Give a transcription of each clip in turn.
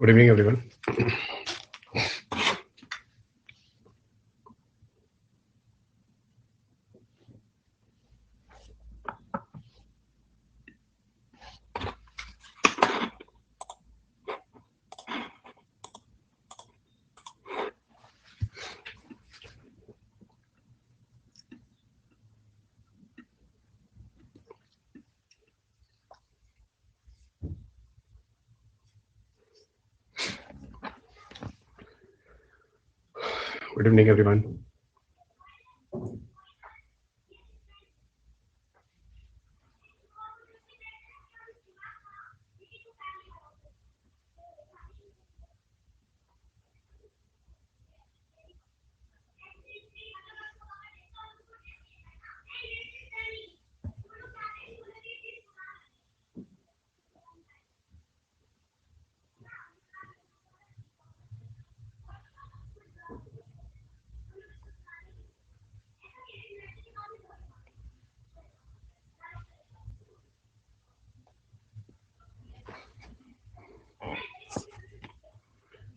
Good evening, everyone. Good evening, everyone.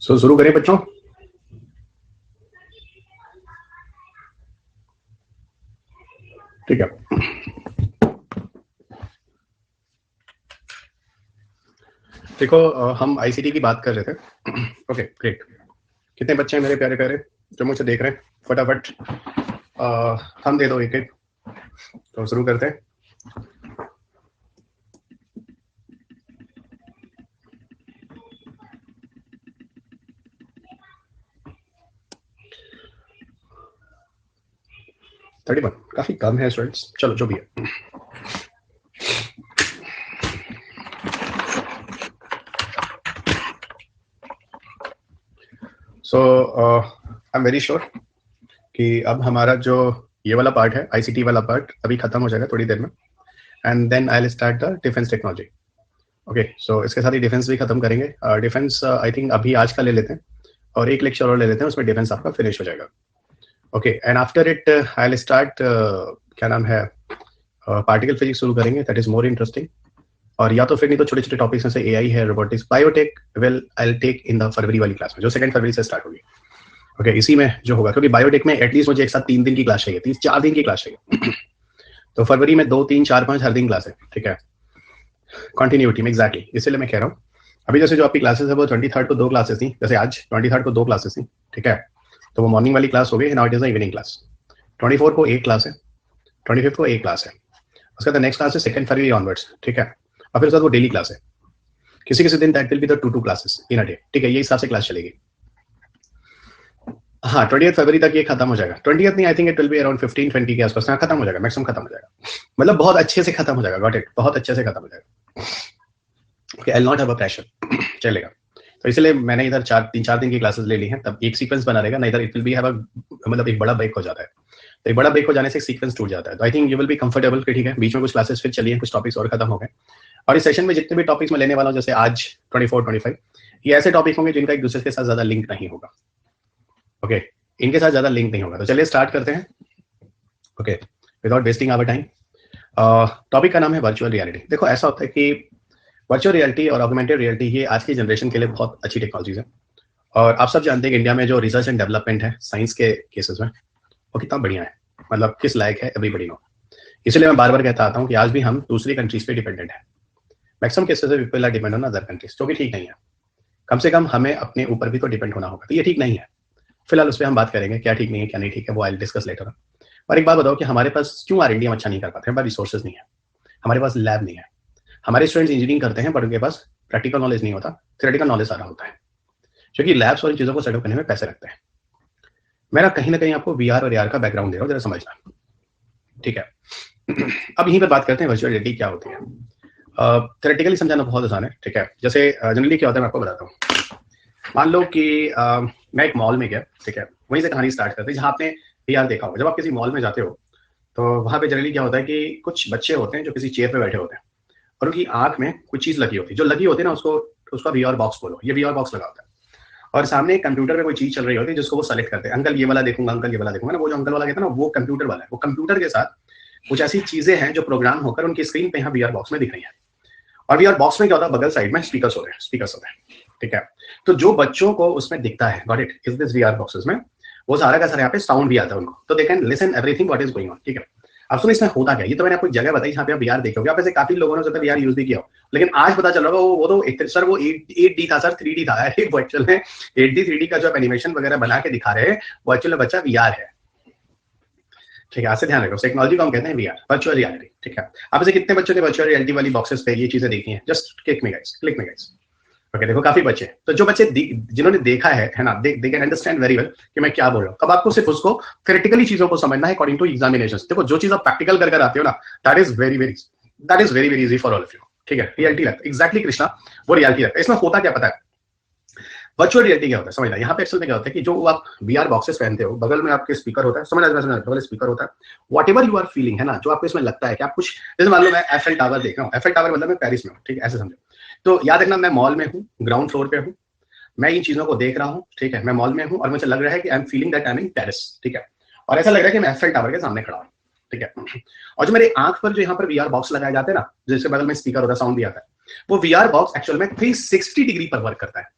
So शुरू करें बच्चों. ठीक है. देखो हम आईसीटी की बात कर रहे थे. Okay great. कितने बच्चे हैं मेरे प्यारे प्यारे जो मुझे देख रहे हैं? फटाफट हम दे दो एक एक. तो शुरू करते हैं. काफी कम है स्टूडेंट्स. चलो जो भी है. सो आई एम वेरी श्योर कि अब हमारा जो ये वाला पार्ट है आईसीटी वाला पार्ट अभी खत्म हो जाएगा थोड़ी देर में. And then I will start the defence technology. Okay so इसके साथ ही डिफेंस भी खत्म करेंगे. डिफेंस आई थिंक अभी आज का ले लेते हैं और एक लेक्चर और ले लेते हैं. उसमें डिफेंस आपका फिनिश हो जाएगा. Okay and after it I will start क्या नाम है पार्टिकल फिजिक्स शुरू करेंगे. That is more interesting. और या तो फिर नहीं तो छोटे छोटे टॉपिक्स में से एआई है, robotics, biotech will I will take in the February वाली क्लास में जो 2 फरवरी से स्टार्ट होगी. ओके इसी में जो होगा क्योंकि बायोटेक में एटलीस्ट मुझे एक साथ 3 दिन की क्लास चाहिए, 4 दिन की क्लास चाहिए. तो फरवरी में 2, 3, 4, 5 हर दिन क्लास है. ठीक है कंटिन्यूटी में एग्जैक्टली. इसलिए मैं कह रहा हूँ अभी जैसे जो आपकी क्लासेस है वो 23rd को 2 क्लासेस थी. जैसे आज 23rd को 2 क्लासेस थी. ठीक है तो वो मॉर्निंग वाली क्लास हो गई. Now it is the evening class. 24 को एक क्लास है, 25 को एक क्लास है. उसका तो नेक्स्ट क्लास है 2 फरवरी ऑनवर्ड्स. ठीक है और फिर उसके बाद वो डेली क्लास है. किसी किसी दिन that will be the 2 classes in a day. ठीक है ये हिसाब से क्लास चलेगी. हाँ 20 फरवरी तक ये खत्म हो जाएगा. 20th नहीं I think it will be around 15-20 के आसपास खत्म हो जाएगा. मैक्सिमम खत्म हो जाएगा. मतलब बहुत अच्छे से खत्म हो जाएगा. Got it. बहुत अच्छे से खत्म हो जाएगा. Okay I will not have a pressure. चलेगा. तो इसलिए मैंने इधर 3-4 दिन की क्लासेस ले ली हैं. तब एक सीक्वेंस बना रहेगा ना. इधर it will be have a मतलब एक बड़ा ब्रेक हो जाता है. तो एक बड़ा ब्रेक हो जाने से सीक्वेंस टूट जाता है. तो I think you will be comfortable. ठीक है बीच में कुछ क्लासेस फिर चलिए, कुछ टॉपिक्स और खत्म हो गए. और इस सेशन में जितने भी टॉपिक्स मैं लेने वाला हूँ जैसे आज 24-25 ये ऐसे टॉपिक होंगे जिनका एक दूसरे के साथ ज्यादा लिंक नहीं होगा. ओके इनके साथ ज्यादा लिंक नहीं होगा. तो चलिए स्टार्ट करते हैं. Okay without wasting our time. Topic का नाम है वर्चुअल रियलिटी. देखो ऐसा होता है कि वर्चुअल रियलिटी और ऑगमेंटेड रियलिटी ये आज की जनरेशन के लिए बहुत अच्छी टेक्नोलॉजीज है. और आप सब जानते हैं कि इंडिया में जो रिसर्च एंड डेवलपमेंट है साइंस के केसेस में वो कितना बढ़िया है. मतलब किस लायक है एवरीबॉडी नो. इसलिए मैं बार बार कहता आता हूँ कि आज भी हम दूसरी कंट्रीज पे डिपेंडेंट है. मैक्सिमम केसेस में people are depend on other countries जो कि ठीक नहीं है. कम से कम हमें अपने ऊपर भी तो डिपेंड होना होगा. तो ये ठीक नहीं है. फिलहाल उस पर हम बात करेंगे क्या ठीक नहीं है क्या नहीं ठीक है. वो आई डिस्कस लेटर. और एक बात बताओ कि हमारे पास क्यों आर इंडिया अच्छा नहीं कर पाते हैं. हमारे रिसोर्सेज नहीं है, हमारे पास लैब नहीं है. हमारे स्टूडेंट्स इंजीनियरिंग करते हैं बट उनके पास प्रैक्टिकल नॉलेज नहीं होता, थियोरेटिकल नॉलेज सारा होता है. क्योंकि लैब्स और इन चीजों को सेटअप करने में पैसे लगते हैं. मेरा कहीं ना कहीं आपको वीआर और एआर का बैकग्राउंड दे रहा हूँ, जरा समझना. ठीक है अब यहीं पर बात करते हैं वर्चुअल रियलिटी क्या होती है. थियोरेटिकली समझाना बहुत आसान है. ठीक है जैसे जनरली क्या होता है मैं आपको बताता हूँ. मान लो कि मैं एक मॉल में गया. ठीक है वहीं से कहानी स्टार्ट करते हैं जहाँ आपने वीआर देखा होगा. जब आप किसी मॉल में जाते हो तो वहाँ पे जनरली क्या होता है कि कुछ बच्चे होते हैं जो किसी चेयर पे बैठे होते हैं और उनकी आंख में कुछ चीज लगी होती है. जो लगी होती है ना उसका वीआर बॉक्स बोलो. ये वीआर बॉक्स लगा होता है और सामने एक कंप्यूटर में कोई चीज चल रही होती है जिसको वो सेलेक्ट करते हैं. अंकल ये वाला देखूंगा, अंकल ये वाला देखूंगा ना. वो जो अंकल वाला कहता है ना वो कंप्यूटर वाला है. वो कंप्यूटर के साथ कुछ ऐसी चीजें हैं जो प्रोग्राम होकर उनकी स्क्रीन पे यहाँ वीआर बॉक्स में दिख रही है. और वीआर बॉक्स में क्या होता है बगल साइड में स्पीकर्स होते हैं. ठीक है। तो जो बच्चों को उसमें दिखता है, got it, is this VR boxes में वो सारा का सारा यहाँ पे साउंड भी आता है उनको, तो they can listen everything what is going on. ठीक है, अब सुनो इसमें होता क्या है। ये तो मैंने आपको एक जगह बताई जहाँ पे आप वीआर देखोगे, आप ऐसे काफी लोगों ने वीआर यूज भी किया हो, लेकिन आज पता चल रहा होगा वो तो एक सर वो 8D था सर, 3D था। अरे वो एक्चुअल में 8D 3D का जो एनिमेशन वगैरह बना के दिखा रहे हैं वो एक्चुअल में बच्चा वीआर है। ठीक है, ऐसे ध्यान रखो, टेक्नोलॉजी को हम कहते हैं वीआर, वर्चुअल रियलिटी। ठीक है, आप ऐसे कितने बच्चों ने वर्चुअल रियलिटी वाली बॉक्सेस पे ये चीजें देखी हैं? जस्ट क्लिक में गाइस। ओके, देखो काफी बच्चे, तो जो बच्चे जिन्होंने देखा है ना, they can understand very well कि मैं क्या बोल रहा हूँ। अब आपको सिर्फ उसको थ्योरेटिकली चीजों को समझना है अकॉर्डिंग टू एग्जामिनेशंस। देखो जो चीज आप प्रैक्टिकल कर आते हो ना, that is very very easy for all of you. ठीक है, रियलिटी लगता है, एग्जैक्टली कृष्णा, वो रियलिटी लगता है। इसमें होता क्या पता है, वर्चुअल रियलिटी क्या होता है समझना। यहाँ पे एक्चुअल में क्या होता है कि जो आप वीआर बॉक्सेस पहनते हो, बगल में आपके स्पीकर होता है, समझ बगल स्पीकर होता है, whatever you are feeling है ना, जो आपको इसमें लगता है कि आप कुछ, जैसे मान लो मैं एफएल टावर देख रहा हूँ, एफएल टावर मतलब मैं पेरिस में हूँ, ठीक है, ऐसे समझो। तो याद रखना मैं मॉल में हूँ, ग्राउंड फ्लोर पे हूँ, मैं इन चीजों को देख रहा हूँ, ठीक है, मैं मॉल में हूँ और मुझे लग रहा है कि I am feeling that I am in Paris. ठीक है, और ऐसा लग रहा है कि मैं एफएल टावर के सामने खड़ा हूँ। ठीक है, और जो मेरी आंख पर जो यहाँ पर वीआर बॉक्स लगाए जाते हैं ना, जिसके बगल में स्पीकर होता है, साउंड भी आता है, वो वीआर बॉक्स एक्चुअल में 360 डिग्री पर वर्क करता है।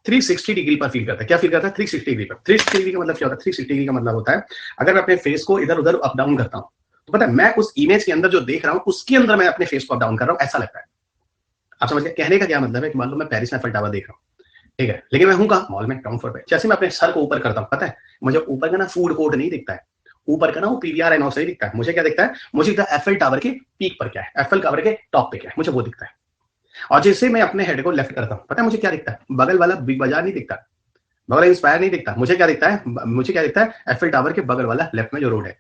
360 डिग्री पर फील करता है। क्या फील करता है? 360 डिग्री पर। 360 डिग्री का मतलब क्या होता है? 360 डिग्री का मतलब होता है अगर मैं अपने फेस को इधर उधर अप डाउन करता हूँ तो पता है मैं उस इमेज के अंदर जो देख रहा हूँ उसके अंदर मैं अपने फेस को अप डाउन कर रहा हूँ, ऐसा लगता है। आप समझ गए? कहने का क्या मतलब है कि मान लो मैं पेरिस में एफएल टावर देख रहा हूँ, ठीक है, लेकिन मैं हूँ कहाँ? मॉल में, ग्राउंड फ्लोर पे। जैसे मैं अपने सर को ऊपर करता हूँ, पता है मुझे ऊपर का ना फूड कोर्ट नहीं दिखता है, ऊपर का ना वो पीवीआर एनॉस नहीं दिखता है। मुझे क्या दिखता है? मुझे दिखता है एफएल टावर के पीक पर क्या है, एफएल टावर के टॉप पे क्या है, मुझे वो दिखता है। और जैसे मैं अपने हेड को लेफ्ट करता हूँ, पता है मुझे क्या दिखता है? बगल वाला बिग बाजार नहीं दिखता, बगल इंस्पायर नहीं दिखता, मुझे क्या दिखता है? मुझे क्या दिखता है? एफएल टावर के बगल वाला लेफ्ट में जो रोड है।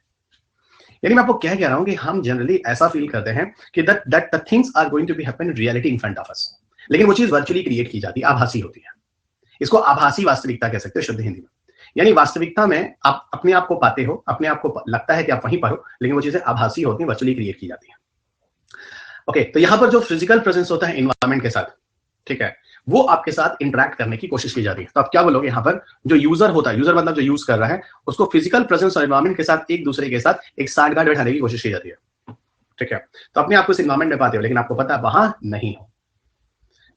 यानी मैं आपको क्या कह रहा हूं कि हम जनरली ऐसा फील करते हैं कि that the things are going to be happen in reality in front of us, लेकिन वो चीज वर्चुअली क्रिएट की जाती है, आभासी होती है। इसको आभासी वास्तविकता कह सकते हो शुद्ध हिंदी में। यानी वास्तविकता में आप अपने आप को पाते हो, अपने आप को लगता है कि आप वहीं पर हो, लेकिन वो चीजें आभासी होती हैं, वर्चुअली क्रिएट की जाती है। ओके, तो यहां पर जो फिजिकल प्रेजेंस होता है एनवायरमेंट के साथ, ठीक है, वो आपके साथ इंटरेक्ट करने की कोशिश की जाती है। तो आप क्या बोलोगे? यहाँ पर जो यूजर होता है, यूजर मतलब जो यूज कर रहा है, उसको फिजिकल प्रेजेंस और एनवायरमेंट के साथ एक दूसरे के साथ एक साठगांठ बैठाने की कोशिश की जाती है। ठीक है, तो अपने आप को इस एनवायरमेंट में पाते हो, लेकिन आपको पता है वहां नहीं हो।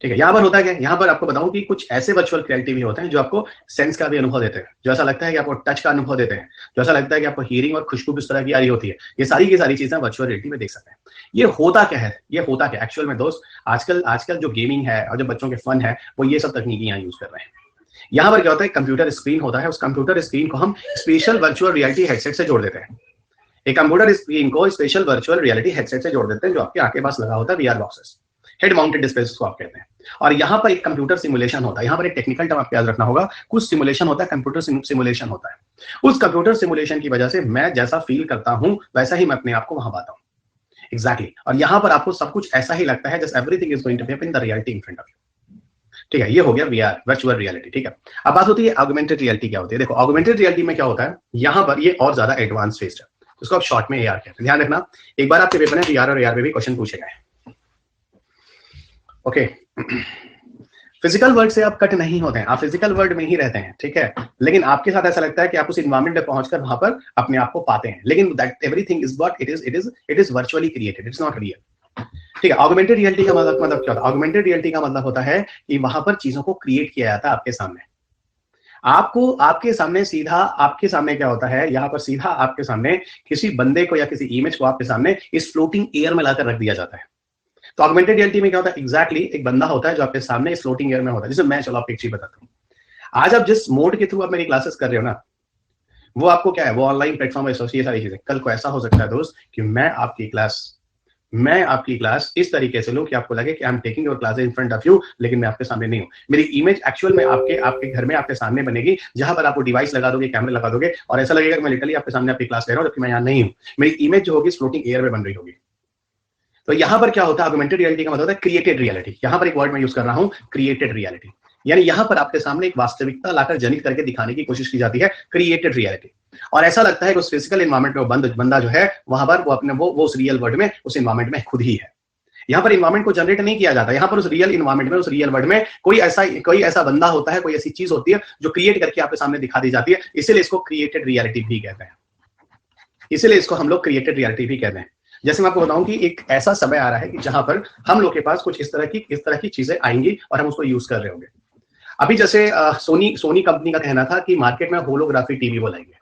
ठीक है, यहाँ पर होता है क्या? यहाँ पर आपको बताऊं कि कुछ ऐसे वर्चुअल रियलिटी भी होते हैं जो आपको सेंस का भी अनुभव देते हैं, जो ऐसा लगता है कि आपको टच का अनुभव देते हैं, जो ऐसा लगता है कि आपको हियरिंग और खुशबू किस तरह की आ रही होती है। ये सारी की सारी चीजें वर्चुअल रियलिटी में देख सकते हैं। ये होता क्या है? ये होता क्या एक्चुअल में दोस्त? आजकल जो गेमिंग है और जो बच्चों के फन है वो ये सब तकनीकी यहाँ यूज कर रहे हैं। यहाँ पर क्या होता है? कंप्यूटर स्क्रीन होता है, उस कंप्यूटर स्क्रीन को हम स्पेशल वर्चुअल रियलिटी हेडसेट से जोड़ देते हैं। एक कंप्यूटर स्क्रीन को स्पेशल वर्चुअल रियलिटी हेडसेट से जोड़ देते हैं जो आपके आंख के पास लगा होता है, VR boxes, head mounted displace को आप कहते हैं। और यहाँ पर एक कंप्यूटर सिमुलेशन होता है। यहाँ पर एक टेक्निकल टर्म आपको याद रखना होगा, कुछ सिमुलेशन होता है, कंप्यूटर सिमुलेशन होता है। उस कंप्यूटर सिमुलेशन की वजह से मैं जैसा फील करता हूं वैसा ही मैं अपने आप को वहां पाता हूं। एग्जैक्टली, और यहाँ पर आपको सब कुछ ऐसा ही लगता है जैसे everything is going to happen in the reality in front of you. ठीक है, ये हो गया वीआर, वर्चुअल रियलिटी। ठीक है, अब बात होती है ऑगमेंटेड रियलिटी क्या होती है। देखो ऑगमेंटेड रियलिटी में क्या होता है, यहाँ पर ये और ज्यादा एडवांस फेज है, उसको आप शॉर्ट में एआर कहते हैं। ध्यान रखना, एक बार आपके पेपर में वीआर और एआर में भी क्वेश्चन पूछे गए। ओके, फिजिकल वर्ल्ड से आप कट नहीं होते हैं, आप फिजिकल वर्ल्ड में ही रहते हैं, ठीक है, लेकिन आपके साथ ऐसा लगता है कि आप उस एनवायरनमेंट में पहुंचकर वहां पर अपने आप को पाते हैं, लेकिन that everything is what it is virtually created, it's not real. ठीक है, ऑगमेंटेड रियलिटी का मतलब क्या होता है? ऑगमेंटेड रियलिटी का मतलब होता है कि वहां पर चीजों को क्रिएट किया जाता है आपके सामने। आपके सामने क्या होता है, यहाँ पर सीधा आपके सामने किसी बंदे को या किसी इमेज को आपके सामने इस फ्लोटिंग एयर में लाकर रख दिया जाता है। तो ऑगमेंटेड रियलिटी में क्या होता है? एग्जैक्टली एक बंदा होता है जो आपके सामने इस फ्लोटिंग एयर में होता है। जैसे मैं, चलो आपको एक चीज बताता हूँ, आज आप जिस मोड के थ्रू आप मेरी क्लासेस कर रहे हो ना, वो आपको क्या है? वो ऑनलाइन प्लेटफॉर्म है, ये सारी चीजें। कल को ऐसा हो सकता है दोस्त कि मैं आपकी क्लास इस तरीके से लूं कि आपको लगे कि I am taking your classes in front of you, लेकिन मैं आपके सामने नहीं हूं। मेरी इमेज एक्चुअल में आपके घर में आपके सामने बनेगी, जहां पर आपको डिवाइस लगा दोगे, कैमरे लगा दोगे, और ऐसा लगेगा कि मैं लिटरली आपके सामने आपकी क्लास ले रहा हूं, जबकि मैं यहाँ नहीं हूं। मेरी इमेज जो होगी फ्लोटिंग एयर में बन रही होगी। तो यहां पर क्या होता है? ऑगमेंटेड रियलिटी का मतलब होता है क्रिएटेड रियलिटी। यहां पर एक वर्ड मैं यूज कर रहा हूं, क्रिएटेड रियलिटी। यानी यहां पर आपके सामने एक वास्तविकता लाकर जनित करके दिखाने की कोशिश की जाती है, क्रिएटेड रियलिटी। और ऐसा लगता है कि उस फिजिकल एनवायरनमेंट में बंदा जो है वहां पर वो अपने वो उस रियल वर्ल्ड में, उस एनवायरनमेंट में खुद ही है। यहाँ पर एनवायरनमेंट को जनरेट नहीं किया जाता, यहाँ पर उस रियल एनवायरनमेंट में, उस रियल वर्ल्ड में कोई ऐसा बंदा होता है, कोई ऐसी चीज होती है जो क्रिएट करके आपके सामने दिखा दी जाती है। इसीलिए इसको क्रिएटेड रियलिटी भी कहते हैं, इसीलिए इसको हम लोग क्रिएटेड रियलिटी भी कहते हैं। जैसे मैं आपको बताऊं कि एक ऐसा समय आ रहा है कि जहां पर हम लोग के पास कुछ इस तरह की चीजें आएंगी और हम उसको यूज कर रहे होंगे। अभी जैसे सोनी कंपनी का कहना था कि मार्केट में होलोग्राफी टीवी वो लाएंगे,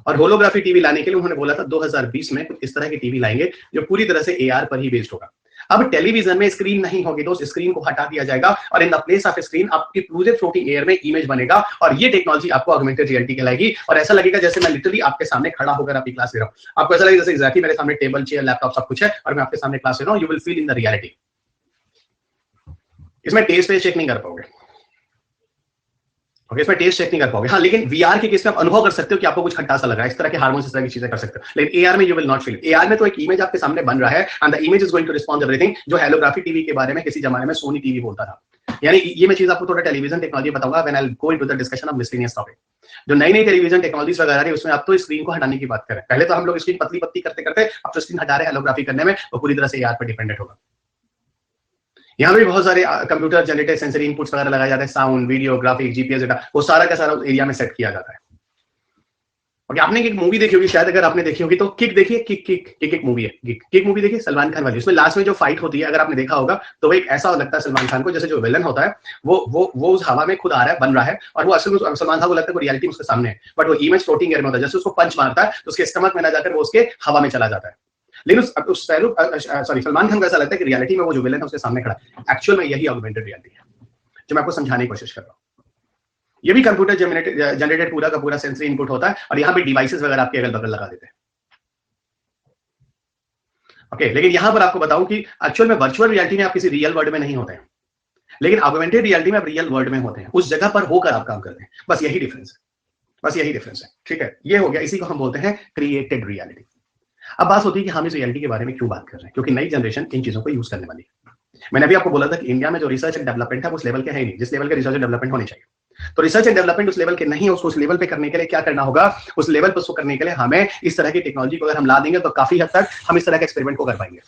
और होलोग्राफी टीवी लाने के लिए उन्होंने बोला था 2020 में कुछ इस तरह की टीवी लाएंगे जो पूरी तरह से एआर पर ही बेस्ड होगा। अब टेलीविजन में स्क्रीन नहीं होगी तो उस स्क्रीन को हटा दिया जाएगा और in the place of screen आपकी पूरे फ्लोटिंग एयर में इमेज बनेगा, और ये टेक्नोलॉजी आपको ऑगमेंटेड रियलिटी कहलाएगी। और ऐसा लगेगा जैसे मैं लिटरली आपके सामने खड़ा होकर आपकी क्लास ले रहा हूं। आपको ऐसा लगेगा जैसे एग्जैक्टली मेरे सामने टेबल, चेयर, लैपटॉप सब कुछ है और मैं आपके सामने क्लास ले रहा हूं। You will feel in the reality. इसमें टेस्ट चेक नहीं कर पाओगे, ओके, इसमें टेस्ट चेक नहीं कर पाओगे। हाँ, लेकिन वीआर के केस में आप अनुभव कर सकते हो कि आपको कुछ खट्टा सा लग रहा है, इस तरह के हार्मोन्स, इस तरह की चीजें कर सकते हो। लेकिन एआर में you will not feel. AR में तो एक इमेज आपके सामने बन रहा है and the image is going to respond everything, जो हेलोग्राफी टीवी के बारे में किसी जमाने में सोनी टीवी बोलता था। यानी ये मैं चीज आपको थोड़ा टेलीविजन टेक्नोलॉजी बताऊंगा when I will go into the discussion of miscellaneous topic. जो नई नई टेलीविजन टेक्नोलॉजीज वगैरह है उसमें आप तो स्क्रीन को हटाने की बात करें। पहले तो हम लोग स्क्रीन पतली पतली करते करते अब तो स्क्रीन हटा रहे हैं हेलोग्राफी करने में, वो पूरी तरह से एआर पर डिपेंडेंट होगा। यहाँ भी बहुत सारे कंप्यूटर जनरेटेड सेंसरी इनपुट्स वगैरह लगाए जाते हैं, sound, video, graphic, GPS data, वो सारा का सारा एरिया में सेट किया जाता है। ओके, आपने एक मूवी देखी होगी शायद, अगर आपने देखी होगी तो किक देखिए, किक मूवी है, किक मूवी देखिए सलमान खान वाली। उसमें लास्ट में जो फाइट होती है अगर आपने देखा होगा तो वो एक ऐसा लगता है सलमान खान को जैसे जो विलन होता है वो उस हवा में खुद आ रहा है, बन रहा है, और वो असल में सलमान खान को लगता है रियलिटी उसके सामने है, बट वो इमेज फ्लोटिंग एयर में होता है। जैसे उसको पंच मारता है तो उसके स्टमक में ना जाकर वो उसके हवा में चला जाता है। लेकिन सलमान खान को ऐसा लगता है कि रियलिटी में वो जो विलन है उसके सामने खड़ा है। एक्चुअल में यही ऑगमेंटेड रियलिटी है जो मैं आपको समझाने की कोशिश कर रहा हूँ। ये भी कंप्यूटर जनरेटेड पूरा का पूरा सेंसरी इनपुट होता है, और यहाँ पे डिवाइसेस वगैरह आपके अगल बगल लगा देते हैं। ओके, लेकिन यहां पर आपको बताऊं कि एक्चुअल में वर्चुअल रियलिटी में आप किसी रियल वर्ल्ड में नहीं होते हैं, लेकिन ऑगमेंटेड रियलिटी में आप रियल वर्ल्ड में होते हैं, उस जगह पर होकर आप काम करते हैं। बस यही डिफरेंस है, बस यही डिफरेंस है। ठीक है, ये हो गया, इसी को हम बोलते हैं क्रिएटेड रियलिटी। अब बात होती है कि हम इस रियलिटी के बारे में क्यों बात कर रहे हैं, क्योंकि नई जनरेशन इन चीजों को यूज करने वाली है। मैंने अभी आपको बोला था कि इंडिया में जो रिसर्च एंड डेवलपमेंट है उस लेवल के है नहीं जिस लेवल के रिसर्च एंड डेवलपमेंट होने चाहिए। तो रिसर्च एंड डेवलपमेंट उस लेवल के नहीं है, उसको उस लेवल पे करने के लिए क्या करना होगा, उस लेवल पर उसको करने के लिए हमें इस तरह की टेक्नोलॉजी को अगर हम ला देंगे तो काफी हद तक हम इस तरह के एक्सपेरिमेंट को कर पाएंगे,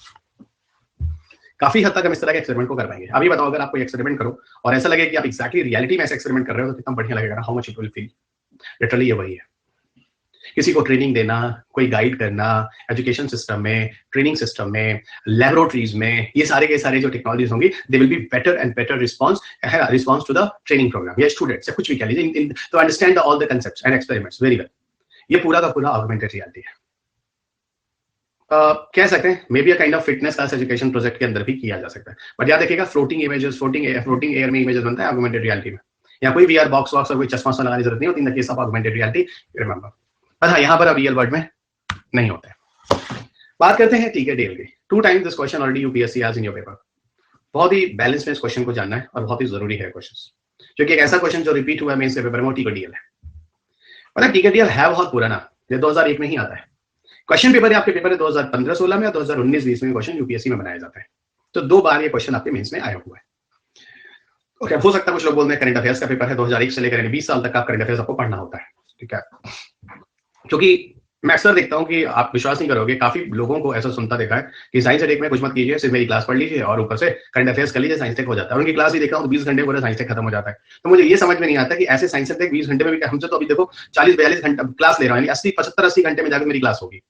काफी हद तक हम इस तरह के एक्सपेरिमेंट को कर पाएंगे। अभी बताओ, अगर आप कोई एक्सपेरिमेंट करो और ऐसा लगे कि आप एक्जैक्टली रियलिटी में ऐसे एक्सपेरिमेंट कर रहे हो तो कितना बढ़िया लगेगा, how much it will feel. Literally ये वही है। किसी को ट्रेनिंग देना, कोई गाइड करना, एजुकेशन सिस्टम में, ट्रेनिंग सिस्टम में, लैबोरेटरीज में, ये सारे के सारे जो टेक्नोलॉजीज होंगी they will be better and better response to the training program या स्टूडेंट्स या कुछ भी कह लीजिए, to understand all the concepts and experiments very well. ये पूरा का पूरा ऑगमेंटेड रियलिटी है। कह सकते हैं may be a kind of fitness class education project के अंदर भी किया जा सकता है, बट याद रखिएगा फ्लोटिंग इमेजेस, फ्लोटिंग एयर में इमेजेस बनता है ऑगमेंटेड रियलिटी में। यहाँ कोई वीआर बॉक्स और कोई चश्मा लगाने की जरूरत नहीं होती in the case of augmented reality, remember. हाँ, यहाँ पर अब रियल वर्ल्ड में नहीं होता है। बात करते हैं टीकेडीएल की। 2 times this question already UPSC आज इन योर पेपर। बहुत ही बैलेंस में इस क्वेश्चन को जानना है और बहुत ही जरूरी है क्वेश्चन, क्योंकि एक ऐसा क्वेश्चन जो रिपीट हुआ है मेंस के पेपर में वो टीकेडीएल है। मतलब टीकेडीएल है बहुत पुराना, ये 2001 में ही आता है। क्वेश्चन पेपर आपके पेपर है 2015-16 में या 2019-20 में क्वेश्चन यूपीएससी में बनाया जाता है। तो 2 बार ये क्वेश्चन आपके मेंस में आया हुआ है। ओके, हो सकता है कुछ लोग बोलते हैं करंट अफेयर्स का पेपर है, 2001 से लेकर 20 साल तक का करंट अफेयर्स आपको पढ़ना होता है। ठीक है, क्योंकि मैं अक्सर देखता हूं कि आप विश्वास नहीं करोगे, काफी लोगों को ऐसा सुनता देखा है कि साइंस टेक में कुछ मत कीजिए, सिर्फ मेरी क्लास पढ़ लीजिए और ऊपर से करंट अफेयर्स कर लीजिए, साइंस टेक हो जाता है। उनकी क्लास ही देखा हूं तो 20 घंटे पूरा साइंस टेक खत्म हो जाता है। तो मुझे ये समझ में नहीं आता कि ऐसे साइंस टेक 20 घंटे में भी, हमसे तो अभी देखो 40-42 घंटे क्लास ले रहा हूँ, 75-80 घंटे में जाकर मेरी क्लास होगी,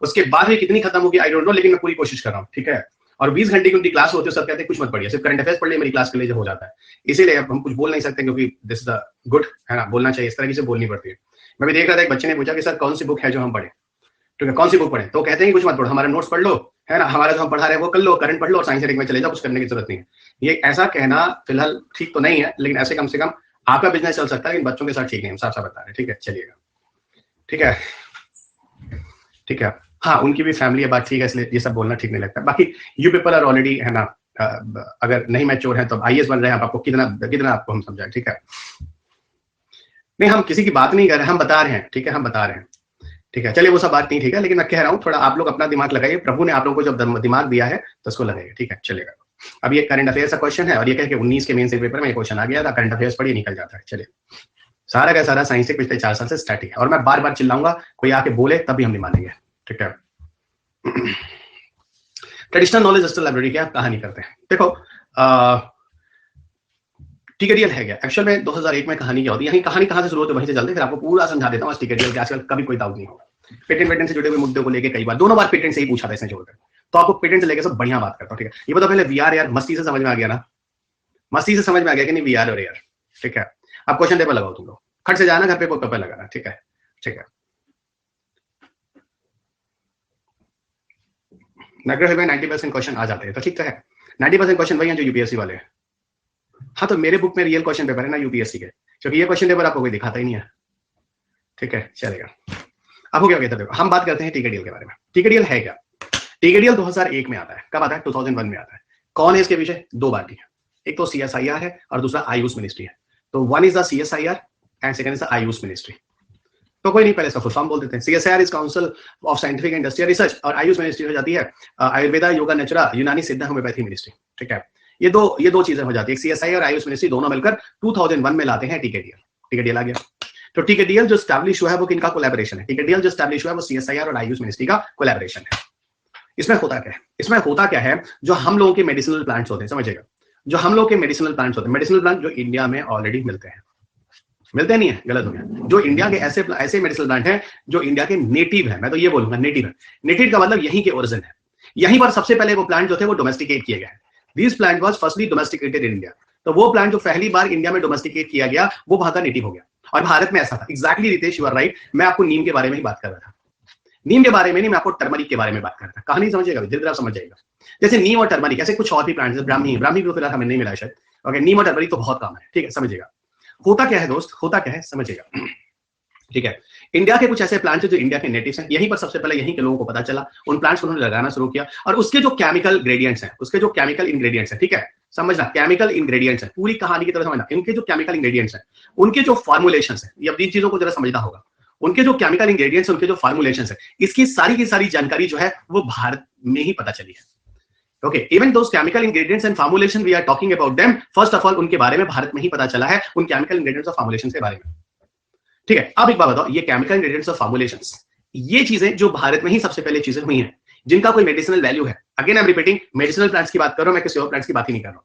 उसके बाद भी कितनी खत्म होगी आई डोंट नो, लेकिन मैं पूरी कोशिश कर रहा हूँ। ठीक है, और 20 घंटे की उनकी क्लास होती है, सब कहते हैं कुछ मत पढ़िए, सिर्फ करंट अफेयर्स पढ़ लिए, मेरी क्लास के लिए हो जाता है। इसीलिए हम कुछ बोल नहीं सकते क्योंकि दिस इज द गुड है ना, बोलना चाहिए, इस तरह की से बोलनी पड़ती है। मैं भी देख रहा था, एक बच्चे ने पूछा कि सर कौन सी बुक है जो हम पढ़े, ठीक है, कौन सी बुक पढ़े, तो कहते हैं कुछ मत पढ़ो, हमारे नोट्स पढ़ लो, है ना, हमारा जो हम पढ़ा रहे हैं वो कर लो, करंट पढ़ लो और साइंस टेक में चले जाओ, कुछ करने की जरूरत नहीं है। ये ऐसा कहना फिलहाल ठीक तो नहीं है, लेकिन ऐसे कम से कम आपका बिजनेस चल सकता है, लेकिन बच्चों के साथ ठीक नहीं, हम साफ साफ बता रहे हैं। ठीक है, चलिएगा, ठीक है, ठीक है। हाँ, उनकी भी फैमिली है, बात ठीक है, इसलिए ये सब बोलना ठीक नहीं लगता। बाकी यू पीपल आर ऑलरेडी, है ना, अगर नहीं मैच्योर है तो आईएएस बन रहे हैं, आपको कितना आपको हम समझाएं। ठीक है, नहीं हम किसी की बात नहीं कर रहे, हम बता रहे हैं। ठीक है, हम बता रहे हैं। ठीक है, चलिए वो सब बात नहीं, ठीक है, लेकिन मैं कह रहा हूँ थोड़ा आप लोग अपना दिमाग लगाइए, प्रभु ने आप लोगों को जब दिमाग दिया है तो उसको लगाइए। ठीक है, चलेगा। अब ये करंट अफेयर्स का क्वेश्चन है और ये कह के 19 के मेंस पेपर में ये क्वेश्चन आ गया था, करंट अफेयर्स पढ़िए निकल जाता है। चलिए, सारा का सारा साइंस से पिछले 4 साल से स्टार्ट है, और मैं बार बार चिल्लाऊंगा, कोई आके बोले तब भी हम नहीं मानेंगे। ठीक है, ट्रेडिशनल नॉलेज डिजिटल लाइब्रेरी की आप कहानी करते हैं। देखो टीकेडीएल है क्या एक्चुअल में 2001 में कहानी क्या होती है, कहानी कहां से शुरू होती है वहीं से चलते, फिर आपको पूरा समझा देता हूँ टीकेडीएल के आजकल कभी कोई डाउट नहीं होगा। पेटेंट से जुड़े हुए मुद्दों को लेकर कई बार, दोनों बार पेटेंट से ही पूछा था इसने जोड़कर, तो आपको पेटेंट से लेकर सब बढ़िया बात करता हूँ। ठीक है, ये बताओ पहले वीआर यार मस्ती से समझ में आ गया ना, मस्ती से समझ में आ गया कि नहीं वीआर और एआर, ठीक है, अब क्वेश्चन पेपर लगाओ तुम लोग, खट से जाना, घर पे पेपर लगाना, ठीक है, ठीक है। नगर में 90% क्वेश्चन आ जाते हैं, तो ठीक तो है, 90% क्वेश्चन वही हैं जो यूपीएससी वाले हैं। हाँ, तो मेरे बुक में रियल क्वेश्चन पेपर है ना यूपीएससी के, क्योंकि ये क्वेश्चन पेपर आपको कोई दिखाता ही नहीं है, ठीक है, चलेगा। अब हो गया, देखो हम बात करते हैं टीकेडीएल के बारे में। टीकेडीएल है क्या? टीकेडीएल 2001 में आता है। कब आता है? 2001 में आता है। कौन है इसके पीछे? दो पार्टी है, एक तो सीएसआईआर है और दूसरा आयुष मिनिस्ट्री है। तो one is the CSIR and second is the Ayush ministry. तो कोई नहीं, पहले इसका फुल फॉर्म बोल देते हैं। CSIR is council of scientific and industrial research और आयुष मिनिस्ट्री हो जाती है आयुर्वेदा, योगा, नेचुरा, यूनानी, सिद्ध, होम्योपैथी मिनिस्ट्री, ठीक है। ये दो चीजें हो जाती है, सीएसआई और आयुष मिनिस्ट्री दोनों मिलकर 2001 में लाते हैं टीकेडीएल। टीकेडीएल आ गया। तो टीकेडीएल जो स्टैब्लिश हुआ है वो किनका कोलैबोरेशन है? टीकेडीएल जो स्टैब्लिश हुआ है वो सीएसआईआर और आयुष मिनिस्ट्री का कोलैबोरेशन है। इसमें होता क्या है? इसमें होता क्या है, जो हम लोगों के मेडिसिनल प्लांट्स होते हैं, समझिएगा, जो हम लोग के मेडिसिनल प्लांट्स होते हैं, मेडिसिनल प्लांट जो इंडिया में ऑलरेडी मिलते हैं, मिलते नहीं है, गलत हो गया, जो इंडिया के ऐसे मेडिसिनल प्लांट हैं जो इंडिया के नेटिव है, मैं तो ये बोलूंगा नेटिव है। नेटिव का मतलब यहीं के ओरिजिन है, यहीं पर सबसे पहले वो प्लांट जो थे वो डोमेस्टिकेट किए गए। This plant was firstly domesticated in India. तो वो प्लांट जो पहली बार इंडिया में डोमेस्टिकेट किया गया वो वहां का नेटिव हो गया। और भारत में ऐसा था, exactly Ritesh, you are right. मैं आपको नीम के बारे में ही बात कर रहा था, नीम के बारे में नहीं, मैं आपको टर्मरिक के बारे में बात कर रहा था। कहानी समझिएगा, धीरे धीरे समझ जाएगा। जैसे नीम और टर्मरिक, ऐसे कुछ और भी प्लांट्स, ब्राह्मी को फिलहाल हमें नहीं मिला शायद, ओके। नीम और टर्मरिक तो बहुत कम है, ठीक है, समझिएगा। होता क्या है दोस्त, होता क्या है, समझिएगा, ठीक है। इंडिया के कुछ ऐसे प्लांट्स हैं जो इंडिया के नेटिव्स हैं, यहीं पर सबसे पहले यहीं के लोगों को पता चला, उन प्लांट्स को उन्होंने लगाना शुरू किया। और उसके जो केमिकल ग्रेडियंट्स हैं, उसके जो केमिकल इंग्रेडिएंट्स हैं, ठीक है, समझना, केमिकल इंग्रेडिएंट्स हैं, पूरी कहानी की तरह समझना। इनके जो केमिकल इंग्रेडिएंट्स हैं, उनके जो फॉर्मुलेशंस हैं, ये इन चीजों को जरा समझना होगा। उनके जो केमिकल इंग्रेडिएंट्स, उनके जो फॉर्मुलेशंस है, इसकी सारी जानकारी जो है वो भारत में ही पता चली है। Okay, even those chemical ingredients and formulation we are talking about them, first of all उनके बारे में भारत में ही पता चला है, उन chemical ingredients और formulations के बारे में, ठीक है। अब एक बात बताओ, ये chemical ingredients और formulations, ये चीजें जो भारत में ही सबसे पहले चीजें हुई हैं, जिनका कोई मेडिसिनल वैल्यू है, again I am repeating, medicinal plants की बात कर रहा हूं मैं, किसी और प्लांट्स की बात ही नहीं कर रहा हूं।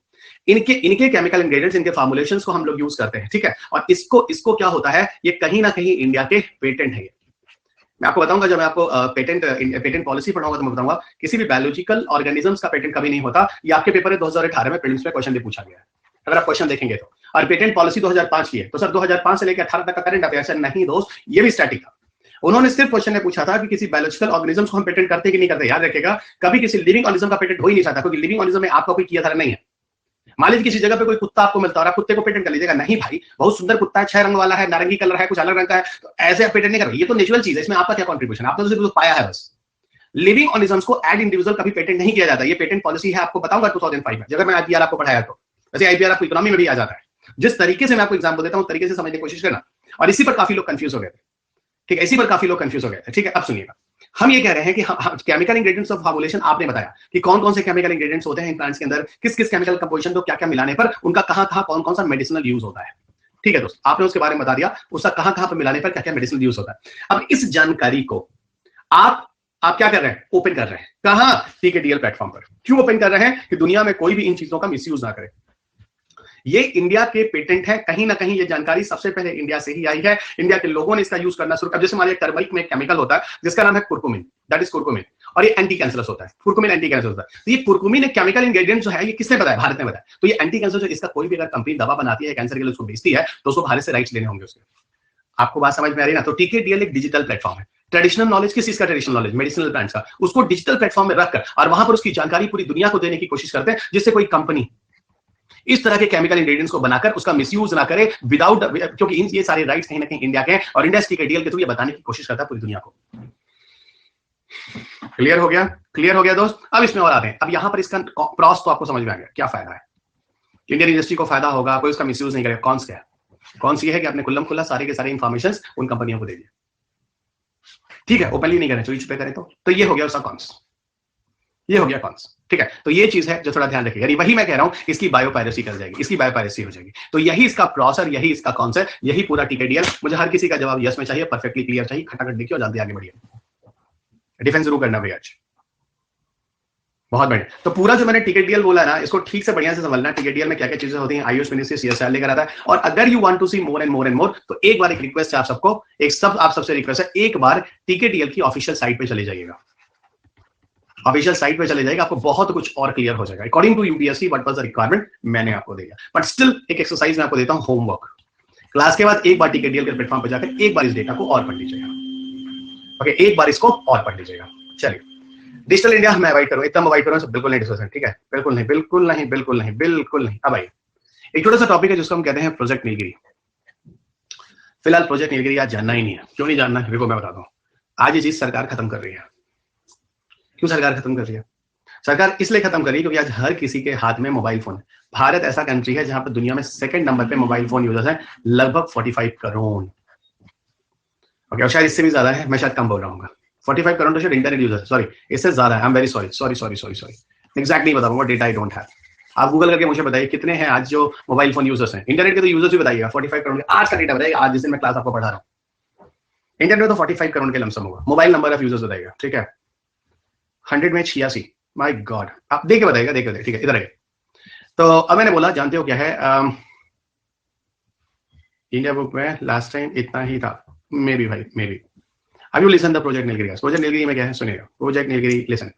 इनके केमिकल इंग्रेडिएंट्स, इनके फॉर्मुलेशंस को हम लोग यूज करते हैं, ठीक है। और इसको क्या होता है, ये कहीं ना कहीं इंडिया के पेटेंट है। मैं आपको बताऊंगा, जब मैं आपको पेटेंट पॉलिसी पढ़ाऊंगा तो मैं बताऊंगा, किसी भी बायोलॉजिकल ऑर्गेनिजम्स का पेटेंट कभी नहीं होता। ये आपके पेपर में 2018 में प्रीलिम्स में क्वेश्चन भी पूछा गया है, अगर आप क्वेश्चन देखेंगे तो। और पेटेंट पॉलिसी 2005 की है, तो सर 2005 से लेकर 18 तक का करंट अफेयर्स है? नहीं दोस्त, ये भी स्टैटिक था। उन्होंने सिर्फ क्वेश्चन में पूछा था कि किसी बायोलॉजिकल ऑर्गेनिजम्स को हम पेटेंट करते कि नहीं करते। याद रखेगा, कभी किसी लिविंग ऑर्गेनिज्म का पेटेंट हो ही नहीं सकता, क्योंकि लिविंग ऑर्गेनिज्म में आपका कोई किया नहीं है। मान लीजिए किसी जगह पे कोई कुत्ता आपको मिलता है और आप कुत्ते को पेटेंट कर लीजिएगा, नहीं भाई, बहुत सुंदर कुत्ता है, 6 रंग वाला है, नारंगी कलर है, कुछ अलग रंग का है, तो ऐसे आप पेटेंट नहीं करोगे। ये तो नेचुरल चीज है, इसमें आपका क्या कंट्रीब्यूशन, आपने तो सिर्फ पाया है बस। लिविंग ऑर्गेनिजम्स को एड इंडिविजुअल कभी पेटेंट नहीं किया जाता, ये पेटेंट पॉलिसी है, आपको बताऊंगा 2005 में, जब मैं आईपीआर आपको पढ़ाया तो। वैसे आईपीआर आपको इकोनॉमी में भी आ जाता है। जिस तरीके से मैं आपको एग्जाम्पल देता हूं, तरीके से समझने की कोशिश करना। और इसी पर काफी लोग कंफ्यूज हो गए थे, ठीक है, इसी पर काफी लोग कंफ्यूज हो गए थे, ठीक है। अब सुनिएगा, हम ये कह रहे हैं कि केमिकल इंग्रेडिएंट्स ऑफ फॉर्मुलेशन, आपने बताया कि कौन कौन से केमिकल इंग्रेडिएंट्स होते हैं इन प्लांट्स के अंदर, किस किस केमिकल कंपोजिशन को क्या क्या मिलाने पर उनका कहां कौन कौन सा मेडिसिनल यूज होता है, ठीक है दोस्त, आपने उसके बारे में बता दिया, उसका कहां पर मिलाने पर क्या क्या मेडिसिनल यूज होता है। अब इस जानकारी को आप क्या कर रहे हैं, ओपन कर रहे हैं, कहां, टीकेडीएल प्लेटफॉर्म पर। क्यों ओपन कर रहे हैं? कि दुनिया में कोई भी इन चीजों का मिसयूज ना करे। ये इंडिया के पेटेंट है, कहीं ना कहीं ये जानकारी सबसे पहले इंडिया से ही आई है। इंडिया के लोगों ने इसका यूज करना शुरू कर। जैसे हमारे टर्मरिक में केमिकल होता है जिसका नाम है कुरकुमिन, दैट इज कुरकुमिन, और ये एंटी कैंसरस होता है। कुरकुमिन एंटी कैंसरस होता है। तो ये कुरकुमिन एक केमिकल इंग्रेडिएंट जो है, ये किसने बताया? भारत ने बताया। तो ये एंटी कैंसर जो, इसका कोई भी अगर कंपनी दवा बनाती है कैंसर के लिए, उसको बेचती है, तो उसको भारत से राइट्स लेने होंगे उसके। आपको बात समझ में आ रही है ना? तो टीकेडीएल एक डिजिटल प्लेटफॉर्म है। ट्रेडिशनल नॉलेज, किस चीज का ट्रेडिशनल नॉलेज? मेडिसिनल प्लांट्स का, उसको डिजिटल प्लेटफॉर्म में रखकर और वहां पर उसकी जानकारी पूरी दुनिया को देने की कोशिश करते हैं, जिससे कोई कंपनी इस तरह के केमिकल इंग्रेडिएंट्स को बनाकर उसका मिसयूज ना करे विदाउट, क्योंकि ये सारे राइट्स कहीं ना कहीं इंडिया के हैं और इंडिया टीकेडीएल के थ्रू ये बताने की कोशिश करता है पूरी दुनिया को। क्लियर हो गया? क्लियर हो गया दोस्त? अब इसमें और आते हैं। अब यहां पर इसका क्रॉस तो आपको समझ में आ गया, क्या फायदा है, इंडियन इंडस्ट्री को फायदा होगा, कोई उसका मिसयूज नहीं करेगा। कौन सा है? कौन सी है कि आपने खुल्लम खुल्ला सारे के सारे इंफॉर्मेशन उन कंपनियों को दे दिए, ठीक है, ओपनली नहीं करें, चोरी छुपे करें तो ये हो गया उसका कॉन्स, ये हो गया कॉन्स, ठीक है। तो ये चीज है जो थोड़ा ध्यान रखिएगा। वही मैं कह रहा हूं, इसकी बायोपायरेसी कर जाएगी, इसकी बायोपायरेसी हो जाएगी। तो यही इसका क्रॉस और यही इसका कॉन्स है, यही पूरा टीकेडीएल। मुझे हर किसी का जवाब यस में चाहिए, परफेक्टली क्लियर चाहिए, खटाखट लिखिए और जल्दी आगे बढ़िए। डिफेंस जरूर करना भैया, बहुत बढ़िया। तो पूरा जो मैंने टीकेडीएल बोला ना, इसको ठीक से बढ़िया से समझना। टीकेडीएल में क्या क्या चीजें होती हैं, आयुष मिनिस्ट्री, सीएसआईआर लेकर आता है। और अगर you want to see more and more, तो एक बार एक रिक्वेस्ट है आप सबको, आप सबसे रिक्वेस्ट है, एक बार टीकेडीएल की ऑफिशियल साइट पे चले जाइएगा। ऑफिशियल साइट पे चले जाएगा, आपको बहुत कुछ और क्लियर हो जाएगा। According to UPSC what was the requirement मैंने आपको दिया, बट स्टिल एक एक्सरसाइज मैं आपको देता हूं, होमवर्क। क्लास के बाद एक बार टिकट के प्लेटफॉर्म पर जाकर एक बार इस डेटा को और पढ़ लीजिएगा। ओके, एक बार इसको और पढ़ लीजिएगा। चलिए, डिजिटल इंडिया मैं अवॉइड करूँ, एकदम अवॉइड करूँ, बिल्कुल नहीं डिस्कशन, ठीक है, बिल्कुल नहीं, बिल्कुल नहीं, बिल्कुल नहीं, बिल्कुल नहीं। अब आइए, एक छोटा सा टॉपिक है जिसको हम कहते हैं प्रोजेक्ट नीलगिरी। फिलहाल प्रोजेक्ट नीलगिरी आज जानना ही नहीं है। क्यों नहीं जानना है, देखो मैं बताता हूँ। आज ये चीज सरकार खत्म कर रही है। क्यों सरकार खत्म कर रही है? सरकार इसलिए खत्म कर रही है क्योंकि आज हर किसी के हाथ में मोबाइल फोन है। भारत ऐसा कंट्री है जहां पर दुनिया में सेकंड नंबर पे मोबाइल फोन यूजर्स हैं, लगभग 45 करोड़। ओके, और शायद इससे भी ज्यादा है, मैं शायद कम बोल रहा हूँ। 45 करोड़ तो शायद इंटरनेट यूजर, सॉरी, इससे ज्यादा है। I am very sorry, exact नहीं बता पाऊंगा, डेटा आई डोंट हैव। आप गूगल करके मुझे बताइए कितने हैं आज जो मोबाइल फोन यूजर्स हैं। इंटरनेट के तो यूजर्स भी बताइएगा, 45 करोड़ आज का डेटा बताइएगा, आज जिस दिन मैं क्लास आपको पढ़ा रहा हूँ। इंटरनेट तो 45 करोड़ के लमसम होगा। मोबाइल नंबर ऑफ यूजर्स बताइएगा, ठीक है, 100 में 86। माय गॉड, आप देख के बताइएगा, देख के, ठीक है, इधर आइए। तो अब मैंने बोला, जानते हो क्या है, इंडिया बुक में लास्ट टाइम इतना ही था, मे बी भाई, मे बी। अब you listen the project Nilgiri. Project Nilgiri में क्या है सुनिएगा, project Nilgiri, listen.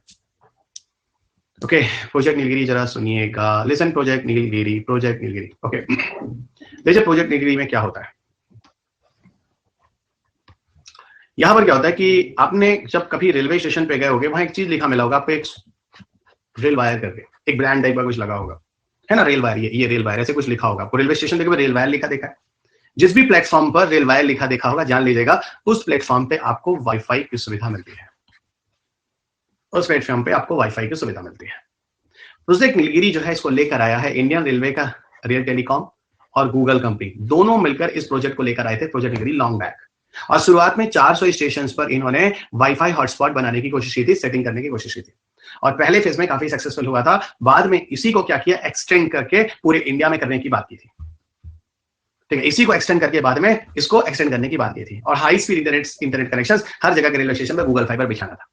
Okay, project Nilgiri जरा सुनिएगा, listen, project Nilgiri, project Nilgiri. Okay, देखिए प्रोजेक्ट नीलगिरी में क्या होता है। यहां पर क्या होता है कि आपने जब कभी रेलवे स्टेशन पे गए होगे, वहां एक चीज लिखा मिला होगा आपको, एक रेल वायर करके, एक ब्रांड टाइप का कुछ लगा होगा, है ना, रेल वायर, ये रेल वायर, ऐसे कुछ लिखा होगा आपको। रेलवे स्टेशन पे रेल वायर लिखा देखा है? जिस भी प्लेटफॉर्म पर रेल वायर लिखा देखा होगा, जान लीजिएगा उस प्लेटफॉर्म पे आपको वाईफाई की सुविधा मिलती है। उस प्लेटफॉर्म पे आपको वाईफाई की सुविधा मिलती है। प्रोजेक्ट नीलगिरी जो है, इसको लेकर आया है इंडियन रेलवे का रेल टेलीकॉम और गूगल कंपनी, दोनों मिलकर इस प्रोजेक्ट को लेकर आए थे, प्रोजेक्ट नीलगिरी लॉन्ग बैक। और शुरुआत में 400 स्टेशन पर इन्होंने वाईफाई हॉटस्पॉट बनाने की कोशिश की थी, सेटिंग करने की कोशिश की थी, और पहले फेज में काफी सक्सेसफुल हुआ था। बाद में इसी को क्या किया, एक्सटेंड करके पूरे इंडिया में करने की बात की थी, ठीक है, इसी को एक्सटेंड करके बाद में इसको एक्सटेंड करने की बात की थी, और हाई स्पीड इंटरनेट कनेक्शन हर जगह के रेलवे स्टेशन पर गूगल फाइबर बिछाना था,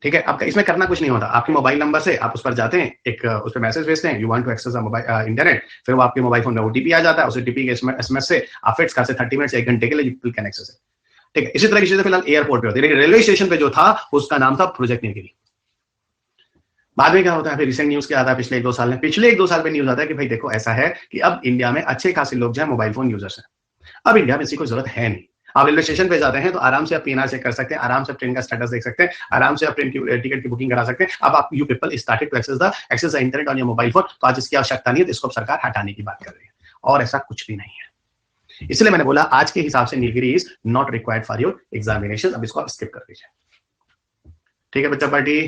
ठीक है। आपका इसमें करना कुछ नहीं होता, आपके मोबाइल नंबर से आप उस पर जाते हैं, एक उस पर मैसेज भेजते हैं, you want to access mobile internet, फिर वो आपके मोबाइल फोन में ओटीपी आ जाता है, उस ओटीपी के एसएमएस से आप फिर से 30 मिनट से 1 घंटे के लिए यू कैन एक्सेस है, ठीक है। इसी तरह की चीजें फिलहाल एयरपोर्ट पे होती है, लेकिन रेलवे स्टेशन पे जो था उसका नाम था प्रोजेक्ट नीलगिरी। बाद में क्या होता है, फिर रिसेंट न्यूज क्या आता है, पिछले 1-2 साल में, पिछले 1-2 साल में न्यूज आता है कि भाई देखो ऐसा है कि अब इंडिया में अच्छे खासे लोग जो है मोबाइल फोन यूजर्स हैं। अब इंडिया में इसी को जरूरत है नहीं। आप रेलवे स्टेशन पे जाते हैं तो आराम से आप पीएनआर चेक कर सकते हैं, आराम से ट्रेन का स्टेटस देख सकते हैं, आराम से आप ट्रेन की टिकट की बुकिंग करा सकते हैं। अब आप you people started to access the internet on your mobile phone, तो आज इसकी आवश्यकता नहीं है, तो इसको सरकार हटाने की बात कर रही है, और ऐसा कुछ भी नहीं है। इसलिए मैंने बोला आज के हिसाब से Nilgiri is not required for your examination. अब इसको आप स्किप कर दीजिए, ठीक है बच्चा पार्टी।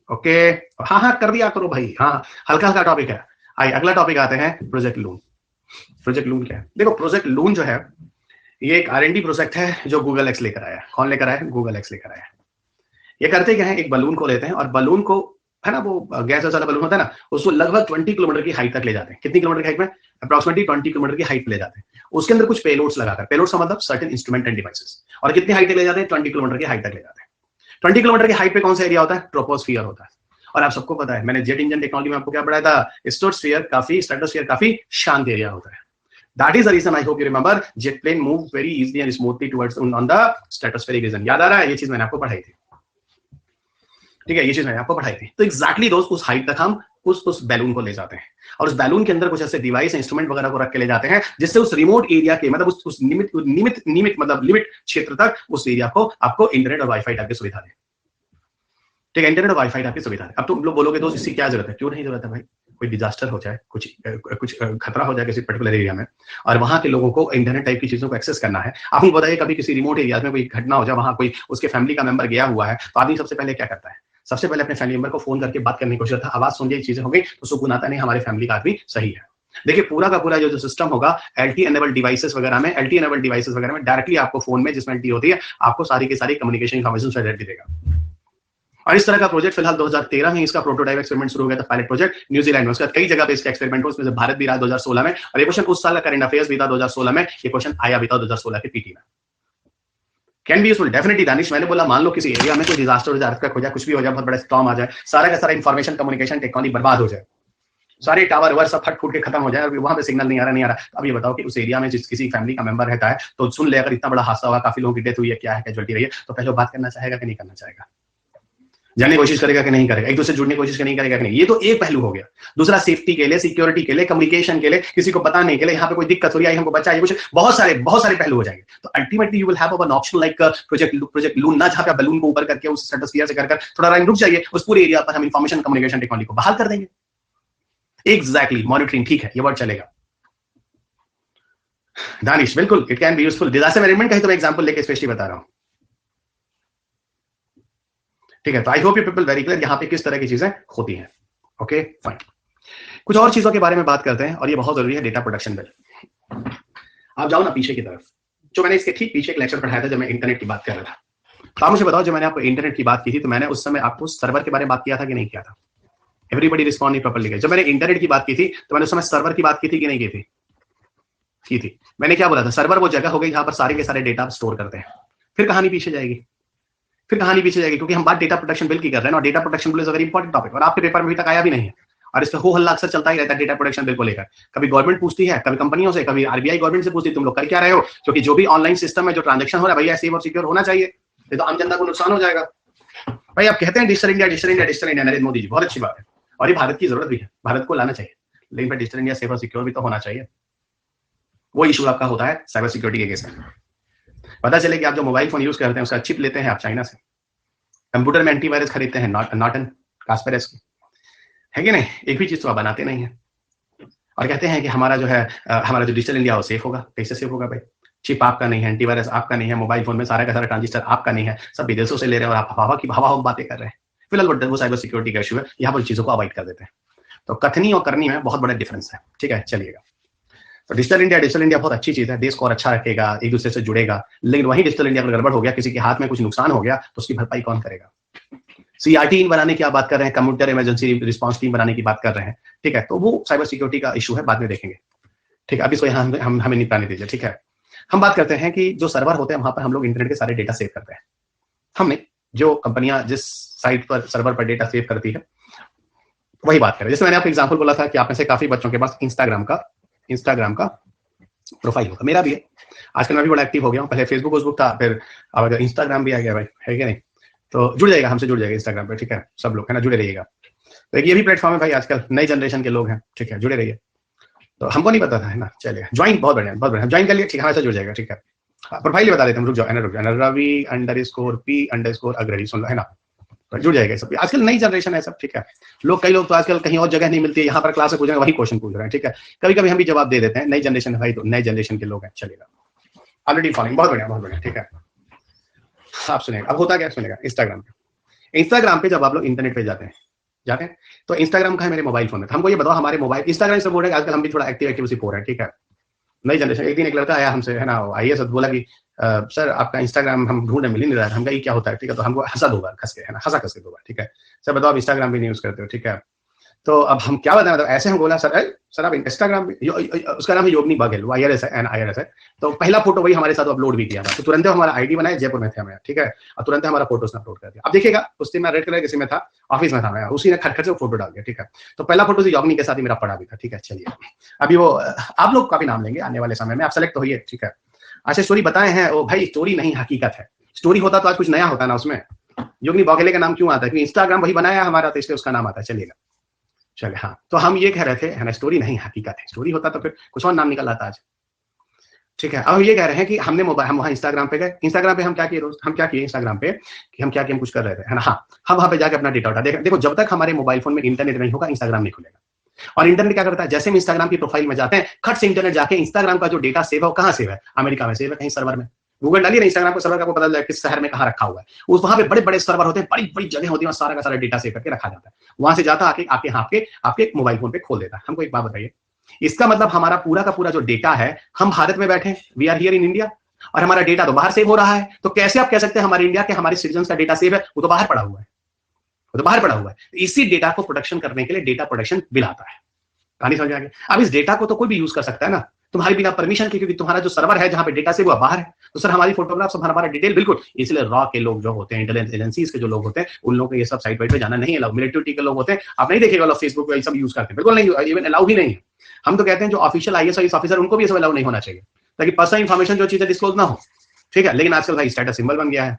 ओके, हाँ कर दिया करो भाई, हाँ, हल्का हल्का टॉपिक है। आइए अगला टॉपिक आते हैं, प्रोजेक्ट लून। प्रोजेक्ट लून क्या है? देखो प्रोजेक्ट लून जो है, ये एक R&D प्रोजेक्ट है जो गूगल एक्स लेकर आया। कौन लेकर आया? गूगल एक्स लेकर आया। ये करते क्या है, एक बलून को लेते हैं और बलून को, है ना, वो गैस वाला बलून होता है ना, उसको लगभग 20 किलोमीटर की हाइट तक ले जाते हैं। कितनी किलोमीटर की हाइट में? अप्रोक्सीमेटली 20 किलोमीटर की हाइट ले जाते हैं। उसके अंदर कुछ पेलोड्स लगाकर, पेलोड्स का मतलब सर्टेन इंस्ट्रूमेंट एंड डिवाइसेस, और कितनी हाइट तक ले जाते हैं? 20 किलोमीटर की हाइट तक ले जाते हैं। 20 किलोमीटर की हाइट पे कौन सा एरिया होता है? ट्रोपोस्फियर होता है। और आप सबको पता है, मैंने जेट इंजन टेक्नोलॉजी में आपको क्या पढ़ाया था, स्ट्रेटोस्फियर काफी शांत एरिया होता है। That is the reason I hope you remember jet plane move very easily and smoothly towards on the stratospheric region। याद आ रहा है? ये चीज मैंने आपको पढ़ाई थी, ठीक है, ये चीज मैंने आपको पढ़ाई थी। तो एग्जैक्टली दोस्त उस हाइट तक हम उस बैलून को ले जाते हैं, और उस बैलून के अंदर कुछ ऐसे डिवाइस इंस्ट्रूमेंट वगैरह को रख के ले जाते हैं, जिससे उस रिमोट एरिया के, मतलब उस निमित मतलब लिमिट क्षेत्र तक उस एरिया को आपको इंटरनेट और वाईफाई टाइप की सुविधा दे, ठीक है, इंटरनेट और वाईफाई टाइप की सुविधा है। अब तुम लोग बोलोगे दोस्त इसकी क्या जरूरत है? क्यों नहीं जरूरत है भाई? कोई डिजास्टर हो जाए, कुछ खतरा हो जाए किसी पर्टिकुलर एरिया में, और वहां के लोगों को इंटरनेट टाइप की चीजों को एक्सेस करना है। आपको बताइए कभी किसी रिमोट एरिया में कोई घटना हो जाए, वहां कोई उसके फैमिली का मेंबर गया हुआ है, तो आदमी सबसे पहले क्या करता है? सबसे पहले अपने फैमिली मेंबर को फोन करके बात करने की कोशिश करता है। आवाज सुन के चीजें हो गई तो सुकून आता नहीं, हमारे फैमिली का आदमी सही है। देखिए पूरा का पूरा जो सिस्टम होगा LTE एनेबल्ड डिवाइसेस वगैरह में डायरेक्टली आपको फोन में, जिसमें LTE होती है, आपको सारी की सारी कम्युनिकेशन इन्फॉर्मेशन डायरेक्टली देगा। और इस तरह का प्रोजेक्ट फिलहाल 2013 में इसका प्रोटोटाइप एक्सपेरिमेंट शुरू हो गया था, पायलट प्रोजेक्ट न्यूजीलैंड में। उसका कई जगह पे इसका एक्सपेरिमेंट हुआ, उसमें से भारत भी रहा 2016 में, और ये क्वेश्चन उस साल का करंट अफेयर्स भी था 2016 में, ये क्वेश्चन आया भी था 2016 के पीटी में। Can be useful definitely Danish. मैंने बोला मान लो किसी एरिया में कोई डिजास्टर हो जाए, अर्थक्वेक हो जाए, कुछ भी हो जाए, बहुत बड़ा स्टॉर्म आ जाए, सारा का सारा इंफॉर्मेशन कम्युनिकेशन टेक्नोलॉजी बर्बाद हो जाए, सारे टावर वर सब फट फूट के खत्म हो जाए, और वहां पे सिग्नल नहीं आ रहा। अब ये बताओ कि उस एरिया में जिस किसी फैमिली का मेंबर रहता है, तो सुन ले अगर इतना बड़ा हादसा हुआ, काफी लोगों की डेथ हुई है, क्या है, कैजुअलिटी रही है, तो पहले बात करना चाहेगा कि नहीं करना चाहेगा? जानने की कोशिश करेगा कि नहीं करेगा, एक दूसरे से जुड़ने की कोशिश नहीं करेगा कि नहीं। ये तो एक पहलू हो गया। दूसरा सेफ्टी के लिए, सिक्योरिटी के लिए, कम्युनिकेशन के लिए, किसी को बताने के लिए, यहाँ पे कोई दिक्कत हो रही है हमको बचाइए, कुछ बहुत सारे पहलू हो जाएंगे। तो ultimately you will have one option like Project Loon, ना जहाँ पे बलून को ऊपर करके उस स्ट्रेटोस्फीयर से कर थोड़ा टाइम रुक जाइए, उस पूरे एरिया पर हम इंफॉर्मेशन कम्युनिकेशन टेक्नोलॉजी को बहाल कर देंगे। एग्जैक्टली, मॉनिटरिंग, ठीक है, ये वर्ड चलेगा। दानिश, बिल्कुल it can be useful. Disaster management का ही तो मैं एग्जांपल लेके स्पेशली बता रहा हूं, ठीक है। तो I hope you people very clear यहाँ पे किस तरह की चीजें होती हैं। ओके फाइन, कुछ और चीजों के बारे में बात करते हैं और ये बहुत जरूरी है, डेटा प्रोटेक्शन बिल। आप जाओ ना पीछे की तरफ, जो मैंने इसके ठीक पीछे एक लेक्चर पढ़ाया था जब मैं इंटरनेट की बात कर रहा था। तो आप मुझे बताओ, जब मैंने आपको इंटरनेट की बात की थी तो मैंने उस समय आपको सर्वर के बारे में बात किया था कि नहीं किया था? एवरीबडी रिस्पॉन्ड नहीं प्रॉपर्ली। जब मैंने इंटरनेट की बात की थी तो मैंने उस समय सर्वर की बात की थी कि नहीं की थी? की थी। मैंने क्या बोला था? सर्वर वो जगह हो गई जहां पर सारे के सारे डेटा स्टोर करते हैं। फिर कहानी पीछे जाएगी, क्योंकि हम बात डेटा प्रोटेक्शन बिल की कर रहे हैं और data protection bill is a very important topic और आपके पेपर में अभी तक आया भी नहीं है और इस पर हो हल्ला अक्सर चलता ही रहता है डेटा प्रोटेक्शन बिल को लेकर। कभी गवर्नमेंट पूछती है, कभी कंपनियों से, कभी आरबीआई गवर्नमेंट से पूछती है तुम लोग कर क्या रहे हो, क्योंकि जो भी ऑनलाइन सिस्टम है, जो ट्रांजेक्शन हो रहा है भैया सेफ और सिक्योर होना चाहिए, नहीं तो आम जनता को नुकसान हो जाएगा। भाई आप कहते हैं डिजिटल इंडिया, नरेंद्र मोदी जी, बहुत अच्छी बात है और ये भारत की जरूरत भी है, भारत को लाना चाहिए, लेकिन डिजिटल इंडिया सेफ और सिक्योर भी तो होना चाहिए। वो इशू आपका होता है साइबर सिक्योरिटी के केस में। पता चले कि आप जो मोबाइल फोन यूज करते हैं उसका चिप लेते हैं आप चाइना से, कंप्यूटर में एंटीवायरस खरीदते हैं नॉर्टन कास्पेरस्की, है कि नहीं? एक भी चीज तो आप बनाते नहीं है और कहते हैं कि हमारा जो डिजिटल इंडिया वो सेफ होगा। कैसे सेफ होगा भाई? चिप आपका नहीं है, एंटीवायरस आपका नहीं है, मोबाइल फोन में सारा का सारा ट्रांजिस्टर आपका नहीं है, सब विदेशों से ले रहे हैं और आप हवा बातें कर रहे हैं। फिलहाल वो साइबर सिक्योरिटी का इशू है, यहाँ पर चीजों को अवॉइड कर देते हैं। तो कथनी और करनी में बहुत बड़ा डिफरेंस है, ठीक है। चलिएगा, तो डिजिटल इंडिया बहुत अच्छी चीज है, देश को और अच्छा रखेगा, एक दूसरे से जुड़ेगा, लेकिन वही डिजिटल इंडिया अगर गड़बड़ हो गया, किसी के हाथ में कुछ नुकसान हो गया तो उसकी भरपाई कौन करेगा? सीआरटी टीम बनाने की आप बात कर रहे हैं, कंप्यूटर इमरजेंसी रिस्पांस टीम बनाने की बात कर रहे हैं, ठीक है। तो वो साइबर सिक्योरिटी का इशू है, बाद में देखेंगे, ठीक है। अभी इसको यहाँ हमें निपटाने दीजिए, ठीक है। हम बात करते हैं कि जो सर्वर होते हैं वहां पर हम लोग इंटरनेट के सारे डेटा सेव करते हैं। हमने जो कंपनियां जिस साइट पर सर्वर पर डेटा सेव करती है वही बात करें। जैसे मैंने आपको एग्जांपल बोला था कि आप में से काफी बच्चों के पास इंस्टाग्राम का प्रोफाइल होगा, मेरा भी है। आजकल मैं भी बड़ा एक्टिव हो गया हूँ, पहले फेसबुक था, फिर अब इंस्टाग्राम भी आ गया भाई, है क्या नहीं? तो जुड़ जाएगा, हमसे जुड़ जाएगा इंस्टाग्राम पे, ठीक है। सब लोग है ना, जुड़े रहिएगा। तो एक ये भी प्लेटफॉर्म है भाई, आजकल नई जनरेशन के लोग हैं, ठीक है, जुड़े रहिए। तो हमको नहीं पता था, है ना। चलिए ज्वाइन, बहुत बढ़िया ज्वाइन कर लिया, ठीक है, हमें जुड़ जाएगा, ठीक है। प्रोफाइल बता देते हैं, रुक जाओ, रवि_p_अग्रही सुन लो, है ना, तो जुड़ जाएगा सब। आजकल नई जनरेशन है सब, ठीक है। कई लोग तो आजकल कहीं और जगह नहीं मिलती है, यहाँ पर क्लास में पूछ रहे हैं, वही क्वेश्चन पूछ रहे हैं, ठीक है। कभी कभी हम भी जवाब दे देते हैं, नई जनरेशन है भाई, तो नई जनरेशन के लोग हैं। चलेगा, ऑलरेडी फॉलोइंग, बहुत बढ़िया, ठीक है। आप सुनेगा, अब होता क्या, सुनेगा। इंस्टाग्राम पे जब आप लोग इंटरनेट पे जाते हैं तो इंस्टाग्राम का है मेरे मोबाइल फोन में। हमको ये बताओ, हमारे मोबाइल इंस्टाग्राम से बोल रहे हैं, आजकल हम भी थोड़ा एक्टिव हो रहे हैं, ठीक है। नई जनरेशन। एक दिन एक लड़का आया हमसे, है ना, आईएएस, बोला कि सर आपका इंस्टाग्राम हम ढूंढे, मिल ही नहीं रहा है। हम कहा ये क्या होता है, ठीक है। तो हमको हंसा दो बार खस के, है ना, हंसा खस के 2 बार, ठीक है। सर बताओ आप इंस्टाग्राम भी नहीं यूज करते हो, ठीक है। तो अब हम क्या बताएं, मतलब ऐसे हम बोला सर आप इंस्टाग्राम, उसका नाम है योगनी बघेल, IRS है। तो पहला फोटो वही हमारे साथ अपलोड भी किया था, तो तुरंत हमारा आईडी बनाया, जयपुर में थे हमें, ठीक है, और तुरंत हमारा फोटो उसने अपलोड कर दिया। अब देखिएगा, उस दिन मैं रेड कलर किसी में था, ऑफिस में था मैं, उसी ने खटखट से फोटो डाल दिया, ठीक है। तो पहला फोटो से योगनी के साथ ही मेरा पड़ा भी था, ठीक है। चलिए, अभी वो आप लोग का भी नाम लेंगे आने वाले समय में, आप सेलेक्ट होइए, ठीक है। अच्छा, स्टोरी बताए हैं, वो भाई स्टोरी नहीं हकीकत है। स्टोरी होता तो आज कुछ नया होता ना उसमें। योगनी बघेले का नाम क्यों आता है? क्योंकि इंस्टाग्राम वही बनाया हमारा, तो इसलिए उसका नाम आता है। चलिएगा, चलिए, हाँ, तो हम ये कह रहे थे, है ना, स्टोरी नहीं हकीकत है। स्टोरी होता तो फिर कुछ और नाम निकल आता आज, ठीक है। अब हम ये कह रहे हैं कि हम वहाँ इंस्टाग्राम पे गए। इंस्टाग्राम पे हम क्या किए इंस्टाग्राम पे कि हम कुछ कर रहे थे, है ना। हाँ, हम वहाँ पे जाके अपना डेटा उठा। देखो, जब तक हमारे मोबाइल फोन में इंटरनेट नहीं होगा, इंस्टाग्राम नहीं खुलेगा। और इंटरनेट क्या करता है, जैसे हम इंस्टाग्राम की प्रोफाइल में जाते हैं, खट से इंटरनेट जाके इंस्टाग्राम का जो डेटा सेव है वो कहाँ सेव है? अमेरिका में सेव है, कहीं सर्वर में। गूगल डालिए ना, इंस्टाग्राम को सर्वर का पता चला किस शहर में कहाँ रखा हुआ है। उस वहां पे बड़े बड़े सर्वर होते हैं, बड़ी बड़ी जगह होती है, सारा का सारा डेटा सेव करके रखा जाता है। वहां से जाता आपके मोबाइल फोन पे खोल देता है। हमको एक बात बताइए, इसका मतलब हमारा पूरा का पूरा जो डेटा है, हम भारत में बैठे, we are here in India, और हमारा डेटा तो बाहर सेव हो रहा है। तो कैसे आप कह सकते हैं हमारे इंडिया के हमारे सिटीजन का डेटा सेव है? वो तो बाहर पड़ा हुआ है, इसी डेटा को प्रोटेक्शन करने के लिए डेटा प्रोटेक्शन बिल आता है। कहानी समझ आ गई? अब इस डेटा को तो कोई भी यूज कर सकता है ना, तुम्हारी बिना परमिशन के, क्योंकि तुम्हारा जो सर्वर है जहां पे डेटा से वो बाहर है। तो सर हमारी फोटोग्राफ सब, हमारा डिटेल बिल्कुल, इसलिए रॉ के लोग जो होते हैं, इंटेलिजेंस एजेंसीज के जो लोग होते हैं, उन लोगों को ये सब साइट वाइट पे जाना नहीं अलाउ। मिलिट्री के लोग होते हैं, आप नहीं देखेगा फेसबुक पे सब यूज करते हैं, बिल्कुल नहीं, इवन अलाउ ही नहीं है। हम तो कहते हैं जो ऑफिशियल IAS ऑफिसर, उनको भी ये सब अलाउ नहीं होना चाहिए, ताकि पर्सनल इन्फॉर्मेशन जो चीजें डिस्क्लोज ना हो, ठीक है। लेकिन आजकल भाई स्टेटस सिंबल बन गया है,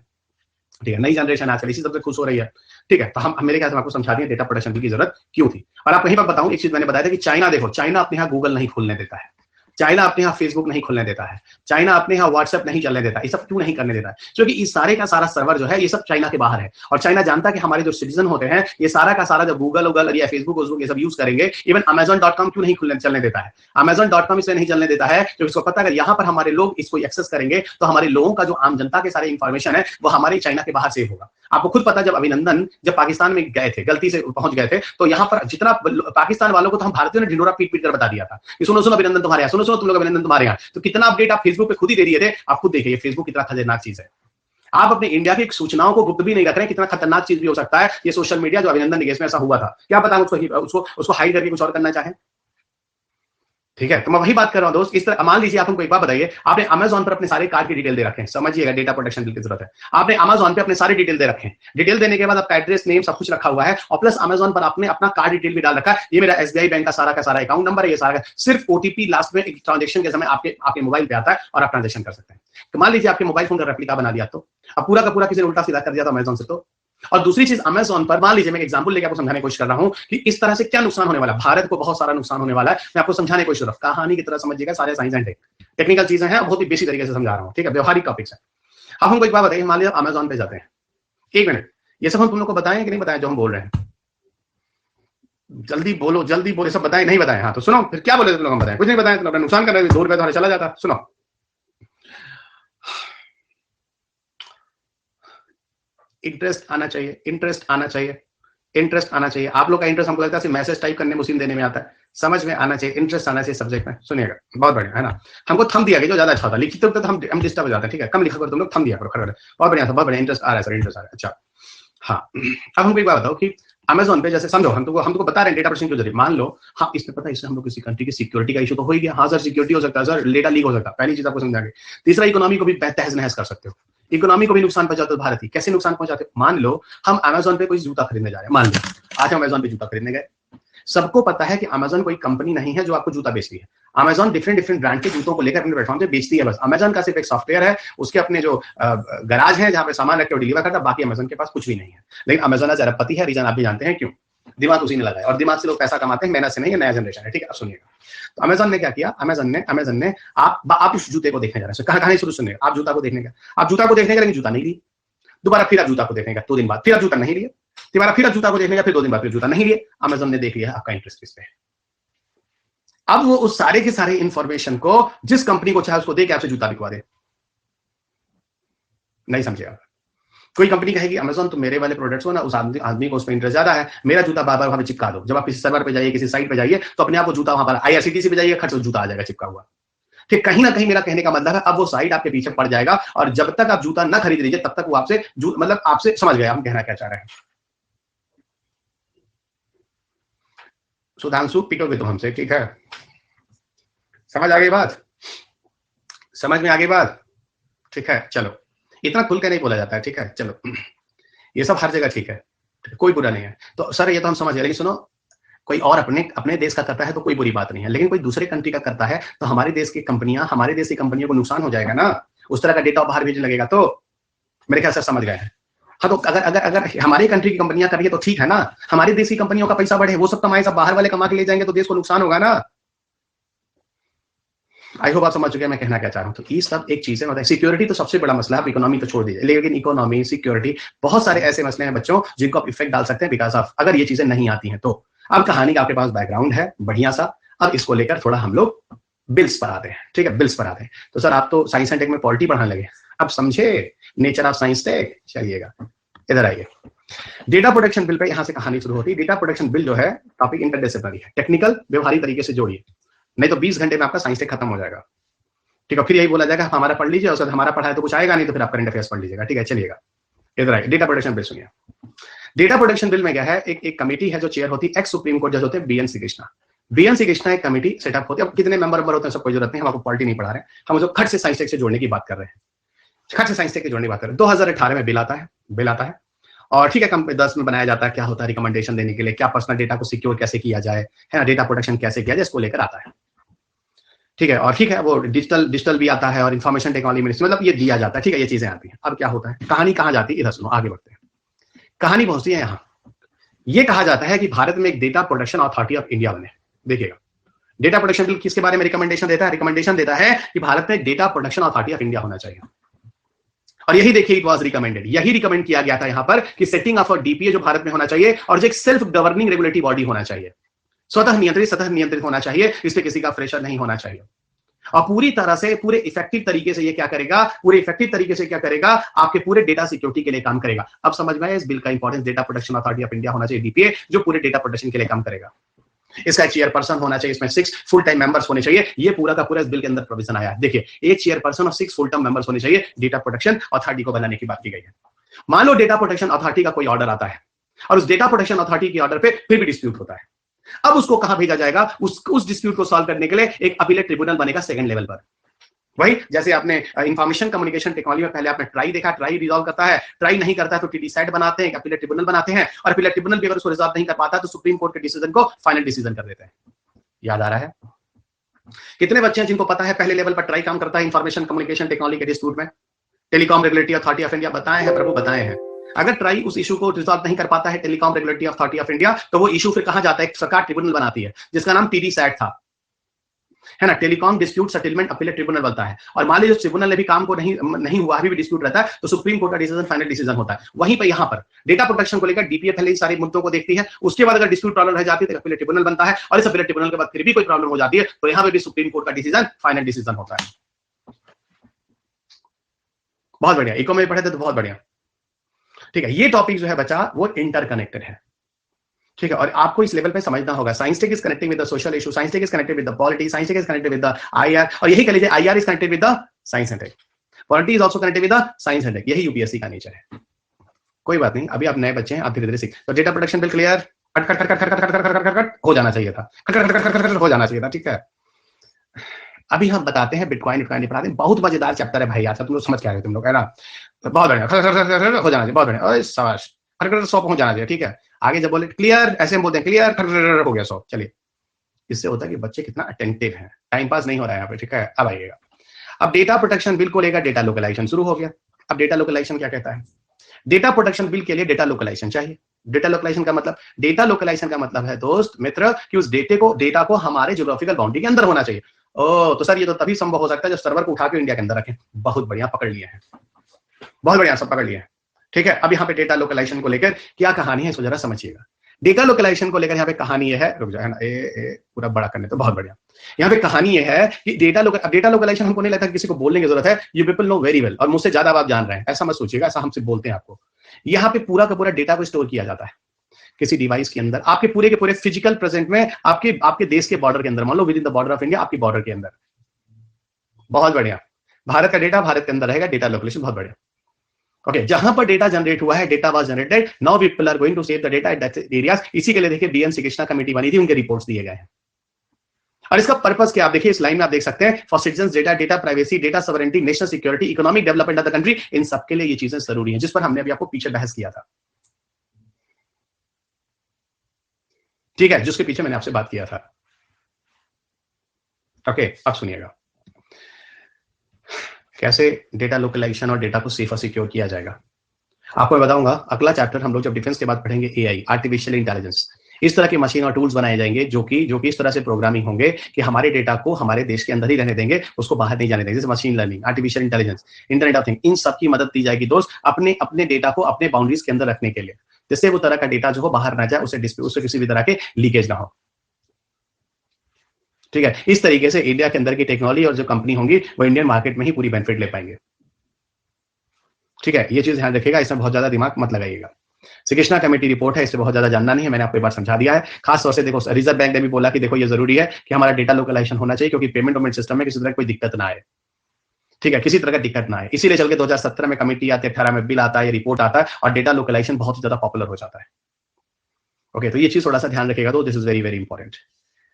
ठीक है, नई जनरेशन आजकल इसी सबसे खुश हो रही है। ठीक है, तो हम मेरे ख्याल से आपको समझा दिए डेटा प्रोटेक्शन बिल की जरूरत क्यों थी। और आप कहीं पर बताऊं, एक चीज मैंने बताया था कि चाइना, देखो चाइना अपने यहाँ गूगल नहीं खोलने देता है, चाइना अपने यहाँ फेसबुक नहीं खोलने देता है, चाइना अपने यहाँ व्हाट्सएप नहीं चलने देता। ये सब क्यों नहीं करने देता है? क्योंकि इस सारे का सारा सर्वर जो है ये सब चाइना के बाहर है, और चाइना जानता है कि हमारे जो सिटीजन होते हैं ये सारा का सारा जब गूगल या फेसबुक ये सब यूज करेंगे, इवन Amazon.com क्यों नहीं चलने देता है? Amazon.com इसलिए नहीं चलने देता है क्योंकि उसको पता है अगर यहाँ पर हमारे लोग इसको एक्सेस करेंगे तो हमारे लोगों का जो आम जनता के सारे इंफॉर्मेशन है वो हमारे चाइना के बाहर सेव होगा। आपको खुद पता, जब अभिनंदन जब पाकिस्तान में गए थे, गलती से पहुंच गए थे, तो यहाँ पर जितना पाकिस्तान वालों को तो हम भारतीयों ने ढिंडोरा पीट पीट कर बता दिया था कि सुनो सुनो अभिनंदन तुम्हारे यहाँ, सुनो सुनो तुम लोग अभिनंदन तुम्हारे यहाँ। तो कितना अपडेट आप फेसबुक पे खुद ही दे दिए थे। आप खुद देखिए फेसबुक कितना खतरनाक चीज है। आप अपने इंडिया की सूचनाओं को गुप्त भी नहीं रख रहे हैं, कितना खतरनाक चीज भी हो सकता है ये सोशल मीडिया। जो अभिनंदन केस में ऐसा हुआ था, क्या पता उसको हाइड करके कुछ और करना चाहे। ठीक है, तो मैं वही बात कर रहा हूं दोस्त। इस तरह मान लीजिए आप हमको एक बात बताइए, आपने अमेजॉन पर अपने सारे कार्ड की डिटेल दे रखे हैं, समझिएगा डेटा प्रोटेक्शन बिल की जरूरत है। आपने अमेजॉन पे अपने सारे डिटेल दे रखे हैं, डिटेल देने के बाद आपका एड्रेस नेम सब कुछ रखा हुआ है, और प्लस अमेजॉन पर आपने अपना कार्ड डिटेल भी डाल रखा है। ये मेरा एसबीआई बैंक का सारा अकाउंट नंबर है, ये सारा सिर्फ ओटीपी लास्ट में एक ट्रांजेक्शन के समय आपके मोबाइल पे आता है और आप ट्रांजेक्शन कर सकते हैं। तो मान लीजिए आपके मोबाइल फोन का रेप्लिका बना दिया, तो अब पूरा का पूरा किसी ने उल्टा सीधा कर दिया था अमेजॉन से। तो और दूसरी चीज, अमेजॉन पर मान लीजिए मैं एग्जांपल लेके आपको समझाने की कोशिश कर रहा हूं कि इस तरह से क्या नुकसान होने वाला है। भारत को बहुत सारा नुकसान होने वाला है, मैं आपको समझाने की कोशिश कर रहा हूं। कहानी की तरह समझिएगा, सारे साइंस एंड टेक्निकल चीजें हैं, बहुत ही बेसिक तरीके से समझा रहा हूं। ठीक है, व्यवहारिक टॉपिक्स है। अब हमको एक बात बताइए, मान लीजिए अमेजॉन पे जाते हैं, एक मिनट, ये सब हम तुम लोग को बताएं कि नहीं बताएं जो हम बोल रहे हैं? जल्दी बोलो, जल्दी बोलो, सब बताएं नहीं बताएं? हाँ तो सुनो, फिर क्या बोले तुम लोग? हम बताएं, कुछ नहीं बताएं तो अपना नुकसान कर रहे हैं, 2 रुपए तो चला जाता। सुनो, इंटरेस्ट आना चाहिए, इंटरेस्ट आना चाहिए, इंटरेस्ट आना चाहिए। आप लोग का इंटरेस्ट हमको लगता है मैसेज टाइप करने, मुस्लिम देने में आता है, समझ में आना चाहिए, इंटरेस्ट आना चाहिए सब्जेक्ट में। सुनिएगा, बहुत बढ़िया है ना। हमको थम दिया गया जो ज्यादा अच्छा था, लिखते तो हम डिस्टर्ब हो जाते हैं। ठीक है, कम लिखा करो तुम लोग, थम दिया करो खड़े। बहुत बढ़िया था, बहुत बढ़िया, इंटरेस्ट आ रहा है सर, इंटरेस्ट आ रहा है। अच्छा हाँ, अब हमको एक बात बताओ कि अमेजॉन पे जैसे समझो हम तुमको बता रहे हैं डेटा प्रोटेक्शन क्यों जरूरी। मान लो हाँ, इसमें पता है इससे हम लोग किसी कंट्री की सिक्योरिटी का इशू तो हो ही गया। हाँ सर, सिक्योरिटी हो सकता है सर, डेटा लीक हो सकता है, पहली चीज आपको समझाएंगे। तीसरा, इकोनॉमी को भी तहस नहस कर सकते हो, इकोनॉमी को भी नुकसान पहुंचाते हो भारत की। कैसे नुकसान पहुंचाते हो? मान लो हम अमेजॉन पे कोई जूता खरीदने जा रहे हैं, मान लो आज हम अमेजॉन पे जूता खरीदने गए। सबको पता है कि अमेजॉन कोई कंपनी नहीं है जो आपको जूता बेचती है। अमेजॉन डिफरेंट ब्रांड के जूतों को लेकर अपने प्लेटफॉर्म पे बेचती है। बस अमेजॉन का सिर्फ एक सॉफ्टवेयर है, उसके अपने जो गराज है जहां पे सामान रख के डिलीवर करता है, बाकी अमेजॉन के पास कुछ भी नहीं है। लेकिन अमेजॉन आज अरबपति है, रीजन आप भी जानते हैं क्यों? दिमाग उसी ने लगाया, और दिमाग से लोग पैसा कमाते हैं, मेहनत से नहीं, नया जनरेशन है। ठीक है, अब सुनिएगा, तो अमेजॉन ने क्या किया, अमेजॉन ने आप इस जूते को देखने जा रहे हैं, कहानी शुरू सुनिए। आप जूता को देखने गए, आप जूता को देखने गए लेकिन जूता नहीं लिए। दोबारा फिर आप जूता को देखने गए, 2 दिन बाद फिर आप जूता नहीं लिए। दोबारा फिर आप जूता को देखने गए, फिर 2 दिन बाद फिर जूता नहीं लिए। अमेजॉन ने देख लिया आपका इंटरेस्ट किस पे है। अब वो उस सारे के सारे इंफॉर्मेशन को जिस कंपनी को चाहे उसको दे के आपसे जूता बिकवा दे। नहीं समझे आप? कोई कंपनी कहेगी अमेजॉन तो मेरे वाले प्रोडक्ट्स हो ना, उस आदमी को उसमें इंटरेस्ट ज्यादा है, मेरा जूता बार बार वहां पे चिपका दो। जब आप किसी सर्वर पे जाइए, किसी साइट पे जाइए, तो अपने आप को जूता वहां पर आईआरसीटीसी पे जाइए, खट से जूता आ जाएगा चिपका हुआ। ठीक, कहीं ना कहीं मेरा कहने का मतलब है अब वो साइट आपके पीछे पड़ जाएगा, और जब तक आप जूता ना खरीद लीजिए तब तक वो आपसे मतलब आपसे, समझ गए हम कहना क्या चाह रहे हैं? सुधांशु पिटोगे तो हमसे, ठीक है, समझ आ गई बात? समझ में आ गई बात? ठीक है, चलो, इतना खुल के नहीं बोला जाता है। ठीक है, चलो, ये सब हर जगह ठीक है, कोई बुरा नहीं है। तो सर ये तो हम समझ गए, लेकिन सुनो, कोई और अपने देश का करता है तो कोई बुरी बात नहीं है, लेकिन कोई दूसरे कंट्री का करता है तो हमारे देश की कंपनियों को नुकसान हो जाएगा ना। उस तरह का डेटा बाहर भेजने लगेगा तो मेरे ख्याल से समझ गए हैं। हाँ, तो अगर हमारी कंट्री की कंपनियां कर रही है तो ठीक है ना, हमारी देश की कंपनियों का पैसा बढ़े, वो सब कमाए, सब बाहर वाले कमा के ले जाएंगे तो देश को नुकसान होगा ना। आई होप आप समझ चुके हैं मैं कहना क्या चाह रहा हूँ। तो ये सब एक चीज है, मतलब सिक्योरिटी तो सबसे बड़ा मसला है, आप इकोनॉमी तो छोड़ दीजिए, लेकिन इकोनॉमी, सिक्योरिटी, बहुत सारे ऐसे मसले हैं बच्चों जिनको आप इफेक्ट डाल सकते हैं बिकॉज ऑफ अगर ये चीजें नहीं आती हैं तो। अब कहानी का आपके पास बैकग्राउंड है बढ़िया सा, अब इसको लेकर थोड़ा हम लोग बिल्स पर आते हैं। ठीक है, बिल्स पर आते हैं। तो सर आप तो साइंस एंड टेक में पॉलिटी पढ़ाने लगे, अब समझे नेचर ऑफ साइंस टेक। चलिएगा इधर आइए, डेटा प्रोटेक्शन बिल पे यहां से कहानी शुरू होती है। डेटा प्रोटेक्शन बिल जो है टॉपिक इंटरडिसिप्लिनरी है, टेक्निकल व्यवहारिक तरीके से जोड़िए, नहीं तो 20 घंटे में आपका साइंस टेक खत्म हो जाएगा। ठीक है, फिर यही बोला जाएगा हमारा पढ़ लीजिए, और हमारा पढ़ाए तो कुछ आएगा नहीं, तो फिर आप करंट अफेयर्स पढ़ लीजिएगा। ठीक है, चलिएगा इधर आइए, डेटा प्रोटेक्शन बिल सुनिए। डेटा प्रोटेक्शन बिल में क्या है, एक कमेटी है जो चेयर होती है, एक्स सुप्रीम कोर्ट जज होते हैं बीएन श्री कृष्णा। बीएन श्री कृष्णा एक कमेटी सेटअप होती है। अब कितने मेंबर होते हैं सब कोई जरूरत नहीं, हम आपको पॉलिटी नहीं पढ़ा रहे हैं, हम जो खट से साइंस टेक से जोड़ने की बात कर रहे हैं, खट से साइंस टेक के जोड़ने की बात कर रहे हैं। 2018 में बिल आता है, और ठीक है, कंपनी 10 में बनाया जाता है, क्या होता है रिकमेंडेशन देने के लिए, क्या पर्सनल डेटा को सिक्योर कैसे किया जाए, है ना, डेटा प्रोटेक्शन कैसे किया जाए, इसको लेकर आता है। ठीक है, और ठीक है वो डिजिटल भी आता है और इन्फॉर्मेशन टेक्नोलॉजी मिनिस्ट्री, मतलब ये दिया जाता है, ठीक है, ये चीजें आती हैं। अब क्या होता है, कहानी कहाँ जाती है, इधर सुनो, आगे बढ़ते हैं। कहानी पहुंचती है यहाँ, ये कहा जाता है कि भारत में एक data protection authority of India बने। देखिएगा, डेटा प्रोटेक्शन बिल किसके बारे में रिकमेंडेशन देता है? रिकमेंडेशन देता है कि भारत में एक data protection authority of India होना चाहिए। और यही देखिए, इट वाज रिकमेंडेड, यही रिकमेंड किया गया था यहां पर कि सेटिंग ऑफ अ डीपीए जो भारत में होना चाहिए, और जो एक सेल्फ गवर्निंग रेगुलेटरी बॉडी होना चाहिए, स्वतः नियंत्रित होना चाहिए, इसमें किसी का प्रेशर नहीं होना चाहिए। और पूरी तरह से पूरे इफेक्टिव तरीके से ये क्या करेगा, पूरे इफेक्टिव तरीके से क्या करेगा, आपके पूरे डेटा सिक्योरिटी के लिए काम करेगा। अब समझ में आया इस बिल का importance, data protection authority of India होना चाहिए, डीपीए, जो पूरे डेटा प्रोटेक्शन के लिए काम करेगा। इसका एक चेयरपर्सन होना चाहिए, इसमें 6 फुल टाइम मेंबर्स होने चाहिए। ये पूरा का पूरा इस बिल के अंदर प्रोविजन आया है। देखिए, एक चेयरपर्सन और 6 फुल टाइम मेंबर्स होने चाहिए, डेटा प्रोटेक्शन अथॉरिटी को बनाने की बात की गई है। मान लो डेटा प्रोटेक्शन अथॉरिटी का कोई ऑर्डर आता है और उस डेटा प्रोटेक्शन अथॉरिटी के ऑर्डर पे फिर भी डिस्प्यूट होता है, अब उसको कहां भेजा जाएगा? उस डिस्प्यूट को सॉल्व करने के लिए एक अपीलेट ट्रिब्यूनल बनेगा सेकंड लेवल पर। वही जैसे आपने इंफॉर्मेशन कम्युनिकेशन टेक्नोलॉजी में पहले आपने ट्राई देखा, ट्राई रिजॉल्व करता है, ट्राई नहीं करता है तो टीडी साइड बनाते हैं, अपीलेट ट्रिब्यूनल बनाते हैं, और अपीलेट ट्रिब्यूनल भी अगर उसको रिजॉल्व नहीं कर पाता तो सुप्रीम कोर्ट के डिसीजन को फाइनल डिसीजन कर देते हैं। याद आ रहा है? कितने बच्चे हैं जिनको पता है पहले लेवल पर ट्राई काम करता है इंफॉर्मेशन कम्युनिकेशन टेक्नोलॉजी के डिस्प्यूट में? Telecom regulatory authority of India बताए हैं प्रभु, बताए हैं। अगर ट्राई उस इशू को रिजॉल्व नहीं कर पाता है telecom regulatory authority of India, तो वो इशू फिर कहां जाता है? सरकार ट्रिब्यूनल बनाती है जिसका नाम टीडी सैट था, है ना, telecom dispute settlement appellate tribunal बनता है। और मान लीजिए ट्रिब्यूनल ने भी काम को नहीं हुआ, अभी भी डिस्प्यूट रहता है, तो सुप्रीम कोर्ट का डिसीजन फाइनल डिसीजन होता है। वहीं पर यहां पर डेटा प्रोटेक्शन को लेकर डीपीए पहले सारे मुद्दों को देखती है, उसके बाद अगर डिस्प्यूट प्रॉब्लम रह जाती है तो अपीलेट ट्रिब्यूनल बनता है, और इस अपीलेट ट्रिब्यूनल के बाद फिर भी कोई प्रॉब्लम हो जाती है तो यहां पर भी सुप्रीम कोर्ट का डिसीजन फाइनल डिसीजन होता है। बहुत बढ़िया, इको में पढ़े थे तो बहुत बढ़िया। ठीक है, ये टॉपिक जो है बच्चा वो इंटरकनेक्टेड है, ठीक है, और आपको इस लेवल पे समझना होगा। Science tech is connected with the social issue, science tech is connected with the polity, science tech is connected with the IR, और यही कह लीजिए IR is connected with the science and tech, polity is also connected with the science and tech. यही UPSC का nature है। कोई बात नहीं, अभी आप नए बच्चे हैं, आप धीरे धीरे सीख। तो data protection bill clear, cut cut cut cut cut cut cut cut cut हो जाना चाहिए था, cut cut cut cut cut हो जाना चाहिए था, ठीक है। अभी हम बताते हैं बिटकॉइन पढ़ाते हैं, बहुत मजेदार चैप्टर है भाई, यार तुम लोग समझ क्या रहे हो, तुम लोग, है ना, बहुत बढ़िया, हो जाना चाहिए, बहुत बढ़िया, शाबाश, 100 हो जाना चाहिए, ठीक है। आगे जब बोले क्लियर, ऐसे हम बोलते हैं क्लियर, हो गया 100। चलिए, इससे होता है कि बच्चे कितना अटेंटिव हैं, टाइम पास नहीं हो रहा है यहाँ पे, ठीक है। अब आइएगा, अब डेटा प्रोटेक्शन बिल को लेकर डेटा लोकलाइजेशन शुरू हो गया। अब डेटा लोकलाइजेशन क्या कहता है? डेटा प्रोटेक्शन बिल के लिए डेटा लोकलाइजेशन चाहिए। डेटा लोकलाइजेशन का मतलब, डेटा लोकलाइजेशन का मतलब है दोस्त मित्र कि उस डेटा को हमारे ज्योग्राफिकल बाउंड्री के अंदर होना चाहिए। ओ तो सर ये तो तभी संभव हो सकता है जब सर्वर को उठा के इंडिया के अंदर रखें। बहुत बढ़िया पकड़ लिए हैं, बहुत बढ़िया, सब पकड़ लिए हैं, ठीक है। अब यहाँ पे डेटा लोकलाइजेशन को लेकर क्या कहानी है इसको जरा समझिएगा। डेटा लोकलाइजेशन को लेकर यहाँ पे कहानी ये है, रुक जाए ना, पूरा बड़ा करने तो बहुत बढ़िया। यहाँ पे कहानी ये है कि डेटा लोकलाइजेशन हमको नहीं लगता किसी को बोलने की जरूरत है, you people know very well, और मुझसे ज्यादा आप जान रहे हैं, ऐसा मत सोचिएगा, ऐसा हमसे बोलते हैं आपको। यहाँ पे पूरा का पूरा डेटा को स्टोर किया जाता है किसी डिवाइस के अंदर, आपके पूरे के पूरे फिजिकल प्रेजेंट में, आपके देश के बॉर्डर के अंदर, मान लो within the border of India, आपकी बॉर्डर के अंदर। बहुत बढ़िया, भारत का डेटा भारत के अंदर रहेगा, डेटा लोकलाइजेशन, बहुत बढ़िया। ओके, जहां पर डेटा जनरेट हुआ है, data was generated, now people are going to save the data at that areas. इसी के लिए देखिए बीएन श्री कृष्णा कमेटी बनी थी, उनके रिपोर्ट्स दिए गए हैं। और इसका पर्पस क्या, आप देखिए इस लाइन में आप देख सकते हैं, for citizens data, data privacy, data sovereignty, national security, economic development of the country, इन सबके लिए ये चीजें जरूरी हैं, जिस पर हमने अभी आपको पीछे बहस किया था, ठीक है, जिसके पीछे मैंने आपसे बात किया था। ओके, अब सुनिएगा कैसे डेटा लोकलाइजेशन और डेटा को सेफ और सिक्योर किया जाएगा। आपको मैं बताऊंगा, अगला चैप्टर हम लोग जब डिफेंस के बाद पढ़ेंगे एआई, आर्टिफिशियल इंटेलिजेंस। इस तरह की मशीन और टूल्स बनाए जाएंगे जो कि इस तरह से प्रोग्रामिंग होंगे कि हमारे डेटा को हमारे देश के अंदर ही रहने देंगे, उसको बाहर नहीं जाने देंगे। जैसे machine learning, artificial intelligence, internet of thing, इन सब की मदद दी जाएगी दोस्त, अपने डेटा को अपने बाउंड्रीज के अंदर रखने के लिए, जिससे वो तरह का डेटा जो हो बाहर ना जाए, उससे किसी भी तरह के लीकेज ना हो, ठीक है। इस तरीके से इंडिया के अंदर की टेक्नोलॉजी और जो कंपनी होंगी वो इंडियन मार्केट में ही पूरी बेनिफिट ले पाएंगे, ठीक है। ये चीज ध्यान रखिएगा, इसमें बहुत ज्यादा दिमाग मत लगाइएगा। श्री कृष्णा कमेटी रिपोर्ट है, इससे बहुत ज्यादा जानना नहीं है, मैंने आपको एक बार समझा दिया है। खास तौर से देखो, रिजर्व बैंक ने भी बोला कि देखो ये जरूरी है कि हमारा डेटा लोकलाइजेशन होना चाहिए, क्योंकि पेमेंट सिस्टम में किसी तरह कोई दिक्कत ना आए, ठीक है, किसी तरह का दिक्कत ना आए। इसीलिए चल के 2017 में कमेटी आती है, 18 में बिल आता है, रिपोर्ट आता है, और डेटा लोकलाइजेशन बहुत ही ज्यादा पॉपुलर हो जाता है। ओके, तो ये चीज थोड़ा सा ध्यान रखिएगा, तो this is very very important.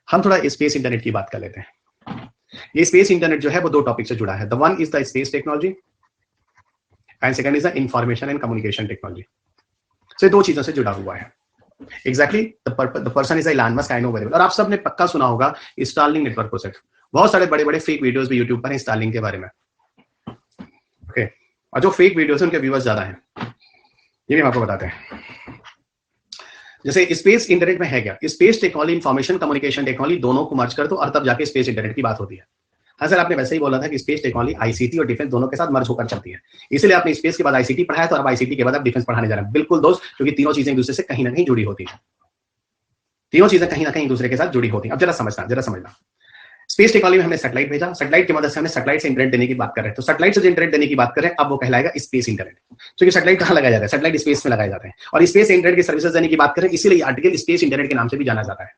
हम थोड़ा स्पेस इंटरनेट की बात कर लेते हैं। ये स्पेस इंटरनेट जो है वो दो टॉपिक से जुड़ा है। The one is the space technology and second is the information and communication technology. से दो चीजों से जुड़ा हुआ है। Exactly the person is Elon Musk, I know very well. और आप सबने पक्का सुना होगा स्टारलिंक नेटवर्क प्रोजेक्ट। बहुत सारे बड़े बड़े फेक वीडियोस भी यूट्यूब पर हैं स्टारलिंक के बारे में, ओके। और जो फेक वीडियोस हैं उनके व्यूअर्स ज्यादा हैं, ये भी हम आपको बताते हैं। जैसे स्पेस इंटरनेट में है क्या, space technology information communication technology दोनों को मर्ज कर दो और तब जाके स्पेस इंटरनेट की बात होती है। हाँ सर, आपने वैसे ही बोला था कि स्पेस टेक्नोलॉजी आईसीटी और डिफेंस दोनों के साथ मर्ज होकर चलती है, इसलिए आपने स्पेस के बाद आईसीटी पढ़ाया तो अब आईसीटी के बाद आप डिफेंस पढ़ाने जा रहे हैं। बिल्कुल दोस्त, क्योंकि तीनों चीजें एक दूसरे से कहीं ना कहीं जुड़ी होती है, तीनों चीजें कहीं ना कहीं एक दूसरे के साथ जुड़ी होती हैं। अब जरा समझना, स्पेस टेक्नोलॉजी में हमने सैटेलाइट भेजा, सैटेलाइट की मदद से हमने सैटेलाइट से इंटरनेट देने की बात कर रहे हैं, तो सैटेलाइट से जो इंटरनेट देने की बात कर रहे हैं अब वो कहलाएगा स्पेस इंटरनेट। तो ये सैटेलाइट कहाँ लगाया जाता है, सैटेलाइट स्पेस में लगाए जाते हैं, और स्पेस इंटरनेट की सर्विसेज देने की बात करें, इसीलिए आर्टिकल स्पेस इंटरनेट के नाम से भी जाना जाता है,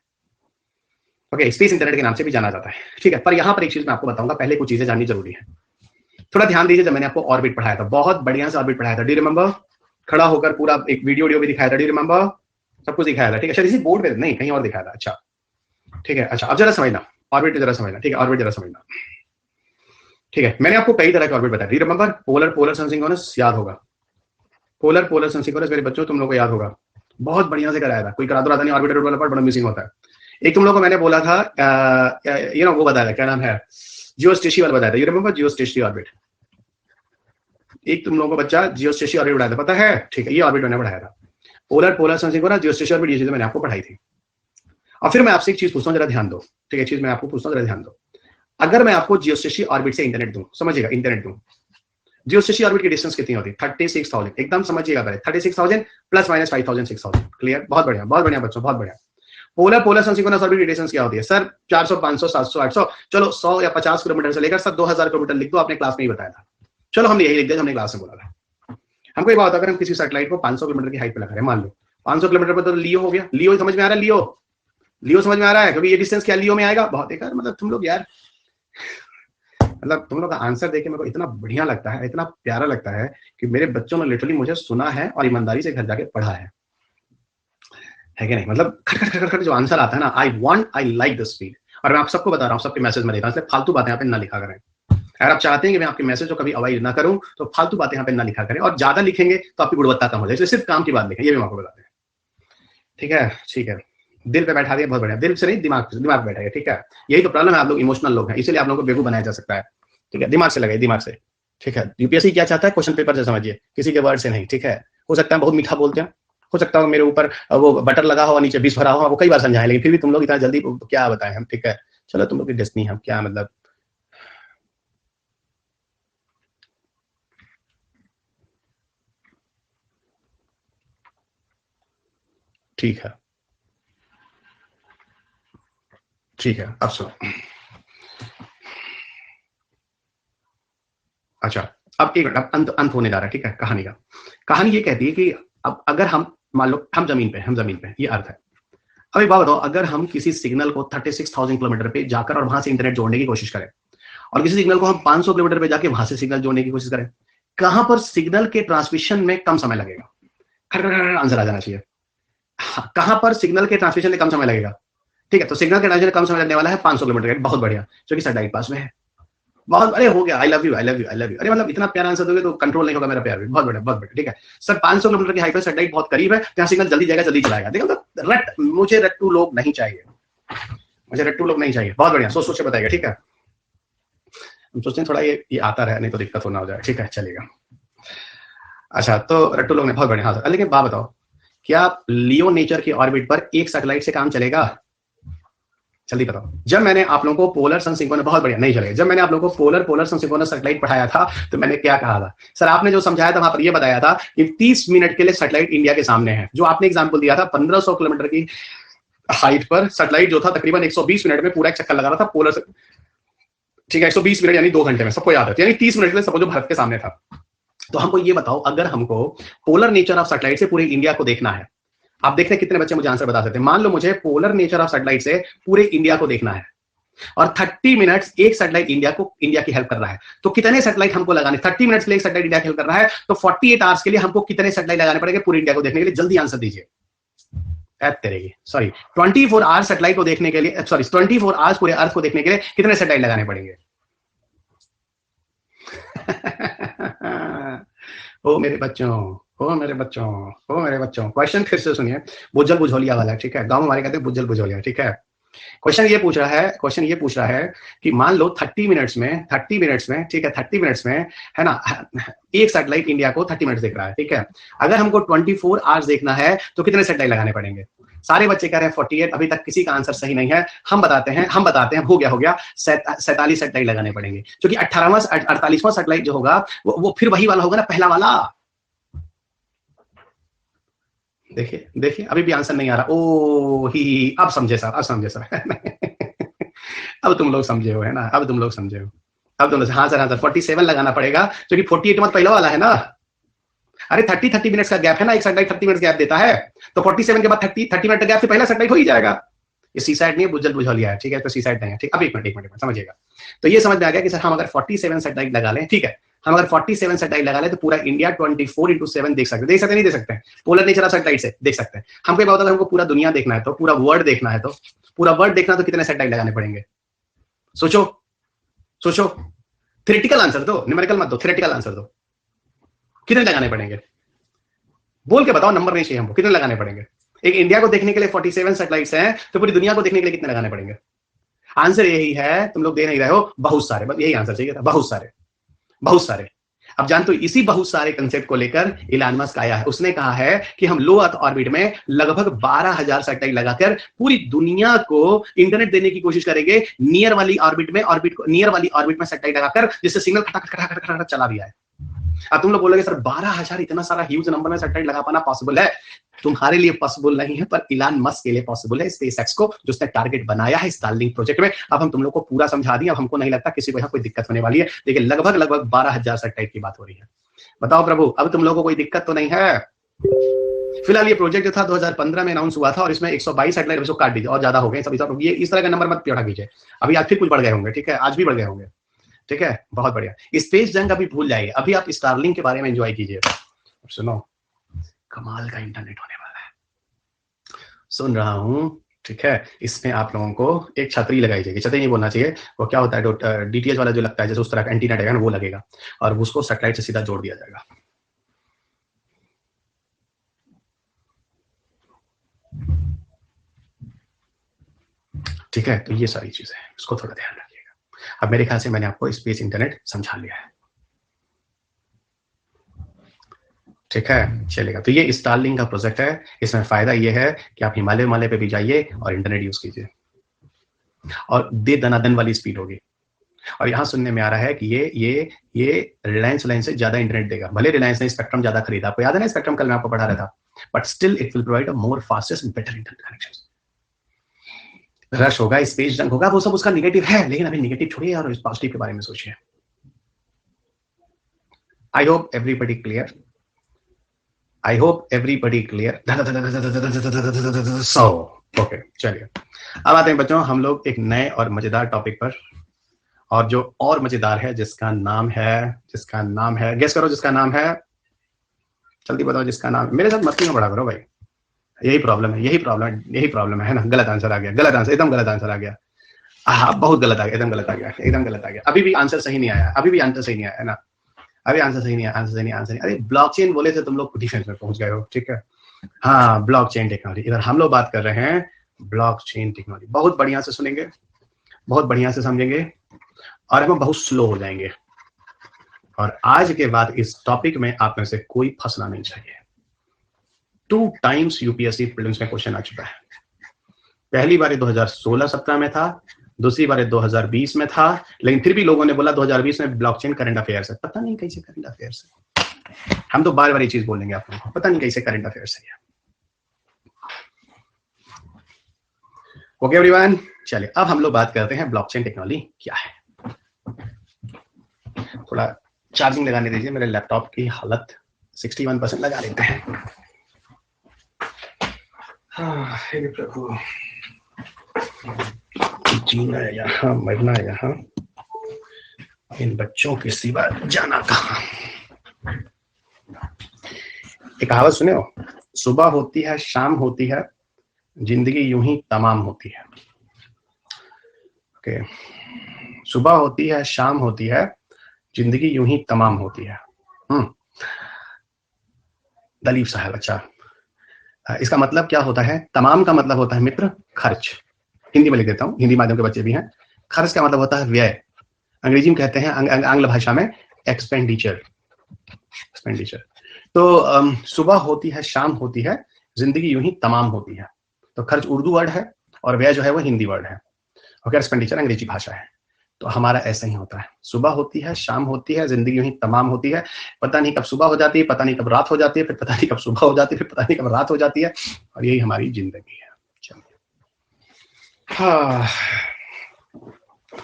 ओके, स्पेस इंटरनेट के नाम से भी जाना जाता है, ठीक है। पर यहां पर एक चीज मैं आपको बताऊंगा, पहले कुछ चीजें जाननी जरूरी है, थोड़ा ध्यान दीजिए। जब मैंने आपको ऑर्बिट पढ़ाया था, बहुत बढ़िया से ऑर्बिट पढ़ाया था, डू यू रिमेंबर, खड़ा होकर पूरा एक वीडियो भी दिखाया था, डू यू रिमेंबर, सब कुछ दिखाया था, ठीक है। शायद इसी बोर्ड पे नहीं, कहीं और दिखाया था, अच्छा ठीक है। अच्छा, अब जरा समझना ऑर्बिट, जरा समझना, ठीक है, ऑर्बिट जरा समझना, ठीक है। मैंने आपको कई तरह के ऑर्बिट बताया, रिमेंबर, पोलर सनसिंक्रोनस याद होगा, पोलर सनसिंक्रोनस मेरे बच्चों तुम लोगों को याद होगा, बहुत बढ़िया से कराया था, कोई करा दो नहीं, ऑर्बिटर वाला पार्ट बड़ा मिसिंग होता है। एक तुम लोगों को मैंने बोला था वो बताया था, क्या नाम है, जियोस्टेशी वाला बताया था, यू रिमेंबर जियोस्टेशी ऑर्बिट, एक तुम लोगों को बच्चा जियोस्टेशी ऑर्बिट बताया था, पता है, ठीक है, ये ऑर्बिट मैंने पढ़ाया था, पोलर सनसिंक्रोनस जियोस्टेशी ऑर्बिट, ये चीजें मैंने आपको पढ़ाई थी। और फिर मैं आपसे एक चीज पूछता हूँ, जरा ध्यान दो, ठीक है, चीज मैं आपको पूछता हूँ, जरा ध्यान दो। अगर मैं आपको जियोस्टेशी ऑर्बिट से इंटरनेट दूं, समझिएगा, इंटरनेट दूं, जियोस्टेशी ऑर्बिट की डिस्टेंस कितनी होती है, 36,000, एकदम समझिएगा पहले, 36,000 प्लस माइनस 5,000 6,000, क्लियर, बहुत बढ़िया बच्चों, बहुत बढ़िया। पोलर सनसिंक्रोनस ऑर्बिट की डिस्टेंस क्या होती है सर, 400 500 700 800, चलो 100 या 50 किलोमीटर से लेकर सर 2,000 किलोमीटर लिख दो, आपने क्लास में ही बताया था, चलो हमने यही लिख दिया, हमने क्लास में बोला था। हमको ये बात, अगर हम किसी सैटेलाइट को 500 किलोमीटर की हाइट पे लगा रहे हैं, मान लो 500 किलोमीटर पर, तो लियो हो गया, लियो समझ में आ रहा है, लियो समझ में आ रहा है, क्योंकि ये डिस्टेंस क्या लियो में आएगा, बहुत एक, मतलब तुम लोग यार, मतलब तुम लोग का आंसर देके मेरे को इतना बढ़िया लगता है, इतना प्यारा लगता है कि मेरे बच्चों ने लिटरली मुझे सुना है और ईमानदारी से घर जाके पढ़ा है कि नहीं, मतलब खट खट खट खट जो आंसर आता है ना, आई लाइक द स्पीड। और मैं आप सबको बता रहा हूँ, सबके मैसेज में देता हूँ, इसलिए फालतू बातें यहाँ पे ना लिखा करें। अगर आप चाहते हैं कि मैं आपके मैसेज को कभी अवॉइड ना करूं, तो फालतू बातें यहाँ पे ना लिखा करें, और ज्यादा लिखेंगे तो आपकी गुणवत्ता कम हो जाए, इसलिए सिर्फ काम की बात लिखें, ये भी आपको बताते हैं, ठीक है, ठीक है। दिल पे बैठा दिया, बहुत बढ़िया, दिल से नहीं, दिमाग पे बैठा, ठीक है। यही तो प्रॉब्लम है, आप लोग इमोशनल लोग हैं, इसलिए आप लोगों को बेवकूफ बनाया जा सकता है, ठीक है, दिमाग से लगाइए, दिमाग से, ठीक है। यूपीएससी क्या चाहता है, क्वेश्चन पेपर से समझिए, किसी के वर्ड से नहीं, ठीक है। हो सकता है बहुत मीठा बोलते हैं, हो सकता है मेरे ऊपर वो बटर लगा हो, नीचे बीस भरा हो, वो कई बार समझाएं, लेकिन फिर भी तुम लोग इतना जल्दी क्या बताएं हम, ठीक है। चलो तुम लोग की डेस्टिनी है, क्या मतलब, ठीक है, ठीक है, अब सुनो, अच्छा, अब एक मिनट, अब अंत होने जा रहा है, ठीक है, कहानी का। कहानी ये कहती है कि अब अगर हम मान लो हम जमीन पे, ये अर्थ है। अब एक बात बताओ, अगर हम किसी सिग्नल को 36,000 किलोमीटर पे जाकर और वहां से इंटरनेट जोड़ने की कोशिश करें, और किसी सिग्नल को हम 500 किलोमीटर पे जाके वहां से सिग्नल जोड़ने की कोशिश करें, कहां पर सिग्नल के ट्रांसमिशन में कम समय लगेगा, आंसर आ जाना चाहिए, कहां पर सिग्नल के ट्रांसमिशन में कम समय लगेगा, ठीक है। तो सिग्नल के ट्रांसमिशन कम समय लगने वाला है 500 किलोमीटर, बहुत बढ़िया, जो कि सैटेलाइट पास में है, बहुत, अरे हो गया, आई लव यू, अरे मतलब इतना प्यारा आंसर दोगे तो कंट्रोल नहीं होगा मेरा प्यार भी, बहुत बढ़िया, ठीक है सर। 500 किलोमीटर की हाइट पर सैटेलाइट बहुत करीब है, जहां सिग्नल जल्दी जाएगा, जल्दी चलाएगा, देखो मुझे रट्टू लोग नहीं चाहिए, बहुत बढ़िया, सोच के बताएगा, ठीक है। हम सोचते हैं थोड़ा ये आता रहे, नहीं तो दिक्कत होना हो जाए, ठीक है, चलेगा। अच्छा, तो रट्टू लोग ने, बहुत बढ़िया, हाँ सर। लेकिन बात बताओ, क्या लियो नेचर की ऑर्बिट पर एक सैटेलाइट से काम चलेगा, जल्दी बताओ। जब मैंने आप लोगों को पोलर सन सिंक्रोनस, बहुत बढ़िया, नहीं चलेगा, जब मैंने आप लोगों को पोलर सन सिंक्रोनस सैटेलाइट पढ़ाया था, तो मैंने क्या कहा था सर, आपने जो समझाया था वहां पर यह बताया था कि 30 मिनट के लिए सैटेलाइट इंडिया के सामने है, जो आपने एग्जांपल दिया था 1500 किलोमीटर की हाइट पर सैटेलाइट जो था तकरीबन 120 मिनट में पूरा एक चक्कर लगा रहा था पोलर से, ठीक है, 120 मिनट यानी 2 घंटे में, सबको याद है, यानी 30 मिनट के लिए समझो भारत के सामने था। तो हमको ये बताओ, अगर हमको पोलर नेचर ऑफ सैटेलाइट से पूरे इंडिया को देखना है, आप देखते हैं कितने बच्चे मुझे आंसर बता सकते हैं, मान लो मुझे पोलर नेचर ऑफ सैटेलाइट से पूरे इंडिया को देखना है, और 30 मिनट्स एक सैटेलाइट इंडिया की हेल्प कर रहा है, तो कितने सैटेलाइट हमको लगाने, 30 मिनट्स के लिए एक सैटेलाइट इंडिया की हेल्प कर रहा है, तो 48 आवर्स के लिए हमको कितने सैटेलाइट लगाने पड़ेंगे पूरी इंडिया को देखने के लिए, जल्दी आंसर दीजिए। सॉरी 24 आवर्स सैटेलाइट को देखने के लिए, सॉरी 24 आवर्स पूरे अर्थ को देखने के लिए कितने सैटेलाइट लगाने पड़ेंगे। ओ मेरे बच्चों, क्वेश्चन फिर से सुनिए, बुज्जल बुझोलिया वाला, ठीक है, गांव हमारे कहते हैं बुज्जल बुझोलिया, ठीक है। क्वेश्चन ये पूछ रहा है कि मान लो 30 मिनट्स में, ठीक है, 30 मिनट्स में, है ना, एक सैटेलाइट इंडिया को 30 मिनट्स देख रहा है, ठीक है। अगर हमको 24 आवर्स देखना है तो कितने सैटेलाइट लगाने पड़ेंगे? सारे बच्चे कह रहे हैं 48, अभी तक किसी का आंसर सही नहीं है। हम बताते हैं, हो गया 47 सैटेलाइट लगाने पड़ेंगे, क्योंकि 48वां सैटेलाइट जो होगा वो फिर वही वाला होगा ना, पहला वाला। देखिए अभी भी आंसर नहीं आ रहा। ओ ही, अब समझे सर अब तुम लोग समझे हो, है ना, अब तुम लोग समझे हो। हाँ सर 47 लगाना पड़ेगा, क्योंकि 48 मत पहला वाला है ना। अरे 30 मिनट्स का गैप है ना, एक सैटेलाइट 30 मिनट गैप देता है, तो 47 के बाद 30 मिनट का गैप से पहला सैटेलाइट हो ही जाएगा। ये सी साइड नहीं है, बुझलिया है, ठीक है, तो सी साइड नहीं है, ठीक। अब एक मिनट समझिएगा। तो ये समझ में आ गया कि सर हम अगर 47 सैटेलाइट लगा लें, ठीक है, हम अगर 47 सैटेलाइट लगा लें तो पूरा इंडिया 24x7 देख सकते नहीं देख सकते? पोलर नेचर ऑफ सैटेलाइट से देख सकते हैं। हमको ये बताओ, हमको पूरा दुनिया देखना है, तो पूरा वर्ल्ड देखना है, तो कितने सैटेलाइट लगाने पड़ेंगे? सोचो, थ्योरेटिकल आंसर दो, न्यूमेरिकल मत दो, थ्योरेटिकल आंसर दो। कितने लगाने पड़ेंगे? बोल के बताओ, नंबर नहीं चाहिए हमको, कितने लगाने पड़ेंगे? एक इंडिया को देखने के लिए 47 सैटेलाइट्स हैं, तो पूरी दुनिया को देखने के लिए कितने लगाने पड़ेंगे? आंसर यही है, तुम लोग दे नहीं रहे हो, बहुत सारे, बस यही आंसर चाहिए था, बहुत सारे। अब जानते हो, इसी बहुत सारे कंसेप्ट को लेकर इलॉन मस्क आया है। उसने कहा है कि हम लो अर्थ ऑर्बिट में लगभग 12,000 सैटेलाइट लगाकर पूरी दुनिया को इंटरनेट देने की कोशिश करेंगे, नियर वाली ऑर्बिट में सैटेलाइट लगाकर, जिससे सिग्नल खटाखट चला भी आए। अब तुम लोग बोलोगे सर 12,000 इतना सारा ह्यूज नंबर में सैटेलाइट लगा पाना पॉसिबल है? तुम्हारे लिए पॉसिबल नहीं है, पर इलॉन मस्क के लिए पॉसिबल है, स्पेसएक्स को, जो उसने टारगेट बनाया है स्टारलिंक प्रोजेक्ट में। अब हम तुम लोग को पूरा समझा दिए, अब हमको नहीं लगता किसी को यहाँ कोई दिक्कत होने वाली है। देखिए लगभग 12,000 सैटेलाइट की बात हो रही है। बताओ प्रभु, अब तुम लोगों को कोई दिक्कत तो नहीं है? फिलहाल ये प्रोजेक्ट जो था 2015 में अनाउंस हुआ था, और इसमें 122 सैटेलाइट इसको काट दीजिए, और ज्यादा हो गए सब। ये इस तरह का नंबर मत पेड़ा कीजिए, अभी आज फिर कुछ बढ़ गए होंगे, ठीक है, आज भी बढ़ गए होंगे, ठीक है, बहुत बढ़िया। स्पेस जंग अभी भूल जाइए, अभी आप स्टारलिंक के बारे में एंजॉय कीजिए। सुनो, कमाल का इंटरनेट होने वाला है, सुन रहा हूं, ठीक है। इसमें आप लोगों को एक छतरी लगाई जाएगी, छतरी नहीं बोलना चाहिए, वो क्या होता है, डीटीएच वाला जो लगता है, जैसे उस तरह का एंटीना रहेगा ना, वो लगेगा, और उसको सैटेलाइट से सीधा जोड़ दिया जाएगा। ठीक है, तो ये सारी चीजें हैं, इसको थोड़ा ध्यान रखिएगा। अब मेरे ख्याल से मैंने आपको स्पेस इंटरनेट समझा लिया है, ठीक है, चलेगा। तो ये स्टारलिंक का प्रोजेक्ट है। इसमें फायदा ये है कि आप हिमालय पे भी जाइए और इंटरनेट यूज कीजिए, और दे दनादन वाली स्पीड होगी। और यहाँ सुनने में आ रहा है कि ये रिलायंस से ज्यादा इंटरनेट देगा। भले रिलायंस ने स्पेक्ट्रम ज्यादा खरीदा, आपको याद है ना स्पेक्ट्रम, कल मैं आपको पढ़ा रहा था, but still it will provide a more fastest and better internet connection. Rush होगा, स्पेस जंग होगा, वो सब उसका निगेटिव है, लेकिन अभी निगेटिव छोड़िए और इस पॉजिटिव के बारे में सोचिए। I hope everybody clear, so okay, चलिए अब आते हैं बच्चों हम लोग एक नए और मजेदार टॉपिक पर, और जो और मजेदार है, जिसका नाम है गेस करो, जिसका नाम है, जल्दी बताओ जिसका नाम, मेरे साथ मस्ती में बड़ा करो भाई, यही प्रॉब्लम है ना। गलत आंसर आ गया, एकदम गलत आंसर आ गया, हाँ बहुत गलत आ गया, एकदम गलत आ गया। अभी भी आंसर सही नहीं आया, है ना, अभी आंसर सही नहीं। अरे ब्लॉकचेन बोले थे तुम लोग, डिफेंस में पहुंच गए हो, ठीक है। हाँ, ब्लॉकचेन टेक्नोलॉजी, इधर हम लोग बात कर रहे हैं ब्लॉकचेन टेक्नोलॉजी। बहुत बढ़िया से सुनेंगे, बहुत बढ़िया से समझेंगे, और हम बहुत स्लो हो जाएंगे। और आज के बाद इस टॉपिक में आप में से कोई फंसना नहीं चाहिए। 2 टाइम्स यूपीएससी प्रीलिम्स में क्वेश्चन आ चुका है। पहली बार 2016-17 में था, दूसरी बार 2020 में था, लेकिन फिर भी लोगों ने बोला 2020 में ब्लॉकचेन करंट अफेयर्स है। पता नहीं कैसे करंट अफेयर्स है, हम तो बार बार ये चीज बोलेंगे आप लोगों को, पता नहीं कैसे करंट अफेयर्स है। ओके एवरीवन, चलिए अब हम लोग बात करते हैं ब्लॉकचेन टेक्नोलॉजी क्या है। थोड़ा चार्जिंग लगाने दीजिए, मेरे लैपटॉप की हालत 61% लगा लेते हैं। हे प्रभु, जीना है यहाँ, मरना है यहाँ, इन बच्चों के सिवा जाना कहाँ। एक कहावत सुने हो, सुबह होती है शाम होती है, जिंदगी यूं ही तमाम होती है। ओके, सुबह होती है शाम होती है, जिंदगी यूं ही तमाम होती है। दलीप साहब, अच्छा इसका मतलब क्या होता है? तमाम का मतलब होता है मित्र, खर्च, हिंदी में लिख देता हूँ, हिंदी माध्यम के बच्चे भी हैं। खर्च का मतलब होता है व्यय, अंग्रेजी में कहते हैं, आंग्ल भाषा में एक्सपेंडिचर। तो सुबह होती है, शाम होती है, जिंदगी यूं ही तमाम होती है। तो खर्च उर्दू वर्ड है और व्यय जो है वो हिंदी वर्ड है, और एक्सपेंडिचर अंग्रेजी भाषा है। तो हमारा ऐसा ही होता है, सुबह होती है, शाम होती है, जिंदगी यूं ही तमाम होती है। पता नहीं कब सुबह हो जाती है, पता नहीं कब रात हो जाती है, फिर पता नहीं कब सुबह हो जाती है, फिर पता नहीं कब रात हो जाती है, और यही हमारी जिंदगी है। चलिए, हाँ,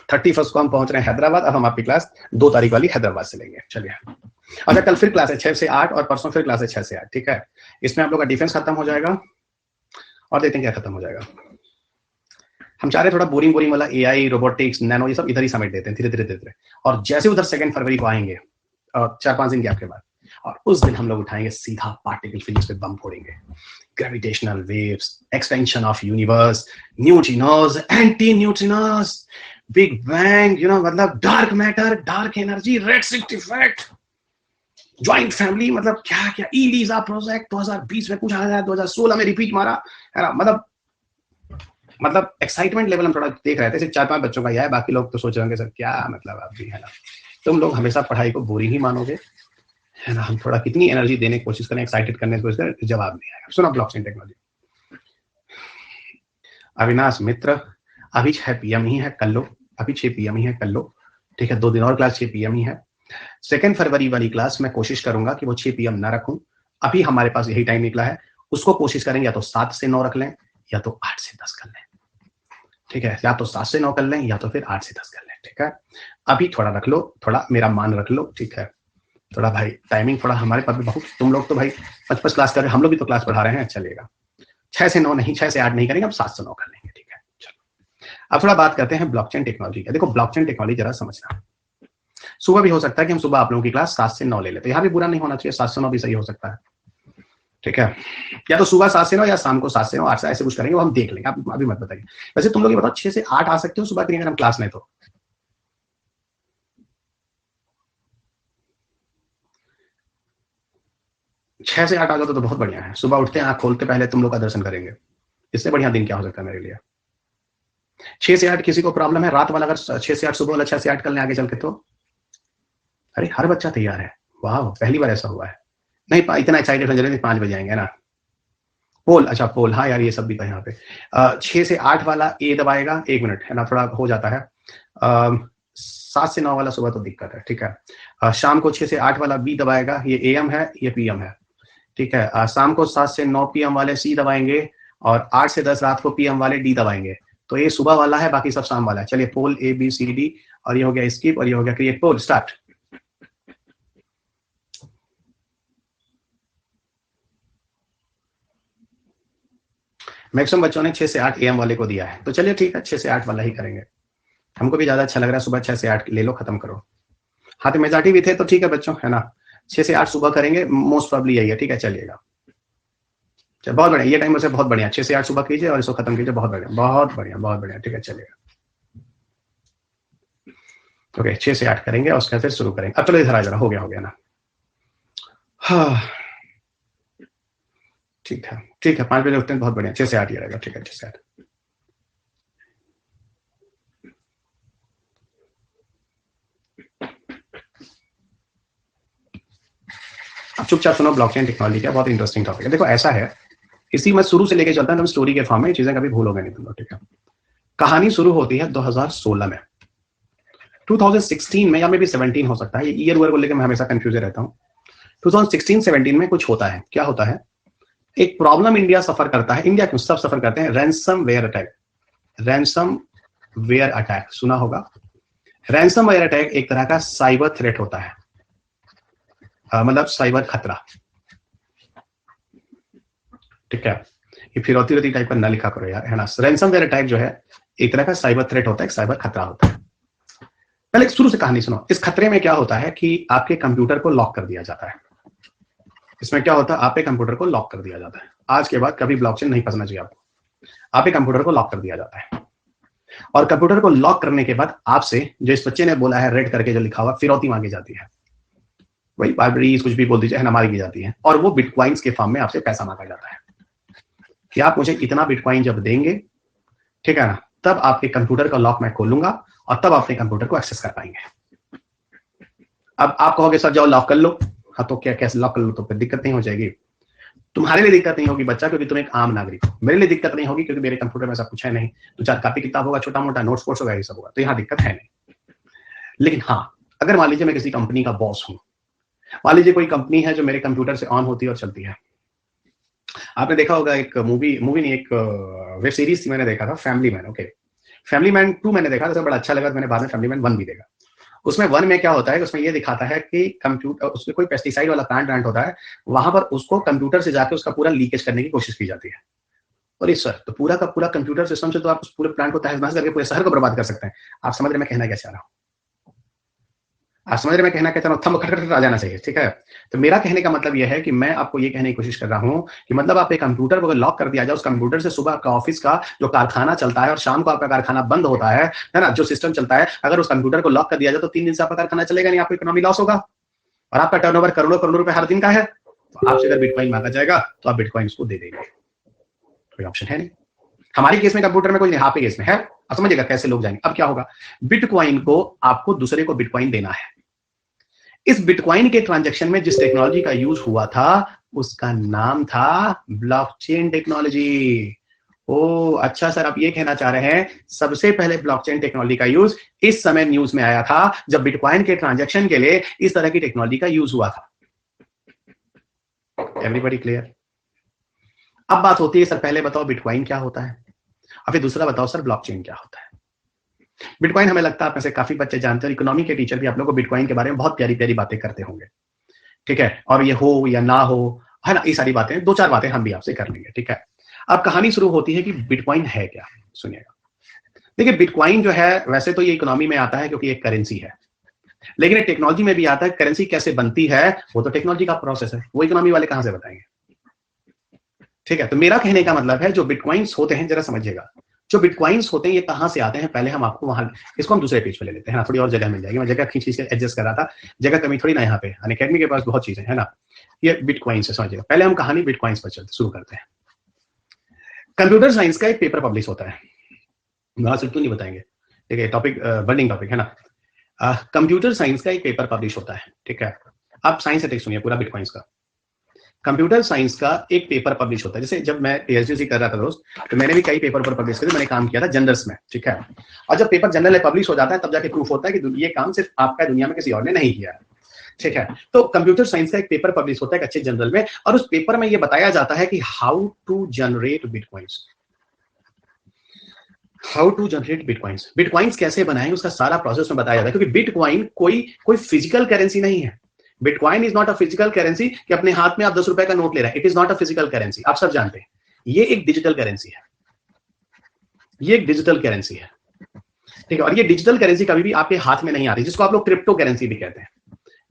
31 को हम पहुंच रहे हैं हैदराबाद। अब हम आपकी क्लास 2 तारीख वाली हैदराबाद से लेंगे। चलिए, अच्छा, कल फिर क्लास है 6 से 8 और परसों फिर क्लास है 6 से 8, ठीक है। इसमें आप लोग का डिफेंस खत्म हो जाएगा, और देखते हैं क्या खत्म हो जाएगा। हम चाह रहे थोड़ा बोरिंग वाला एआई, रोबोटिक्स, नैनो, ये सब इधर ही समेट देते हैं धीरे धीरे। और जैसे उधर 2 फरवरी को आएंगे, 4-5 दिन गैप के बाद, और उस दिन हम लोग उठाएंगे सीधा पार्टिकल फिजिक्स पे बम फोड़ेंगे। Gravitational waves, expansion of universe, neutrinos, anti neutrinos, big bang, मतलब dark matter, dark energy, redshift effect, joint family, मतलब क्या क्या, ईलीजा प्रोजेक्ट 2020 में पूछा गया, 2016 में रिपीट मारा है ना। मतलब एक्साइटमेंट लेवल हम थोड़ा देख रहे थे, सिर्फ 4-5 बच्चों का ही है, बाकी लोग तो सोच रहे होंगे सर क्या मतलब आप भी, है ना। तुम लोग हमेशा पढ़ाई को बोरिंग ही मानोगे, है ना। हम थोड़ा कितनी एनर्जी देने की कोशिश करें, एक्साइटेड करने की कोशिश करें, जवाब नहीं आएगा। सुनो, ब्लॉकचेन टेक्नोलॉजी। अविनाश मित्र, अभी 6 PM ही है, कल लो। अभी 6 PM ही है, कल लो, ठीक है। 2 दिन और क्लास 6 PM ही है। 2 फरवरी वाली क्लास मैं कोशिश करूंगा कि वो 6 PM ना रखूं। अभी हमारे पास यही टाइम निकला है, उसको कोशिश करेंगे या तो 7 से 9 रख लें, या तो 8 से 10 कर लें, ठीक है। या तो 7 से 9 कर लें, या तो फिर 8 से 10 कर लें, ठीक है। अभी थोड़ा रख लो, थोड़ा मेरा मान रख लो, ठीक है। थोड़ा भाई टाइमिंग थोड़ा हमारे पास भी बहुत, तुम लोग तो भाई 5-5 क्लास कर रहे हैं, हम लोग भी तो क्लास पढ़ा रहे हैं, चलेगा। 6 से 9 नहीं, 6 से 8 नहीं करेंगे, हम 7 से 9 कर लेंगे, ठीक है। चलो, अब थोड़ा बात करते हैं ब्लॉकचेन टेक्नोलॉजी का। देखो, ब्लॉकचेन टेक्नोलॉजी जरा समझना। सुबह भी हो सकता है कि हम सुबह आप लोगों की क्लास 7 से 9 ले लेते हैं, यहाँ भी बुरा नहीं होना चाहिए, 7 से 9 भी सही हो सकता है, ठीक है। या तो सुबह 7 से 9 या शाम को 7 से 9, 8 से, ऐसे कुछ करेंगे, वो हम देख लेंगे, आप अभी मत बताइए। वैसे तुम लोग ये बताओ, 6 से 8 आ सकते हो सुबह के लिए अगर हम क्लास में, तो 6 से 8 आ जाओ तो बहुत बढ़िया है। सुबह उठते हैं, आंख खोलते पहले तुम लोग का दर्शन करेंगे, इससे बढ़िया दिन क्या हो सकता है मेरे लिए। 6 से 8 किसी को प्रॉब्लम है? रात वाला अगर 6 से 8 सुबह वाला 6 से 8 करने आगे चल के, तो अरे हर बच्चा तैयार है, वाह, पहली बार ऐसा हुआ है। नहीं, इतना एक्साइटेड हो जाए, 5 बजे आएंगे ना। पोल, अच्छा पोल, हाँ यार ये सब भी था यहाँ पे। 6 से 8 वाला ए दबाएगा, 1 मिनट, है ना, थोड़ा हो जाता है। 7 से 9 वाला सुबह तो दिक्कत है, ठीक है। शाम को 6 से 8 वाला बी दबाएगा, ये AM है, ये PM है, ठीक है। शाम को 7 से 9 PM वाले सी दबाएंगे, और 8 से 10 रात को PM वाले डी दबाएंगे। तो ये सुबह वाला है, बाकी सब शाम वाला है। चलिए, पोल ABCD, और ये हो गया स्किप, और ये हो गया क्रिएट पोल, स्टार्ट। मैक्सिमम बच्चों ने 6 से 8 AM वाले को दिया है, तो चलिए ठीक है, 6 से 8 वाला ही करेंगे। हमको भी ज्यादा अच्छा लग रहा है, सुबह 6 से 8 ले लो, खत्म करो। हाँ, तो मेजॉरिटी भी थे, तो ठीक है बच्चों, है ना। 6 से 8 सुबह करेंगे, मोस्ट प्रॉब्ली यही है, ठीक है, चलिएगा। बहुत बढ़िया, ये टाइम मुझे बहुत बढ़िया, 6 से 8 सुबह कीजिए और इसको खत्म कीजिए, बहुत बढ़िया, बहुत बढ़िया, बहुत बढ़िया, ठीक है, चलिएगा। ओके, 6 से 8 करेंगे और उसके बाद फिर शुरू करेंगे। अब चलो इधर आ जरा, हो गया ना। हाँ ठीक है, ठीक है, 5 बजे उठते हैं, बहुत बढ़िया, 6 से 8 ही रहेगा, ठीक है, 6 से 8। अब चुपचाप सुनो, ब्लॉकचेन टेक्नोलॉजी का बहुत इंटरेस्टिंग टॉपिक है। देखो ऐसा है, इसी मैं शुरू से लेके चलता हूं, तुम स्टोरी के फॉर्म में चीजें कभी भूलोगे नहीं तुम लोग, ठीक है। कहानी शुरू होती है 2016 में, 2016 में, या मे भी 17 हो सकता है, ये ईयर को लेकर मैं हमेशा कंफ्यूज रहता हूँ। 2016-17 में कुछ होता है, क्या होता है, एक प्रॉब्लम इंडिया सफर करता है। इंडिया क्यों, सब सफर करते हैं, ransomware attack. Ransomware attack सुना होगा। रैंसम वेयर अटैक एक तरह का साइबर थ्रेट होता है, मतलब साइबर खतरा, ठीक है। ये फिरौती टाइप का ना लिखा करो यार, है ना। रैंसम वेयर अटैक जो है एक तरह का साइबर थ्रेट होता है, एक साइबर खतरा होता है। पहले शुरू से कहानी सुनो। इस खतरे में क्या होता है कि आपके कंप्यूटर को लॉक कर दिया जाता है। इसमें क्या होता है, आपके कंप्यूटर को लॉक कर दिया जाता है। आज के बाद कभी ब्लॉकचेन नहीं फंसना चाहिए आपको। आपके कंप्यूटर को लॉक कर दिया जाता है, और कंप्यूटर को लॉक करने के बाद आपसे, जो इस बच्चे ने बोला है रेड करके जो लिखा हुआ, फिरौती मांगी जाती है। वही बाइबरी कुछ भी बोल दीजिए, है ना, मांगी जाती है। और वो बिटकॉइंस के फॉर्म में आपसे पैसा मांगा जाता है कि आप मुझे इतना बिटकॉइन जब देंगे, ठीक है ना, तब आपके कंप्यूटर का लॉक मैं खोलूंगा और तब अपने कंप्यूटर को एक्सेस कर पाएंगे। अब आप कहोगे सर जाओ लॉक कर लो, हाँ तो क्या कैसे लॉक कर लो, तो फिर दिक्कत नहीं हो जाएगी। तुम्हारे लिए दिक्कत नहीं होगी बच्चा, क्योंकि तुम एक आम नागरिक हो। मेरे लिए दिक्कत नहीं होगी क्योंकि मेरे कंप्यूटर में सब कुछ है नहीं, तो चार कापी किताब होगा, छोटा मोटा नोट्स फोर्स होगा, ये सब होगा, तो यहाँ दिक्कत है नहीं। लेकिन हाँ, अगर मान लीजिए मैं किसी कंपनी का बॉस हूँ, मान लीजिए कोई कंपनी है जो मेरे कंप्यूटर से ऑन होती है और चलती है। आपने देखा होगा एक मूवी नहीं, एक वेब सीरीज मैंने देखा था, family man. Okay, family man 2 मैंने देखा था, बड़ा अच्छा लगा, तो मैंने बाद में फैमिली मैन 1 भी देखा। उसमें 1 में क्या होता है, उसमें ये दिखाता है कि कंप्यूटर, उसमें कोई पेस्टिसाइड वाला प्लांट होता है, वहां पर उसको कंप्यूटर से जाके उसका पूरा लीकेज करने की कोशिश की जाती है। और इस सर तो पूरा का पूरा कंप्यूटर सिस्टम से तो आप उस पूरे प्लांट को तहस नहस करके पूरे शहर को बर्बाद कर सकते हैं। आप समझ रहे मैं कहना क्या चाह रहा हूँ? आप समझ रहे मैं कहना क्या चाह रहा हूँ? थंब खटखट आ जाना चाहिए, ठीक है। तो मेरा कहने का मतलब यह है कि मैं आपको ये कहने की कोशिश कर रहा हूँ कि मतलब आप एक कंप्यूटर को लॉक कर दिया जाए, उस कंप्यूटर से सुबह का ऑफिस का जो कारखाना चलता है और शाम को आपका कारखाना बंद होता है ना, जो सिस्टम चलता है, अगर उस कंप्यूटर को लॉक कर दिया जाए तो 3 दिन से आपका कारखाना चलेगा नहीं, आपको इकोनॉमी लॉस होगा और आपका टर्नओवर करोड़ों करोड़ों रुपए हर दिन का है। तो आपसे अगर बिटकॉइन मांगा जाएगा तो आप बिटकॉइन उसको दे देंगे, कोई ऑप्शन है नहीं। हमारे केस में कंप्यूटर में कोई नहीं, आपके केस में है। आप समझिएगा कैसे लोग जाएंगे। अब क्या होगा, बिटकॉइन को आपको दूसरे को बिटकॉइन देना है। इस बिटकॉइन के ट्रांजैक्शन में जिस टेक्नोलॉजी का यूज हुआ था उसका नाम था ब्लॉकचेन टेक्नोलॉजी। ओ अच्छा सर, आप ये कहना चाह रहे हैं सबसे पहले ब्लॉकचेन टेक्नोलॉजी का यूज इस समय न्यूज में आया था जब बिटकॉइन के ट्रांजैक्शन के लिए इस तरह की टेक्नोलॉजी का यूज हुआ था। Everybody clear? अब बात होती है सर पहले बताओ बिटकॉइन क्या होता है, और फिर दूसरा बताओ सर ब्लॉकचेन क्या होता है। बिटकॉइन हमें लगता है आप में से काफी बच्चे जानते हैं, इकोनॉमी के टीचर भी आप लोगों को बिटकॉइन के बारे में बहुत प्यारी प्यारी बातें करते होंगे, ठीक है। और ये हो या ना हो, है ना, ये सारी बातें, 2-4 बातें हम भी आपसे कर लेंगे, ठीक है। अब कहानी शुरू होती है कि बिटकॉइन है क्या। सुनिएगा, देखिए बिटकॉइन जो है वैसे तो ये इकोनॉमी में आता है क्योंकि एक करेंसी है, लेकिन एक टेक्नोलॉजी में भी आता है। करेंसी कैसे बनती है वो तो टेक्नोलॉजी का प्रोसेस है, वो इकोनॉमी वाले कहां से बताएंगे, ठीक है। तो मेरा कहने का मतलब है जो बिटकॉइंस होते हैं, जरा समझिएगा, जो बिटकॉइंस होते हैं ये कहां से आते हैं, पहले हम आपको वहां, इसको हम दूसरे पेज पे ले लेते हैं ना, थोड़ी और जगह मिल जाएगी। मैं जगह खींच के एडजस्ट कर रहा था, जगह कमी थोड़ी ना यहाँ पे, अनअकैडमी के पास बहुत चीजें है ना। ये बिटकॉइंस है, समझिएगा। पहले हम कहानी बिटकॉइंस पर चलते शुरू करते हैं। कंप्यूटर साइंस का एक पेपर पब्लिश होता है, वहां से क्यों नहीं बताएंगे, ठीक है, टॉपिक बर्निंग टॉपिक है ना। कंप्यूटर साइंस का एक पेपर पब्लिश होता है, ठीक है। आप साइंस से सुनिए पूरा बिटकॉइंस का। कंप्यूटर साइंस का एक पेपर पब्लिश होता है, जैसे जब मैं पीएचडी कर रहा था दोस्त, तो मैंने भी कई पेपर पर पब्लिश करे, मैंने काम किया था जर्नल्स में, ठीक है। और जब पेपर जर्नल में पब्लिश हो जाता है तब जाके प्रूफ होता है कि ये काम सिर्फ आपका दुनिया में किसी और ने नहीं किया है, ठीक है। तो कंप्यूटर साइंस का एक पेपर पब्लिश होता है एक अच्छे जर्नल में, और उस पेपर में ये बताया जाता है कि how to generate bitcoins, how to generate bitcoins, bitcoins कैसे बनाएं, उसका सारा प्रोसेस में बताया जाता है। क्योंकि बिटकॉइन कोई फिजिकल करेंसी नहीं है। Bitcoin is not a physical currency कि अपने हाथ में आप 10 रुपए का नोट ले रहे हैं। It is not a physical currency, आप सब जानते हैं। ये एक डिजिटल करेंसी है, ये एक डिजिटल करेंसी है, ठीक है। और ये डिजिटल करेंसी कभी भी आपके हाथ में नहीं आती, जिसको आप लोग क्रिप्टो करेंसी भी कहते हैं,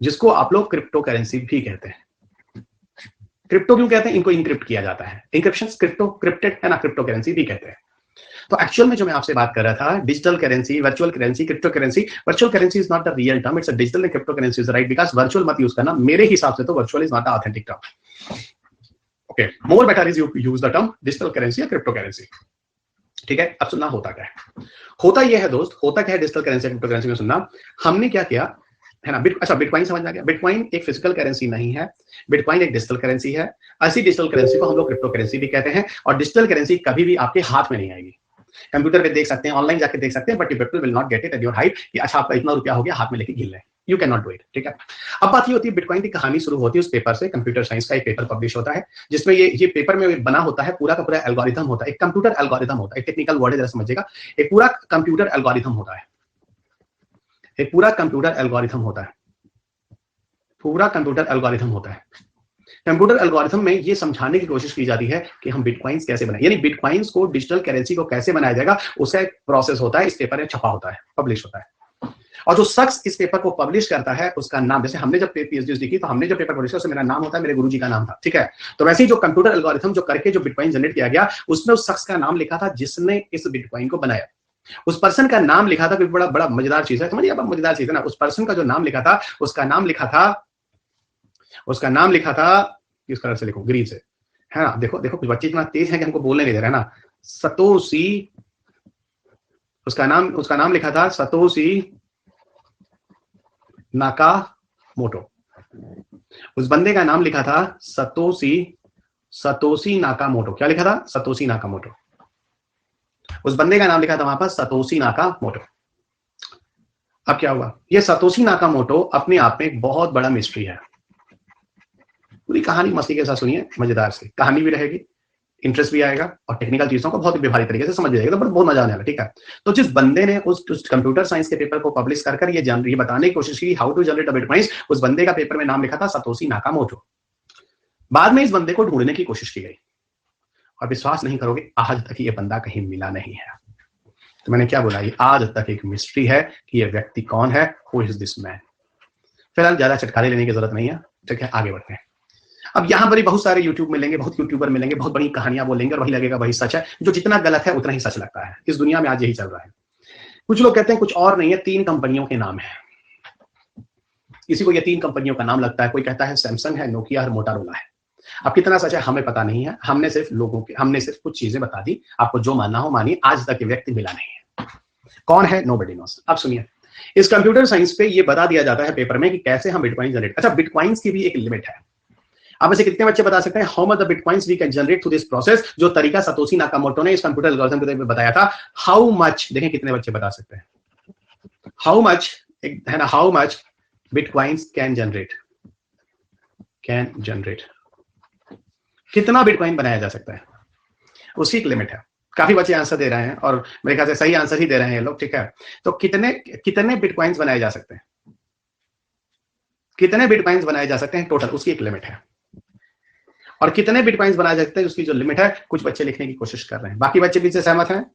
जिसको आप लोग क्रिप्टो करेंसी भी कहते हैं। क्रिप्टो क्यों कहते हैं, इनको इनक्रिप्ट किया जाता है, इंक्रिप्शन क्रिप्टो, क्रिप्टेड है ना, क्रिप्टो करेंसी भी कहते हैं। तो एक्चुअल में जो मैं आपसे बात कर रहा था, digital currency, virtual currency, crypto currency. Virtual currency is not the real term, it's a digital and crypto currency is right, because virtual मत यूज करना, मेरे हिसाब से तो virtual is not the authentic term. Okay, more better is you use the term digital currency या crypto currency, ठीक है। अब सुनना होता क्या है, होता यह है दोस्त, होता क्या है डिजिटल करेंसी क्रिप्टो करेंसी में, सुनना। हमने क्या किया है ना, अच्छा बिटकॉइन समझ में आ गया। बिटकॉइन एक फिजिकल करेंसी नहीं है, बिटकॉइन एक डिजिटल करेंसी है। ऐसी डिजिटल करेंसी को हम लोग क्रिप्टो करेंसी भी कहते हैं। और डिजिटल करेंसी कभी भी आपके हाथ में नहीं आएगी, कंप्यूटर पे देख सकते हैं, ऑनलाइन जाके देख सकते हैं, but you people will not get it at your height कि अच्छा आपका इतना रुपया हो गया हाथ में लेके गिन लें, you can not do it, ठीक है। अब बात ये होती है बिटकॉइन की कहानी शुरू होती है उस पेपर से। कंप्यूटर साइंस का एक पेपर पब्लिश होता है जिसमें ये पेपर में बना होता है, पूरा का पूरा एल्गोरिथम होता है, एक कंप्यूटर एल्गोरिथम होता है, एक टेक्निकल वर्ड है जरा समझिएगा, एक पूरा कंप्यूटर एल्गोरिथम होता है, एक पूरा कंप्यूटर एल्गोरिथम होता है, पूरा कंप्यूटर एल्गोरिथम होता है। कंप्यूटर एल्गोरिथम में ये समझाने की कोशिश की जाती है कि हम बिटकॉइंस कैसे बनाएं, यानी बिटकॉइंस को, डिजिटल करेंसी को कैसे बनाया जाएगा, उसका एक प्रोसेस होता है। इस पेपर में छपा होता है, पब्लिश होता है। और जो शख्स इस पेपर को पब्लिश करता है उसका नाम, जैसे हमने जब पीएचडी की तो हमने जो पेपर पब्लिश किया उसमें मेरा नाम होता है, मेरे गुरुजी का नाम था, ठीक है। तो वैसे ही जो कंप्यूटर एल्गोरिथम जो करके जो बिटकॉइन जनरेट किया गया, उसमें उस शख्स का नाम लिखा था जिसने इस बिटकॉइन को बनाया, उस पर्सन का नाम लिखा था। बड़ा बड़ा मजेदार चीज है, समझिए, अब मजेदार चीज है ना। उस पर्सन का जो नाम लिखा था, उसका नाम लिखा था, किस कलर से लिखो, ग्रीन से, है ना। देखो देखो कुछ बच्चे इतना तेज है कि हमको बोलने नहीं दे रहे हैं ना। सतोशी उसका नाम लिखा था सतोशी नाकामोटो। उस बंदे का नाम लिखा था सतोशी नाकामोटो। क्या लिखा था? Satoshi Nakamoto. उस बंदे का नाम लिखा था वहां पर सतोशी नाकामोटो। अब क्या हुआ? ये सतोशी नाकामोटो अपने आप में एक बहुत बड़ा मिस्ट्री है। पूरी कहानी मस्ती के साथ सुनिए, मजेदार से कहानी भी रहेगी, इंटरेस्ट भी आएगा और टेक्निकल चीजों को बहुत व्यवहारिक तरीके से समझ जाएगा, तो बहुत मजा आने वाला। ठीक है, तो जिस बंदे ने उस कंप्यूटर साइंस के पेपर को पब्लिश कर ये बताने की कोशिश की हाउ टू जनरेट बिटकॉइंस, उस बंदे का पेपर में नाम लिखा था सतोशी नाकामोटो। बाद में इस बंदे को ढूंढने की कोशिश की गई और विश्वास नहीं करोगे, आज तक ये बंदा कहीं मिला नहीं है। तो मैंने क्या बोला, ये आज तक एक मिस्ट्री है कि ये व्यक्ति कौन है, हु इज दिस मैन। फिलहाल ज्यादा चटकारे लेने की जरूरत नहीं है। ठीक है, आगे बढ़ते हैं। अब यहां पर ही बहुत सारे यूट्यूब मिलेंगे, बहुत यूट्यूबर मिलेंगे, बहुत बड़ी कहानियां बोलेंगे और वही लगेगा वही सच है। जो जितना गलत है उतना ही सच लगता है। इस दुनिया में आज यही चल रहा है। कुछ लोग कहते हैं कुछ और नहीं है, 3 कंपनियों के नाम है। किसी को ये 3 कंपनियों का नाम लगता है। कोई कहता है सैमसंग है, नोकिया और मोटोरोला है। अब कितना सच है हमें पता नहीं है। हमने सिर्फ कुछ चीजें बता दी, आपको जो मानना हो मानिए। आज तक ये व्यक्ति मिला नहीं है। कौन है? Nobody nose. अब सुनिए, इस कंप्यूटर साइंस पे ये बता दिया जाता है पेपर में कि कैसे हम बिटकॉइन जनरेट। अच्छा, बिटकॉइंस की भी एक लिमिट है। आप में से कितने बच्चे बता सकते हैं how much the bitcoins we can generate through this process? जो तरीका सतोशी नाकामोटो ने इस कंप्यूटर एल्गोरिथम के में बताया था, हाउ मच, देखें कितने बच्चे बता सकते हैं। हाउ मच है ना, how much bitcoins can generate, कितना बिटकॉइन बनाया जा सकता है, उसकी एक लिमिट है। काफी बच्चे आंसर दे रहे हैं और मेरे ख्याल से सही आंसर ही दे रहे हैं ये लोग। ठीक है, तो कितने बिटकॉइंस बनाए जा सकते हैं, कितने बिटकॉइंस बनाए जा सकते हैं टोटल, उसकी एक लिमिट है। और कितने बिटकॉइंस बनाए जा सकते हैं उसकी जो लिमिट है, कुछ बच्चे लिखने की कोशिश कर रहे हैं। बाकी बच्चे भी से सहमत हैं?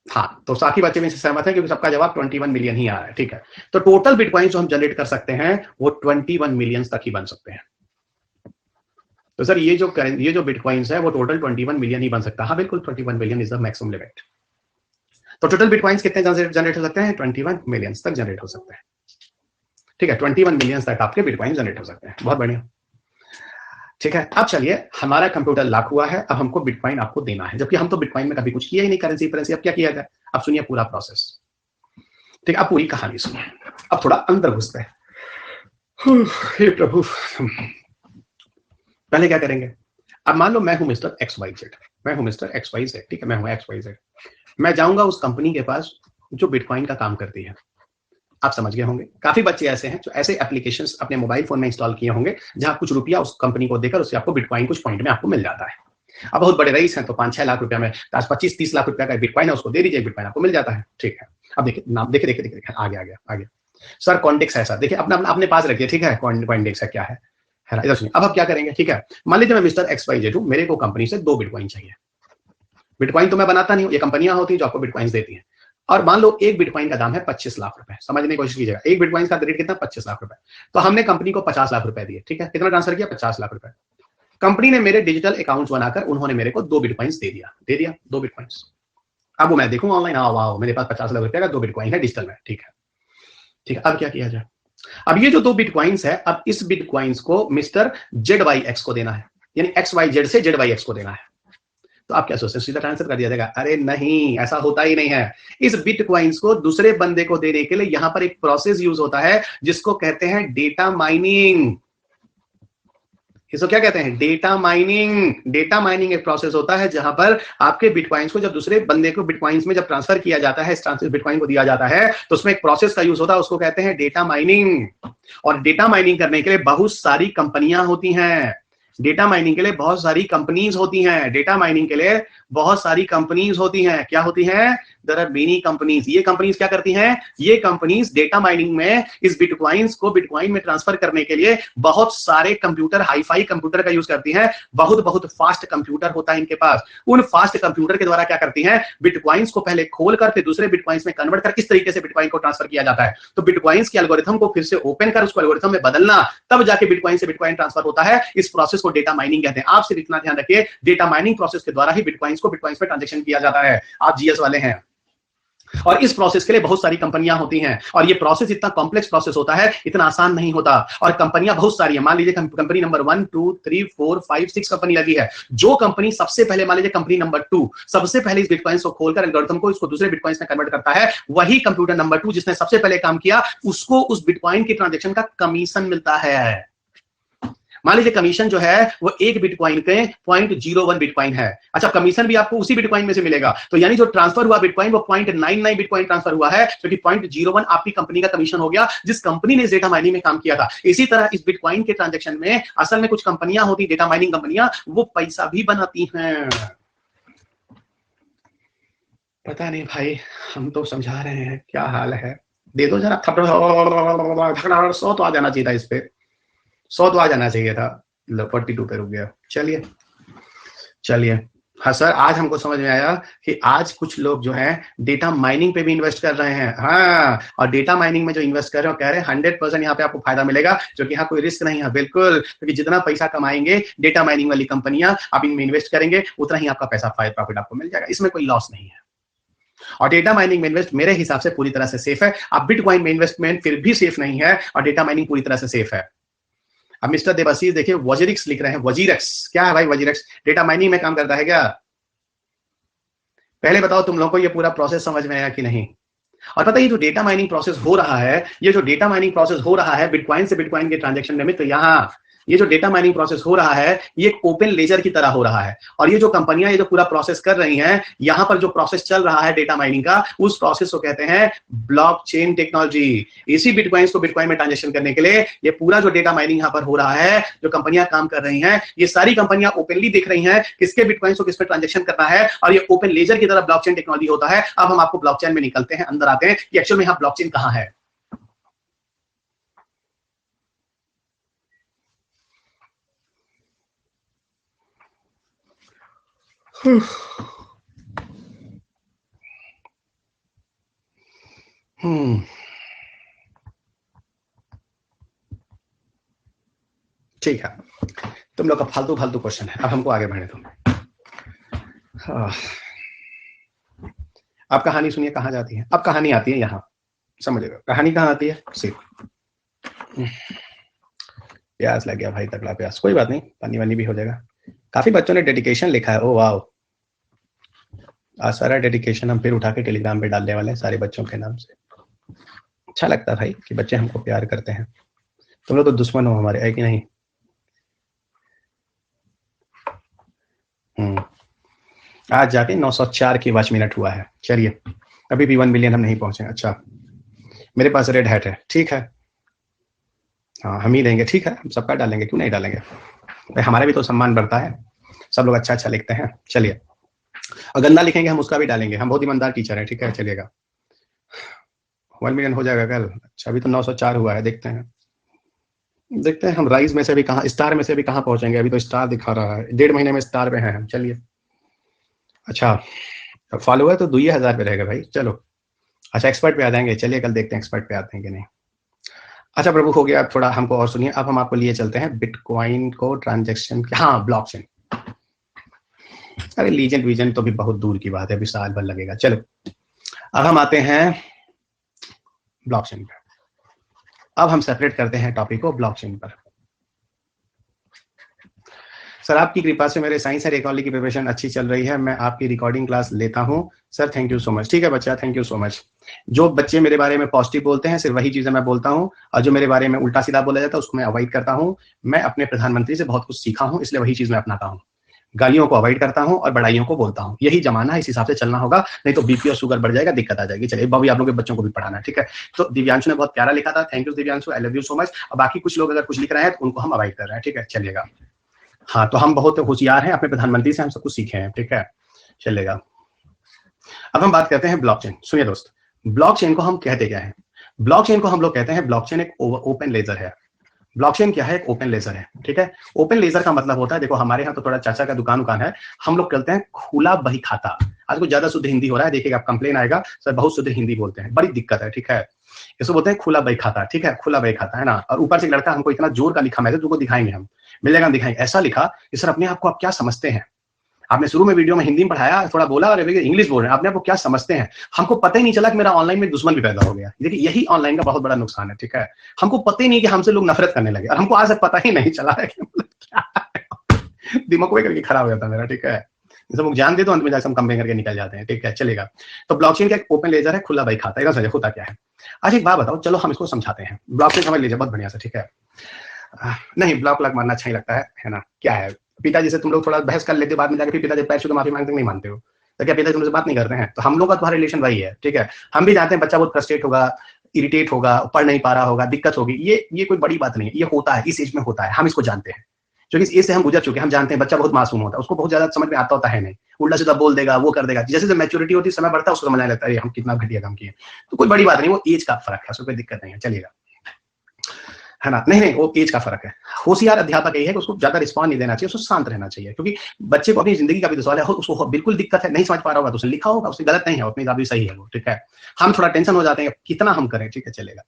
हाँ, तो बाकी बच्चे भी से सहमत है क्योंकि सबका जवाब 21 मिलियन ही आ रहा है। ठीक है, तो टोटल बिटकॉइंस जो हम जनरेट कर सकते हैं वो 21 मिलियन तक ही बन सकते हैं। तो सर ये जो बिटकॉइंस है वो टोटल 21 मिलियन ही बन सकता है। हाँ बिल्कुल, 21 million is the maximum limit. तो टोटल बिटकॉइंस कितने जनरेट हो सकते हैं? 21 मिलियन तक जनरेट हो सकते हैं। ठीक है, 21 मिलियन तक आपके बिटकॉइन जनरेट हो सकते हैं। बहुत बढ़िया। ठीक है, अब चलिए, हमारा कंप्यूटर लॉक हुआ है, अब हमको बिटकॉइन आपको देना है, जबकि हम तो बिटकॉइन में कभी कुछ किया ही नहीं, करेंसी। अब क्या किया जाए? अब सुनिए पूरा प्रोसेस। ठीक है, अब पूरी कहानी सुनिए। अब थोड़ा अंदर घुसते हैं। हे प्रभु, पहले क्या करेंगे? अब मान लो मैं हूं मिस्टर XYZ, ठीक है, मैं हूं XYZ। मैं जाऊंगा उस कंपनी के पास जो बिटकॉइन का काम करती है। आप समझ गए होंगे, काफी बच्चे ऐसे हैं जो ऐसे एप्लीकेशंस अपने मोबाइल फोन में इंस्टॉल किए होंगे जहां कुछ रुपया उस कंपनी को देकर उससे आपको बिटकॉइन कुछ पॉइंट में आपको मिल जाता है। अब बहुत बड़े रईस हैं तो 5-6 लाख रुपया में 25-30 लाख रुपया का बिटकॉइन है, उसको दे दीजिए, बिटकॉइन आपको मिल जाता है। ठीक है, अब देखिए नाम, देखिए आगे सर कॉन्डेक्स है सर, देखिए अपने पास रखिए। ठीक है, कॉन्डेक्स है, क्या है ना, इधर सुनिए। अब आप क्या करेंगे? ठीक है, मान लीजिए मैं मिस्टर XYZ हूं, मेरे को कंपनी से 2 बिटकॉइन चाहिए। बिटकॉइन तो मैं बनाता नहीं हूं, ये कंपनियां होती हैं जो आपको बिटकॉइन देती हैं। और मान लो एक बिटकॉइन का दाम है 25 लाख रुपए। समझने की कोशिश कीजिएगा, एक बिटकॉइन का रेट कितना? 25 लाख रुपए। तो हमने कंपनी को 50 लाख रुपए दिए। ठीक है, कितना ट्रांसफर किया? 50 लाख रुपए। कंपनी ने मेरे डिजिटल अकाउंट बनाकर उन्होंने मेरे को 2 बिटकॉइंस दे दिया 2 बिटकॉइंस। अब वो मैं देखूं ऑनलाइन, हाँ वाह मेरे पास 50 लाख रुपए का 2 बिटकॉइन है डिजिटल में। ठीक है, अब क्या किया जाए? अब ये जो 2 बिटकॉइंस है, अब इस बिटकॉइंस को मिस्टर ZYX को देना है, यानी XYZ से ZYX को देना है। तो आप क्या सोचते हैं? सीधा ट्रांसफर कर दिया जाएगा? अरे नहीं, ऐसा होता ही नहीं है। इस बिटकॉइंस को दूसरे बंदे को देने के लिए यहां पर एक प्रोसेस यूज होता है जिसको कहते हैं डेटा माइनिंग। इसको क्या कहते हैं? डेटा माइनिंग एक प्रोसेस होता है जहां पर आपके बिटकॉइंस को जब दूसरे बंदे को बिटकॉइंस में जब ट्रांसफर किया जाता है, बिटकॉइन को दिया जाता है, तो उसमें एक प्रोसेस का यूज होता है, उसको कहते हैं डेटा माइनिंग। और डेटा माइनिंग करने के लिए बहुत सारी कंपनियां होती हैं, डेटा माइनिंग के लिए बहुत सारी कंपनीज होती हैं, डेटा माइनिंग के लिए बहुत सारी कंपनीज होती हैं। क्या होती हैं? There are many companies. ये कंपनीज क्या करती हैं? ये कंपनीज डेटा माइनिंग में इस बिटकॉइंस को बिटकॉइन में ट्रांसफर करने के लिए बहुत सारे कंप्यूटर, हाईफाई कंप्यूटर का यूज करती हैं। बहुत फास्ट कंप्यूटर होता है इनके पास। उन फास्ट कंप्यूटर के द्वारा क्या करती हैं? बिटकॉइंस को पहले खोलकर फिर दूसरे बिटकॉइंस में कन्वर्ट कर इस तरीके से बिटकॉइन को ट्रांसफर किया जाता है। तो बिटकॉइंस के एल्गोरिथम को फिर से ओपन कर उसको एल्गोरिथम में बदलना, तब जाके बिटकॉइन से बिटकॉइन ट्रांसफर होता है। इस प्रोसेस को डेटा माइनिंग कहते हैं। आप सिर्फ इतना ध्यान रखिए, डेटा माइनिंग प्रोसेस के द्वारा ही बिटकॉइंस को बिटकॉइंस में ट्रांजैक्शन किया जाता है। आप जीएस वाले हैं, और इस प्रोसेस के लिए बहुत सारी कंपनियां होती हैं, और ये प्रोसेस इतना कॉम्प्लेक्स प्रोसेस होता है, इतना आसान नहीं होता। और कंपनियां बहुत सारी है, मान लीजिए कंपनी नंबर 1 2 3 4 5 6 कंपनी लगी है। जो कंपनी सबसे पहले, मान लीजिए कंपनी नंबर 2 सबसे पहले इस बिटकॉइंस को खोलकर एल्गोरिथम को इसको दूसरे बिटकॉइंस में कन्वर्ट करता है, वही कंप्यूटर नंबर 2 जिसने सबसे पहले काम किया, उसको उस बिटकॉइन की ट्रांजेक्शन का कमीशन मिलता है। मान लीजिए कमीशन जो है वो एक बिटकॉइन के 0.01 बिटकॉइन है। अच्छा, कमीशन भी आपको उसी बिटकॉइन में से मिलेगा, तो यानी जो ट्रांसफर हुआ बिटकॉइन वो 0.99 बिटकॉइन ट्रांसफर हुआ है, क्योंकि 0.01 आपकी कंपनी का कमीशन हो गया, जिस कंपनी ने डेटा माइनिंग में काम किया था। इसी तरह इस बिटकॉइन के ट्रांजेक्शन में असल में कुछ कंपनियां होती, डेटा माइनिंग कंपनियां, वो पैसा भी बनाती हैं। पता नहीं भाई, हम तो समझा रहे हैं, क्या हाल है। दे दो जरा थप्पड़, 100 तो आ जाना चाहिए था, इस पे 100 तो आ जाना चाहिए था। 42 पे रुक गया। चलिए चलिए, हाँ सर, आज हमको समझ में आया कि आज कुछ लोग जो हैं डेटा माइनिंग पे भी इन्वेस्ट कर रहे हैं। हाँ, और डेटा माइनिंग में जो इन्वेस्ट कर रहे हो, कह रहे हैं 100% यहाँ पे आपको फायदा मिलेगा, क्योंकि यहाँ कोई रिस्क नहीं है। बिल्कुल, क्योंकि जितना पैसा कमाएंगे डेटा माइनिंग वाली कंपनियां, आप इनमें इन्वेस्ट करेंगे, उतना ही आपका पैसा प्रॉफिट आपको मिल जाएगा। इसमें कोई लॉस नहीं है। और डेटा माइनिंग में इन्वेस्ट मेरे हिसाब से पूरी तरह से सेफ है। अब बिटकॉइन में इन्वेस्टमेंट फिर भी सेफ नहीं है, और डेटा माइनिंग पूरी तरह से सेफ है। अब मिस्टर देवाशीष देखिए, वजीरिक्स लिख रहे हैं। वजीरिक्स क्या है भाई? वजीरिक्स डेटा माइनिंग में काम करता है क्या? पहले बताओ तुम लोगों को ये पूरा प्रोसेस समझ में आया कि नहीं? और पता है, ये जो डेटा माइनिंग प्रोसेस हो रहा है, ये जो डेटा माइनिंग प्रोसेस हो रहा है बिटकॉइन से बिटकॉइन के ट्रांजेक्शन में, तो यहाँ ये जो डेटा माइनिंग प्रोसेस हो रहा है, ये एक ओपन लेजर की तरह हो रहा है। और ये जो कंपनियां ये जो पूरा प्रोसेस कर रही हैं, यहां पर जो प्रोसेस चल रहा है डेटा माइनिंग का, उस प्रोसेस को कहते हैं ब्लॉकचेन टेक्नोलॉजी। इसी बिटकॉइंस को बिटकॉइन में ट्रांजेक्शन करने के लिए ये पूरा जो डेटा माइनिंग यहां पर हो रहा है, जो कंपनियां काम कर रही हैं, ये सारी कंपनियां ओपनली दिख रही हैं किसके बिटकॉइंस को किस पे ट्रांजेक्शन करना है, और ये ओपन लेजर की तरह ब्लॉकचेन टेक्नोलॉजी होता है। अब हम आपको ब्लॉकचेन में निकलते हैं, अंदर आते हैं कि एक्चुअल में यहां ब्लॉकचेन कहां है। ठीक है, तुम लोग का फालतू फालतू क्वेश्चन है, अब हमको आगे बढ़ने दो। अब कहानी सुनिए कहाँ जाती है। अब कहानी आती है यहाँ, समझिएगा कहानी कहाँ आती है। सिर्फ प्यास लग गया भाई, तगड़ा प्यास। कोई बात नहीं, पानी वानी भी हो जाएगा। काफी बच्चों ने डेडिकेशन लिखा है। ओ वाह, आज सारा डेडिकेशन हम फिर उठा के टेलीग्राम पे डालने वाले हैं सारे बच्चों के नाम से। अच्छा लगता है भाई कि बच्चे हमको प्यार करते हैं। तुम लोग तो दुश्मन हो हमारे, है कि नहीं? आज जाके 904 की वॉच मिनट हुआ है। चलिए, अभी भी 1 मिलियन हम नहीं पहुंचे। अच्छा, मेरे पास रेड हैट है, ठीक है, हाँ हम ही देंगे, ठीक है, हम सबका डालेंगे, क्यों नहीं डालेंगे भाई, हमारा भी तो सम्मान बढ़ता है। सब लोग अच्छा अच्छा लिखते हैं। चलिए, और गंदा लिखेंगे हम उसका भी डालेंगे, हम बहुत ईमानदार टीचर हैं, ठीक है। चलिएगा, 1 मिलियन हो जाएगा कल। अच्छा, अभी तो 904 हुआ है, देखते हैं हम राइज में से भी कहाँ, स्टार में से भी कहाँ पहुंचेंगे। अभी तो स्टार दिखा रहा है, 1.5 महीने में स्टार पे हैं हम। चलिए, अच्छा, फॉलोअर तो 2000 पे रहेगा भाई। चलो, अच्छा एक्सपर्ट पे आ जाएंगे। चलिए, कल देखते हैं एक्सपर्ट पे आते हैं कि नहीं। अच्छा प्रभु, हो गया, अब थोड़ा हमको और सुनिए। अब हम आपको लिए चलते हैं बिटकॉइन को ट्रांजेक्शन, हाँ ब्लॉकचेन। अरे लीजेंड वीजेंड तो भी बहुत दूर की बात है, अभी साल भर लगेगा। चलो, अब हम आते हैं ब्लॉकचेन पर। अब हम सेपरेट करते हैं टॉपिक को ब्लॉकचेन पर। सर, आपकी कृपा से मेरे साइंस एंड इकोनॉमी की प्रिपरेशन अच्छी चल रही है। मैं आपकी रिकॉर्डिंग क्लास लेता हूं sir, thank you so much. ठीक है बच्चा, थैंक यू सो मच। जो बच्चे मेरे बारे में पॉजिटिव बोलते हैं, सिर्फ वही चीजें मैं बोलता हूं, और जो मेरे बारे में उल्टा सीधा बोला जाता है उसको मैं अवॉइड करता हूं। मैं अपने प्रधानमंत्री से बहुत कुछ सीखा हूं, इसलिए वही चीज मैं अपनाता हूं। गालियों को अवॉइड करता हूं और बड़ाइयों को बोलता हूं। यही जमाना है, इस हिसाब से चलना होगा, नहीं तो बीपी और शुगर बढ़ जाएगा, दिक्कत आ जाएगी। चलिए, बाबू आप लोगों के बच्चों को भी पढ़ाना है, ठीक है। तो दिव्यांशु ने बहुत प्यारा लिखा था, thank you Divyanshu, I love you so much. और बाकी कुछ लोग अगर कुछ लिख रहे हैं तो उनको हम अवॉइड कर रहे हैं, ठीक है। चलिएगा, हाँ, तो हम बहुत होशियार हैं, अपने प्रधानमंत्री से हम सब कुछ सीखे हैं, ठीक है। चलेगा, अब हम बात करते हैं ब्लॉकचेन। सुनिए दोस्त, ब्लॉकचेन को हम कहते क्या है? ब्लॉकचेन को हम लोग कहते हैं, ब्लॉकचेन एक ओपन लेजर है। ब्लॉकचेन क्या है? एक ओपन लेजर है, ठीक है। ओपन लेजर का मतलब होता है, देखो हमारे यहाँ तो थोड़ा चाचा का दुकान है, हम लोग कहते हैं खुला बही खाता। आज कुछ ज्यादा शुद्ध हिंदी हो रहा है, देखिएगा आप कंप्लेन आएगा, सर बहुत शुद्ध हिंदी बोलते हैं, बड़ी दिक्कत है, ठीक है। इसको बोलते हैं खुला बही खाता, ठीक है, खुला बही खाता है ना। और ऊपर से लड़का हमको इतना जोर का लिखा मैसेज, तुमको दिखाएंगे, हम मिलेगा दिखाएंगे, ऐसा लिखा कि सर अपने आप को आप क्या समझते हैं? आपने शुरू में वीडियो में हिंदी में पढ़ाया, थोड़ा बोला और इंग्लिश बोल रहे हैं, अपने आप को क्या समझते हैं। हमको पता ही नहीं चला कि मेरा ऑनलाइन में दुश्मन भी पैदा हो गया। देखिए यही ऑनलाइन का बहुत बड़ा नुकसान है, ठीक है। हमको पता ही नहीं कि हमसे लोग नफरत करने लगे, और हमको आज तक पता ही नहीं चला है कि दिमाग को करके खराब हो जाता मेरा, ठीक है। सब लोग जान दे तो अंत में जाकर हम कंपेयर करके निकल जाते हैं, ठीक है, चलेगा। तो ब्लॉकचेन का एक ओपन लेजर है, खुला बही खाता है, समझे होता क्या है। अच्छा एक बात बताओ, चलो हम इसको समझाते हैं। ब्लॉकचेन समझ लीजिए बहुत बढ़िया से, ठीक है। नहीं ब्लॉक लग मारना अच्छा ही लगता है ना। क्या है, पिताजी से तुम लोग थोड़ा बहस कर लेते हो, बाद में जाकर फिर पिताजी पैर छू के माफी मांगते नहीं मानते हो, तो क्या पिताजी तुमसे बात नहीं करते हैं। तो हम लोग का तुम्हारा रिलेशन वही है, ठीक है। हम भी जानते हैं बच्चा बहुत फ्रस्ट्रेट होगा, इरिटेट होगा, पढ़ नहीं पा रहा होगा, दिक्कत होगी, ये कोई बड़ी बात नहीं है, ये होता है, इस एज में होता है, हम इसको जानते हैं। क्योंकि इस एज से हम गुजर चुके हैं, हम जानते हैं बच्चा बहुत मासूम होता है, उसको बहुत ज्यादा समझ में आता होता है नहीं, उल्टा सीधा बोल देगा, वो कर देगा। जैसे जब मैच्योरिटी होती है, समय बढ़ता है, उसको समझ आने लगता है हम कितना घटिया काम किए। तो कोई बड़ी बात नहीं, वो एज का फर्क है, उसको कोई दिक्कत नहीं है, चलिएगा, है ना। नहीं वो एज का फर्क है। होशियार अध्यापक यही है कि उसको ज्यादा रिस्पॉन्स नहीं देना चाहिए, उसको शांत रहना चाहिए, क्योंकि बच्चे को अपनी जिंदगी का भी तो सवाल है, उसको बिल्कुल दिक्कत है, नहीं समझ पा रहा होगा तो उसने लिखा होगा, उससे गलत नहीं है, अपनी हिसाब से सही है वो, ठीक है। हम थोड़ा टेंशन हो जाते हैं, कितना हम करें, ठीक है, चलेगा।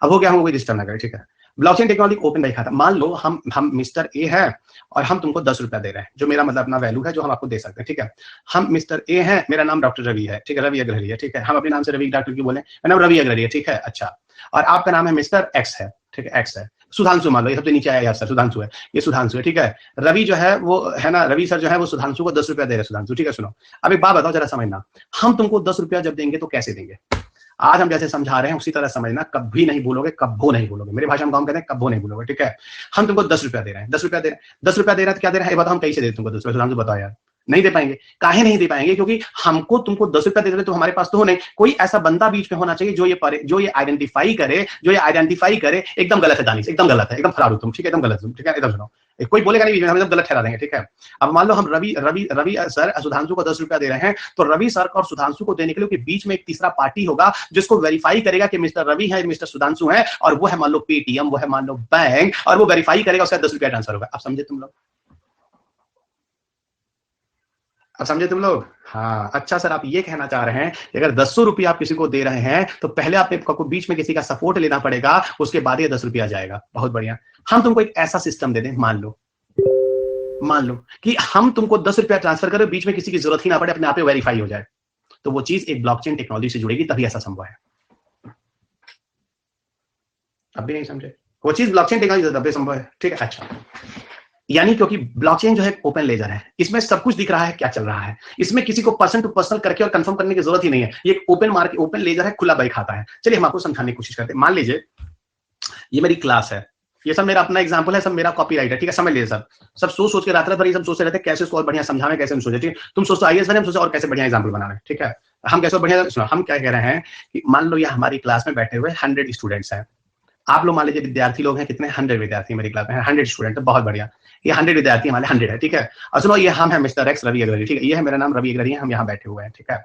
अब हो गया, हम कोई डिस्टर्ब ना करें, ठीक है। ब्लॉकचेन टेक्नोलॉजी ओपन नहीं खाता। मान लो हम मिस्टर ए है और हम तुमको 10 रुपया दे रहे हैं, जो मेरा मतलब अपना वैल्यू है, जो हम आपको दे सकते हैं, ठीक है। हम मिस्टर ए है, मेरा नाम डॉक्टर रवि है, ठीक है, रवि अग्रहरी है, ठीक है। हम अपने नाम से रवि डॉक्टर क्यों बोले, मेरा नाम रवि अग्रहरी है, ठीक है। अच्छा, और आपका नाम है मिस्टर एक्स है, ठीक है, एक्स है। सुधांशु मान लो, ये सबसे नीचे आया यार सर, सुधांशु है, ये सुधांशु है, ठीक है। रवि जो है वो है ना, रवि सर जो है वो सुधांशु को 10 रुपया दे रहे हैं, सुधांशु, ठीक है। सुनो, अब एक बात बताओ जरा समझना, हम तुमको 10 रुपया जब देंगे तो कैसे देंगे। आज हम जैसे समझा रहे हैं उसी तरह समझना, कभी नहीं भूलोगे, कब्बो नहीं भूलोगे, मेरी भाषा में काम कहते हैं कब्बो नहीं भूलोगे, ठीक है। हम तुमको 10 रुपया दे रहे हैं, 10 रुपया दे रहे हैं, 10 रुपया दे रहा है तो क्या दे रहा है, बताओ हम कैसे दे तुमको 10 रुपया, सुधांशु बताओ यार। नहीं दे पाएंगे, काहे नहीं दे पाएंगे, क्योंकि हमको तुमको 10 रुपया दे रहे तो हमारे पास तो हो नहीं, कोई ऐसा बंदा बीच में होना चाहिए जो ये आइडेंटिफाई करे एकदम गलत है दानिश, एकदम गलत है, एकदम फरार हो तुम, ठीक है, एकदम गलत तुम, ठीक है, एकदम सुनो, कोई बोलेगा नहीं, हम एकदम गलत ठहरा देंगे, ठीक है। अब मान लो हम रवि सर सुधांशु को 10 रुपया दे रहे हैं, तो रवि सर और सुधांशु को देने के लिए बीच में एक तीसरा पार्टी होगा जिसको वेरीफाई करेगा कि मिस्टर रवि है, मिस्टर सुधांशु है, और वो है मान लो पेटीएम, वो है मान लो बैंक, और वो वेरीफाई करेगा, उसका 10 रुपया ट्रांसफर होगा। अब समझे तुम लोग, अब समझे तुम लोग। हाँ अच्छा सर, आप ये कहना चाह रहे हैं कि अगर 10 रुपया आप किसी को दे रहे हैं तो पहले आपको बीच में किसी का सपोर्ट लेना पड़ेगा, उसके बाद ये 10 रुपया जाएगा। बहुत बढ़िया। हम तुमको एक ऐसा सिस्टम दे दें, मान लो कि हम तुमको 10 रुपया ट्रांसफर करें, बीच में किसी की जरूरत ही ना पड़े, अपने आप वेरीफाई हो जाए, तो वो चीज एक ब्लॉकचेन टेक्नोलॉजी से जुड़ेगी, तभी ऐसा संभव है। अब भी नहीं समझे, वो चीज ब्लॉकचेन टेक्नोलॉजी तभी संभव है, ठीक है। अच्छा, यानी क्योंकि ब्लॉकचेन जो है ओपन लेजर है, इसमें सब कुछ दिख रहा है क्या चल रहा है, इसमें किसी को पर्सन टू पर्सन करके और कंफर्म करने की जरूरत ही नहीं है। ये ओपन लेजर है, खुला बही खाता है। चलिए हम आपको समझाने की कोशिश करते हैं। मान लीजिए ये मेरी क्लास है, ये सब मेरा अपना एग्जांपल है, सब मेरा कॉपीराइट है, ठीक है, समझ लीजिए। सब सोच के रात भर ये सब सोचते रहते हैं कैसे इसको और बढ़िया समझावे, कैसे हम सोचे, ठीक है। तुम सोचो आईएएस बने, हम सोचे और कैसे बढ़िया एग्जांपल बना रहे हैं, ठीक है। हम कैसे बढ़िया सुनो, हम क्या कह रहे हैं कि मान लो ये हमारी क्लास में बैठे हुए 100 स्टूडेंट्स हैं। आप लोग मान लीजिए विद्यार्थी लोग हैं, कितने 100 विद्यार्थी मेरी क्लास में है, 100 स्टूडेंट है, बहुत बढ़िया। ये 100 विद्यार्थी हमारे 100 है, ठीक है। और सुनो, ये हम है मिस्टर एक्स रवि अग्रवाल, ठीक है, ये है मेरा नाम रवि अग्रवाल, हम यहाँ बैठे हुए हैं, ठीक है।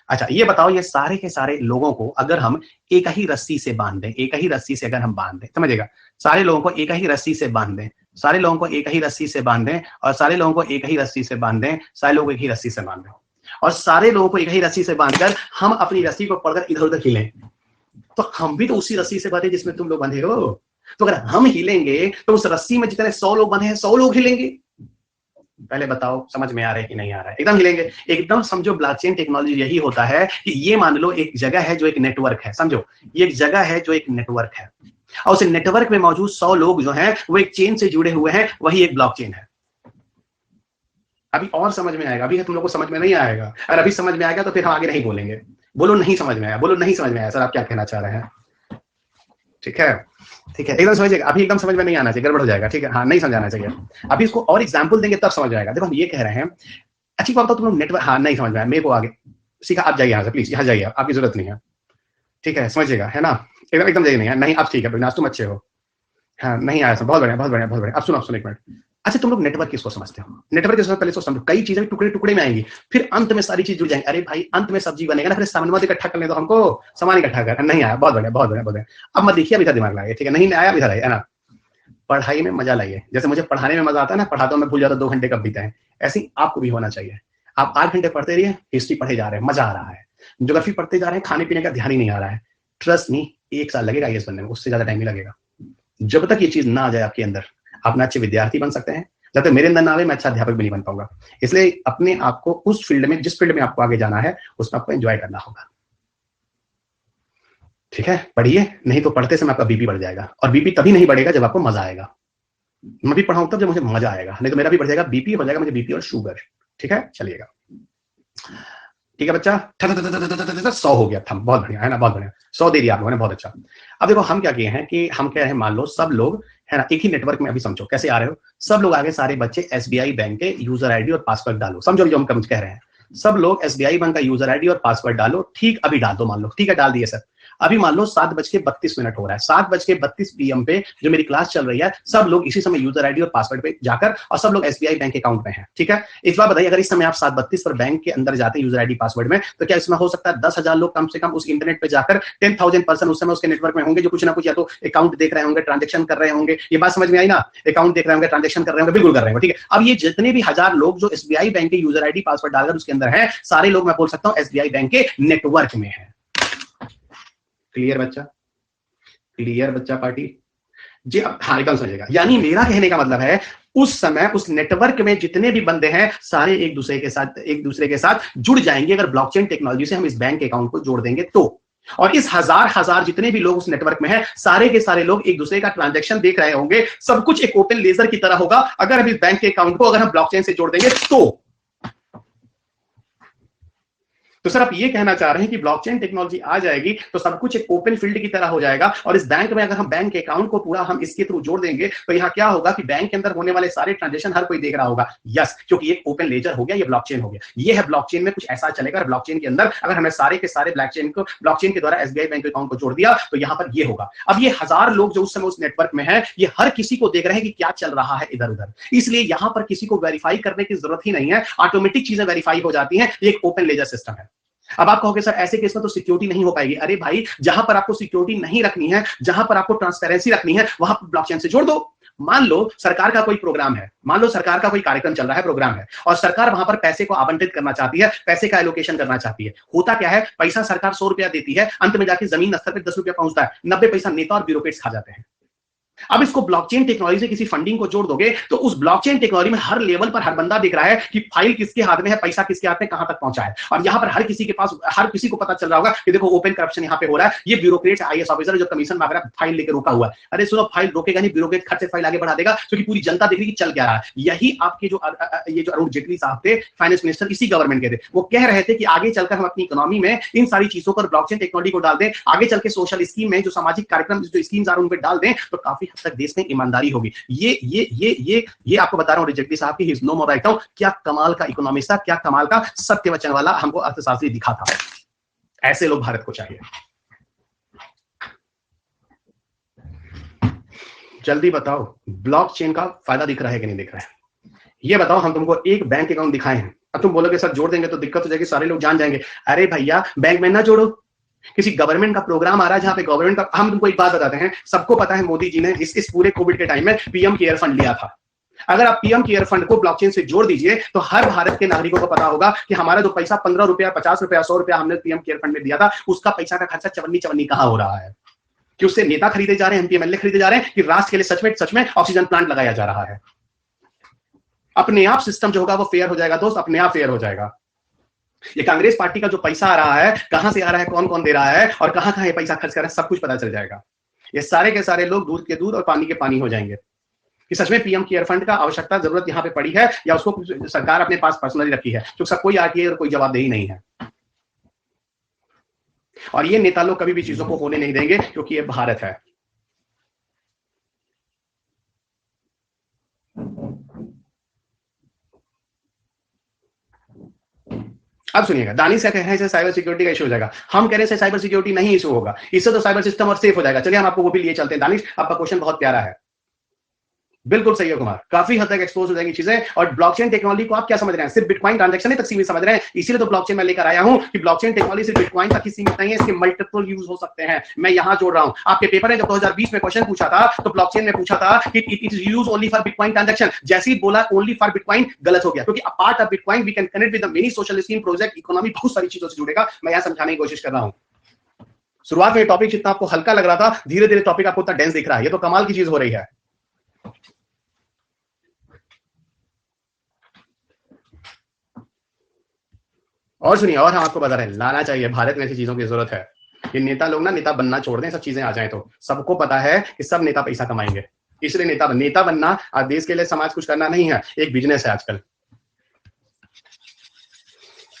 अच्छा ये बताओ, ये सारे के सारे लोगों को अगर हम एक ही रस्सी से बांध दें, एक ही रस्सी से अगर हम बांध दें, समझिएगा, सारे लोगों को एक ही रस्सी से बांध दें, सारे लोगों को एक ही रस्सी से बांध दें, और सारे लोगों को एक ही रस्सी से बांध दें, सारे लोगों को एक ही रस्सी से बांध दें, और सारे लोगों को एक ही रस्सी से बांधकर हम अपनी रस्सी को पकड़कर इधर उधर हिलें, तो हम भी तो उसी रस्सी से बांधे जिसमें तुम लोग बंधे हो। तो अगर हम हिलेंगे तो उस रस्सी में जितने 100 लोग बंधे हैं 100 लोग हिलेंगे। पहले बताओ समझ में आ रहा है कि नहीं आ रहा है, एकदम हिलेंगे, एकदम समझो। ब्लॉकचेन टेक्नोलॉजी यही होता है कि ये मान लो एक जगह है जो एक नेटवर्क है, समझो ये एक जगह है जो एक नेटवर्क है, और उस नेटवर्क में मौजूद 100 लोग जो हैं वो एक चेन से जुड़े हुए हैं, वही एक ब्लॉकचेन है। अभी और समझ में आएगा, अभी तुम लोग को समझ में नहीं आएगा, और अभी समझ में आएगा तो फिर हम आगे नहीं बोलेंगे। बोलो नहीं समझ में आया, बोलो नहीं समझ में आया सर, आप क्या कहना चाह रहे हैं, ठीक है, ठीक है, एकदम समझिएगा। अभी एकदम समझ में नहीं आना चाहिए, गड़बड़ हो जाएगा, ठीक है, हाँ नहीं समझाना चाहिए। अभी इसको और एग्जांपल देंगे तब समझ आएगा। देखो हम ये कह रहे हैं, अच्छी बात बताओ, तुम लोग नेटवर्क, हाँ नहीं समझ में आया, मेरे को आगे सीखा, आप जाइए यहाँ से प्लीज, यहाँ जाइए, आपकी जरूरत नहीं है, ठीक है, समझिएगा, है ना, एकदम एकदम जाइए, नहीं है नहीं, अब ठीक है बिनाश, तुम अच्छे हो, हाँ नहीं आया, बहुत बढ़िया बहुत बढ़िया बहुत बढ़िया। अब सुनो एक मिनट, अच्छा तुम लोग नेटवर्क किसको समझते हो, नेटवर्क किसको पहले इसको समझो, कई चीजें टुकड़े टुकड़े में आएंगी, फिर अंत में सारी चीज जुड़ जाएंगी। अरे भाई अंत में सब्जी बनेगा ना, फिर सामान इकट्ठा करने दो हमको, सामान इकट्ठा कर, नहीं आया, बहुत बढ़िया बहुत बढ़िया बहुत बढ़िया। अब मत देखिए, अभी इधर दिमाग लगाइए, ठीक है, नहीं आया, इधर आइए, है ना। पढ़ाई में मजा लाइए, जैसे मुझे पढ़ाने में मजा आता है ना, पढ़ाता हूँ मैं, भूल जाता 2 घंटे कब बीते हैं, ऐसे ही आपको भी होना चाहिए। आप 8 घंटे पढ़ते रहिए, हिस्ट्री पढ़े जा रहे हैं, मजा आ रहा है, ज्योग्राफी पढ़ते जा रहे हैं, खाने पीने का ध्यान ही नहीं आ रहा है, ट्रस्ट नहीं 1 साल लगेगा आईएएस बनने में, उससे ज्यादा टाइम ही लगेगा। जब तक ये चीज ना आ जाए आपके अंदर, आप ना अच्छे विद्यार्थी बन सकते हैं, जब तक मेरे अंदर ना आवे मैं अच्छा अध्यापक भी नहीं बन पाऊंगा। इसलिए अपने आप को उस फील्ड में, जिस फील्ड में आपको आगे जाना है, उसमें आपको एंजॉय करना होगा। ठीक है, पढ़िए, नहीं तो पढ़ते समय आपका बीपी बढ़ जाएगा, और बीपी तभी नहीं बढ़ेगा जब आपको मजा आएगा। मैं भी पढ़ाऊं तब जब मुझे मजा आएगा, नहीं तो मेरा भी बढ़ जाएगा, बीपी हो जाएगा मुझे, बीपी और शुगर। ठीक है, चलिएगा। ठीक है बच्चा, 100 हो गया था, बहुत बढ़िया है ना, बहुत बढ़िया, 100 दे दिया आप लोगों ने, बहुत अच्छा। अब देखो हम क्या किए हैं कि हम क्या है, मान लो सब लोग है ना एक ही नेटवर्क में, अभी समझो कैसे आ रहे हो, सब लोग आगे सारे बच्चे एसबीआई बैंक के यूजर आईडी और पासवर्ड डालो, समझो जो हम कह रहे हैं। सब लोग एसबीआई बैंक का यूजर आईडी और पासवर्ड डालो, ठीक अभी डाल दो, मान लो ठीक है डाल दिए सर। अभी मान लो 7:32 हो रहा है, 7:32 PM पे जो मेरी क्लास चल रही है, सब लोग इसी समय यूजर आईडी और पासवर्ड पे जाकर, और सब लोग एसबीआई बैंक अकाउंट में हैं। ठीक है, इस बार बताइए, अगर इस समय आप 7:32 पर बैंक के अंदर जाते हैं यूजर आईडी पासवर्ड में, तो क्या इसमें हो सकता है 10,000 लोग कम से कम उस इंटरनेट पे जाकर, 10,000 पर्सन उस समय उसके नेटवर्क में होंगे, जो कुछ ना कुछ या तो अकाउंट देख रहे होंगे, ट्रांजेक्शन कर रहे होंगे। ये बात समझ में आई ना? अकाउंट देख रहे होंगे, ट्रांजेक्शन कर रहे होंगे, बिल्कुल कर रहे होंगे। ठीक है, अब ये जितने भी 1000 लोग जो एसबीआई बैंक के यूजर आईडी पासवर्ड डालकर उसके अंदर है, सारे लोग मैं बोल सकता हूं एसबीआई बैंक के नेटवर्क में है। क्लियर बच्चा? क्लियर बच्चा पार्टी जी? अब हाँ एकदम समझेगा। यानी मेरा कहने का मतलब है, उस समय उस नेटवर्क में जितने भी बंदे हैं, सारे एक दूसरे के साथ जुड़ जाएंगे, अगर ब्लॉकचेन टेक्नोलॉजी से हम इस बैंक अकाउंट को जोड़ देंगे तो। और इस हजार जितने भी लोग उस नेटवर्क में हैं, सारे के सारे लोग एक दूसरे का ट्रांजैक्शन देख रहे होंगे, सब कुछ एक ओपन लेजर की तरह होगा, अगर हम इस बैंक के अकाउंट को अगर हम ब्लॉकचेन से जोड़ देंगे तो सर आप ये कहना चाह रहे हैं कि ब्लॉकचेन टेक्नोलॉजी आ जाएगी तो सब कुछ एक ओपन फील्ड की तरह हो जाएगा, और इस बैंक में अगर हम बैंक के अकाउंट को पूरा हम इसके थ्रू जोड़ देंगे तो यहाँ क्या होगा कि बैंक के अंदर होने वाले सारे ट्रांजेक्शन हर कोई देख रहा होगा। यस, क्योंकि ये ओपन लेजर हो गया, ये ब्लॉकचेन हो गया। ये है ब्लॉकचेन में कुछ ऐसा चलेगा, ब्लॉकचेन के अंदर अगर हमने सारे के सारे ब्लॉकचेन के द्वारा एसबीआई बैंक अकाउंट को जोड़ दिया तो यहाँ पर ये होगा। अब ये 1000 लोग जो उस समय उस नेटवर्क में है, ये हर किसी को देख रहे हैं कि क्या चल रहा है इधर उधर, इसलिए यहाँ पर किसी को वेरीफाई करने की जरूरत ही नहीं है, ऑटोमेटिक चीजें वेरीफाई हो जाती हैं। एक ओपन लेजर सिस्टम है। अब आप कहोगे सर ऐसे केस में तो सिक्योरिटी नहीं हो पाएगी। अरे भाई, जहां पर आपको सिक्योरिटी नहीं रखनी है, जहां पर आपको ट्रांसपेरेंसी रखनी है, वहां पर ब्लॉकचेन से जोड़ दो। मान लो सरकार का कोई प्रोग्राम है, मान लो सरकार का कोई कार्यक्रम चल रहा है, प्रोग्राम है, और सरकार वहां पर पैसे को आवंटित करना चाहती है, पैसे का एलोकेशन करना चाहती है। होता क्या है, पैसा सरकार 100 रुपया देती है, अंत में जाके जमीन स्तर पर 10 रुपया पहुंचता है, 90 पैसा नेता और ब्यूरोक्रेट्स खा जाते हैं। अब इसको ब्लॉकचेन टेक्नोलॉजी से किसी फंडिंग को जोड़ दोगे तो उस ब्लॉकचेन टेक्नोलॉजी में हर लेवल पर हर बंदा दिख रहा है कि फाइल किसके हाथ में है, पैसा किसके हाथ में कहां तक पहुंचा है, और यहां पर हर किसी के पास, हर किसी को पता चल रहा होगा कि देखो ओपन करप्शन यहां पे हो रहा है। ये ब्यूरोक्रेट आईएएस ऑफिसर जो कमीशन मांग रहा है, फाइल लेकर रोका हुआ है। अरे सुनो, फाइल रोकेगा नहीं, ब्यूरोक्रेट खर्च से फाइल आगे बढ़ा देगा, क्योंकि पूरी जनता देख रही है कि चल क्या रहा है। यही आपके जो अरुण जेटली साहब थे, फाइनेंस मिनिस्टर, इसी गवर्नमेंट के थे, वो कह रहे थे कि आगे चलकर हम अपनी इकोनॉमी में इन सारी चीजों पर ब्लॉकचेन टेक्नोलॉजी को डाल दें, आगे चल के सोशल स्कीम में जो सामाजिक कार्यक्रम जो स्कीम्स आ रहे हैं उन पर डाल दें, तो काफी हद तक देश में ईमानदारी होगी। ये आपको बता रहा हूं, जेटली साहब की, he is no more right now. क्या कमाल का इकोनॉमिस्ट था, क्या कमाल का सत्य वचन वाला हमको अर्थशास्त्री दिखा था। ऐसे लोग भारत को चाहिए। जल्दी बताओ, ब्लॉकचेन का फायदा दिख रहा है कि नहीं दिख रहा है? ये बताओ, हम तुमको एक बैंक अकाउंट दिखाए हैं, अब तुम बोलोगे सर जोड़ देंगे तो दिक्कत हो जाएगी, सारे लोग जान जाएंगे। अरे भैया, बैंक में ना जोड़ो, किसी गवर्नमेंट का प्रोग्राम आ रहा है जहां पे गवर्नमेंट का, हम तुमको एक बात बताते हैं, सबको पता है मोदी जी ने इस पूरे कोविड के टाइम में पीएम केयर फंड लिया था। अगर आप पीएम केयर फंड को ब्लॉकचेन से जोड़ दीजिए तो हर भारत के नागरिकों को पता होगा कि हमारा जो पैसा 15 रुपया, 50 रुपया, 100 रुपया हमने पीएम केयर फंड में दिया था, उसका पैसा का खर्चा चवन्नी कहां हो रहा है, कि उससे नेता खरीदे जा रहे हैं, एमपी एमएलए खरीदे जा रहे हैं, कि राष्ट्र के लिए सच में ऑक्सीजन प्लांट लगाया जा रहा है। अपने आप सिस्टम जो होगा वो फेयर हो जाएगा दोस्त, अपने आप फेयर हो जाएगा। ये कांग्रेस पार्टी का जो पैसा आ रहा है, कहां से आ रहा है, कौन कौन दे रहा है, और कहां कहां ये पैसा खर्च कर रहा है, सब कुछ पता चल जाएगा। ये सारे के सारे लोग दूध के दूध और पानी के पानी हो जाएंगे कि सच में पीएम केयर फंड का आवश्यकता, जरूरत यहां पे पड़ी है, या उसको सरकार अपने पास पर्सनली रखी है, क्योंकि सब कोई आरटीआई और कोई जवाबदेही नहीं है। और ये नेता लोग कभी भी चीजों को होने नहीं देंगे, क्योंकि ये भारत है। अब सुनिएगा, दानिश क्या कह रहे हैं, साइबर सिक्योरिटी का इशू हो जाएगा। हम कह रहे हैं साइबर सिक्योरिटी नहीं इशू होगा, इससे तो साइबर सिस्टम और सेफ हो जाएगा। चलिए हम आपको वो भी लिए चलते हैं। दानिश, आपका क्वेश्चन बहुत प्यारा है, बिल्कुल सही है कुमार, काफी हद तक एक्सपोज हो जाएंगी चीजें। और ब्लॉकचेन टेक्नोलॉजी को आप क्या समझ रहे हैं, सिर्फ बिटकॉइन ट्रांजैक्शन तक सीमित समझ रहे हैं, इसीलिए तो ब्लॉकचेन में लेकर आया हूं कि ब्लॉकचेन टेक्नोलॉजी सिर्फ बिटकॉइन तक ही सीमित नहीं है, इसके मल्टीपल यूज हो सकते हैं। मैं यहां जोड़ रहा हूं, आपके पेपर में जब 2020 में क्वेश्चन पूछा था तो ब्लॉकचेन में पूछा था कि it is use only for bitcoin transaction, जैसे ही बोला ओनली फॉर बिटकॉइन, गलत हो गया, क्योंकि a part of bitcoin we can connect with the many social scheme, project, economy, बहुत सारी चीजों से जुड़ेगा। मैं यहां समझाने की कोशिश कर रहा हूं। शुरुआत में टॉपिक जितना आपको हल्का लग रहा था, धीरे धीरे टॉपिक आपको उतना डेंस दिख रहा है। ये तो कमाल की चीज हो रही है। और सुनिए, और हम आपको बता रहे हैं, लाना चाहिए, भारत में ऐसी चीजों की जरूरत है। ये नेता लोग ना नेता बनना छोड़ दें, सब चीजें आ जाए तो सबको पता है कि सब नेता पैसा कमाएंगे, इसलिए नेता बनना देश के लिए, समाज कुछ करना नहीं है, एक बिजनेस है आजकल।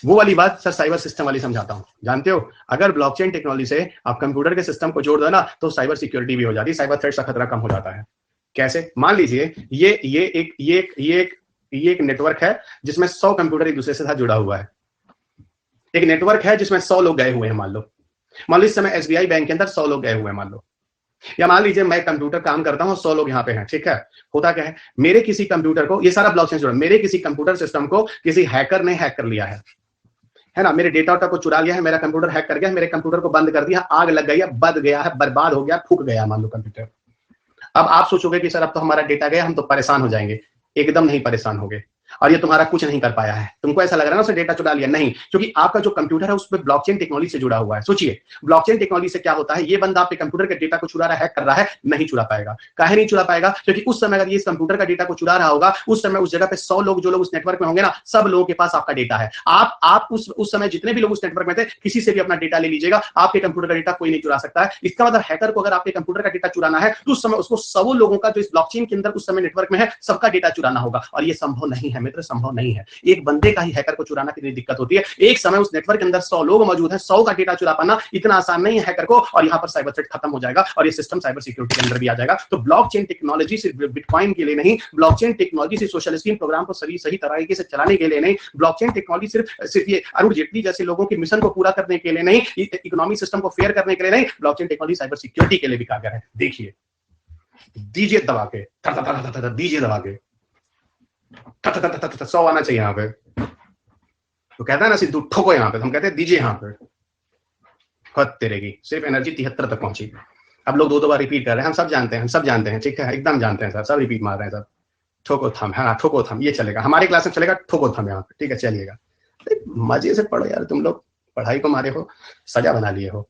वो वाली बात सर साइबर सिस्टम वाली समझाता हूं। जानते हो, अगर ब्लॉकचेन टेक्नोलॉजी से आप कंप्यूटर के सिस्टम को जोड़ दो ना, तो साइबर सिक्योरिटी भी हो जाती है, साइबर थ्रेट का खतरा कम हो जाता है। कैसे? मान लीजिए ये एक नेटवर्क है जिसमें 100 कंप्यूटर एक दूसरे से साथ जुड़ा हुआ है। एक नेटवर्क है जिसमें 100 लोग गए हुए हैं, मान लो इस समय SBI बैंक के अंदर 100 लोग गए हुए हैं, मान लो, या मान लीजिए मैं कंप्यूटर काम करता हूं, 100 लोग यहाँ पे हैं, ठीक है। होता क्या है, मेरे किसी कंप्यूटर को, ये सारा ब्लॉकचेन से जुड़ा, मेरे किसी कंप्यूटर सिस्टम को किसी हैकर ने हैक कर लिया है ना, मेरे डेटा को चुरा लिया है, मेरा कंप्यूटर हैक कर गया, मेरे कंप्यूटर को बंद कर दिया, आग लग गई है, बद गया है, बर्बाद हो गया, फूक गया मान लो कंप्यूटर। अब आप सोचोगे कि सर अब तो हमारा डेटा गया, हम तो परेशान हो जाएंगे। एकदम नहीं परेशान होगे, और ये तुम्हारा कुछ नहीं कर पाया है। तुमको ऐसा लग रहा है ना उसने डेटा चुरा लिया, नहीं, क्योंकि आपका जो कंप्यूटर है उस पर ब्लॉकचेन टेक्नोलॉजी से जुड़ा हुआ है। सोचिए ब्लॉकचेन टेक्नोलॉजी से क्या होता है, ये बंदा आपके कंप्यूटर के डेटा को चुरा रहा है, हैक कर रहा है, नहीं चुरा पाएगा। काहे नहीं चुरा पाएगा? क्योंकि उस समय अगर ये इस कंप्यूटर का डेटा को चुरा रहा होगा, उस समय उस जगह पे 100 लोग, जो लोग उस नेटवर्क में होंगे ना, सब लोगों के पास आपका डेटा है। आप उस समय जितने भी लोग उस नेटवर्क में थे, किसी से भी अपना डेटा ले लीजिएगा, आपके कंप्यूटर का डेटा कोई नहीं चुरा सकता है। इसका मतलब हैकर को अगर आपके कंप्यूटर का डेटा चुराना है, तो उस समय उसको 100 लोगों का जो इस ब्लॉकचेन के अंदर उस समय नेटवर्क में है, सबका डेटा चुराना होगा, और ये संभव नहीं है मित्र, संभव नहीं है। एक बंदे का ही हैकर को चुराना कितनी दिक्कत होती है। एक समय उस नेटवर्क के अंदर 100 लोग मौजूद हैं, 100 का डेटा चुरा पाना इतना आसान नहीं है हैकर को, और यहां पर साइबर थ्रेट खत्म हो जाएगा, और ये सिस्टम साइबर सिक्योरिटी के अंदर भी आ जाएगा। तो ब्लॉकचेन टेक्नोलॉजी सिर्फ बिटकॉइन के लिए नहीं, ब्लॉकचेन टेक्नोलॉजी से सोशल स्कीम प्रोग्राम को सही तरीके से चलाने के लिए नहीं, ब्लॉकचेन टेक्नोलॉजी सिर्फ ये अरुण जेटली जैसे लोगों के मिशन को पूरा करने के लिए नहीं, इकोनॉमिक सिस्टम को फेयर करने के लिए नहीं, ब्लॉकचेन टेक्नोलॉजी साइबर सिक्योरिटी के लिए भी कारगर है। देखिए, दीजिए दबा के, दीजिए दबा के, 100 आना चाहिए यहाँ पे। तो कहता है ना सिद्धू, ठोको यहाँ पे, हम कहते हैं दीजिए यहाँ पे। हद तेरे की, सिर्फ एनर्जी 73 तक पहुंची। अब लोग दो बार रिपीट कर रहे हैं, हम सब जानते हैं, ठीक है, एकदम जानते हैं, सब रिपीट मार रहे हैं सब। ठोको थम, हाँ ठोको थम, ये चलेगा, हमारे क्लास में चलेगा ठोको थम यहाँ पे, ठीक है, चलिएगा। मजे से पढ़ो यार, तुम लोग पढ़ाई को मारे हो, सजा बना लिए हो,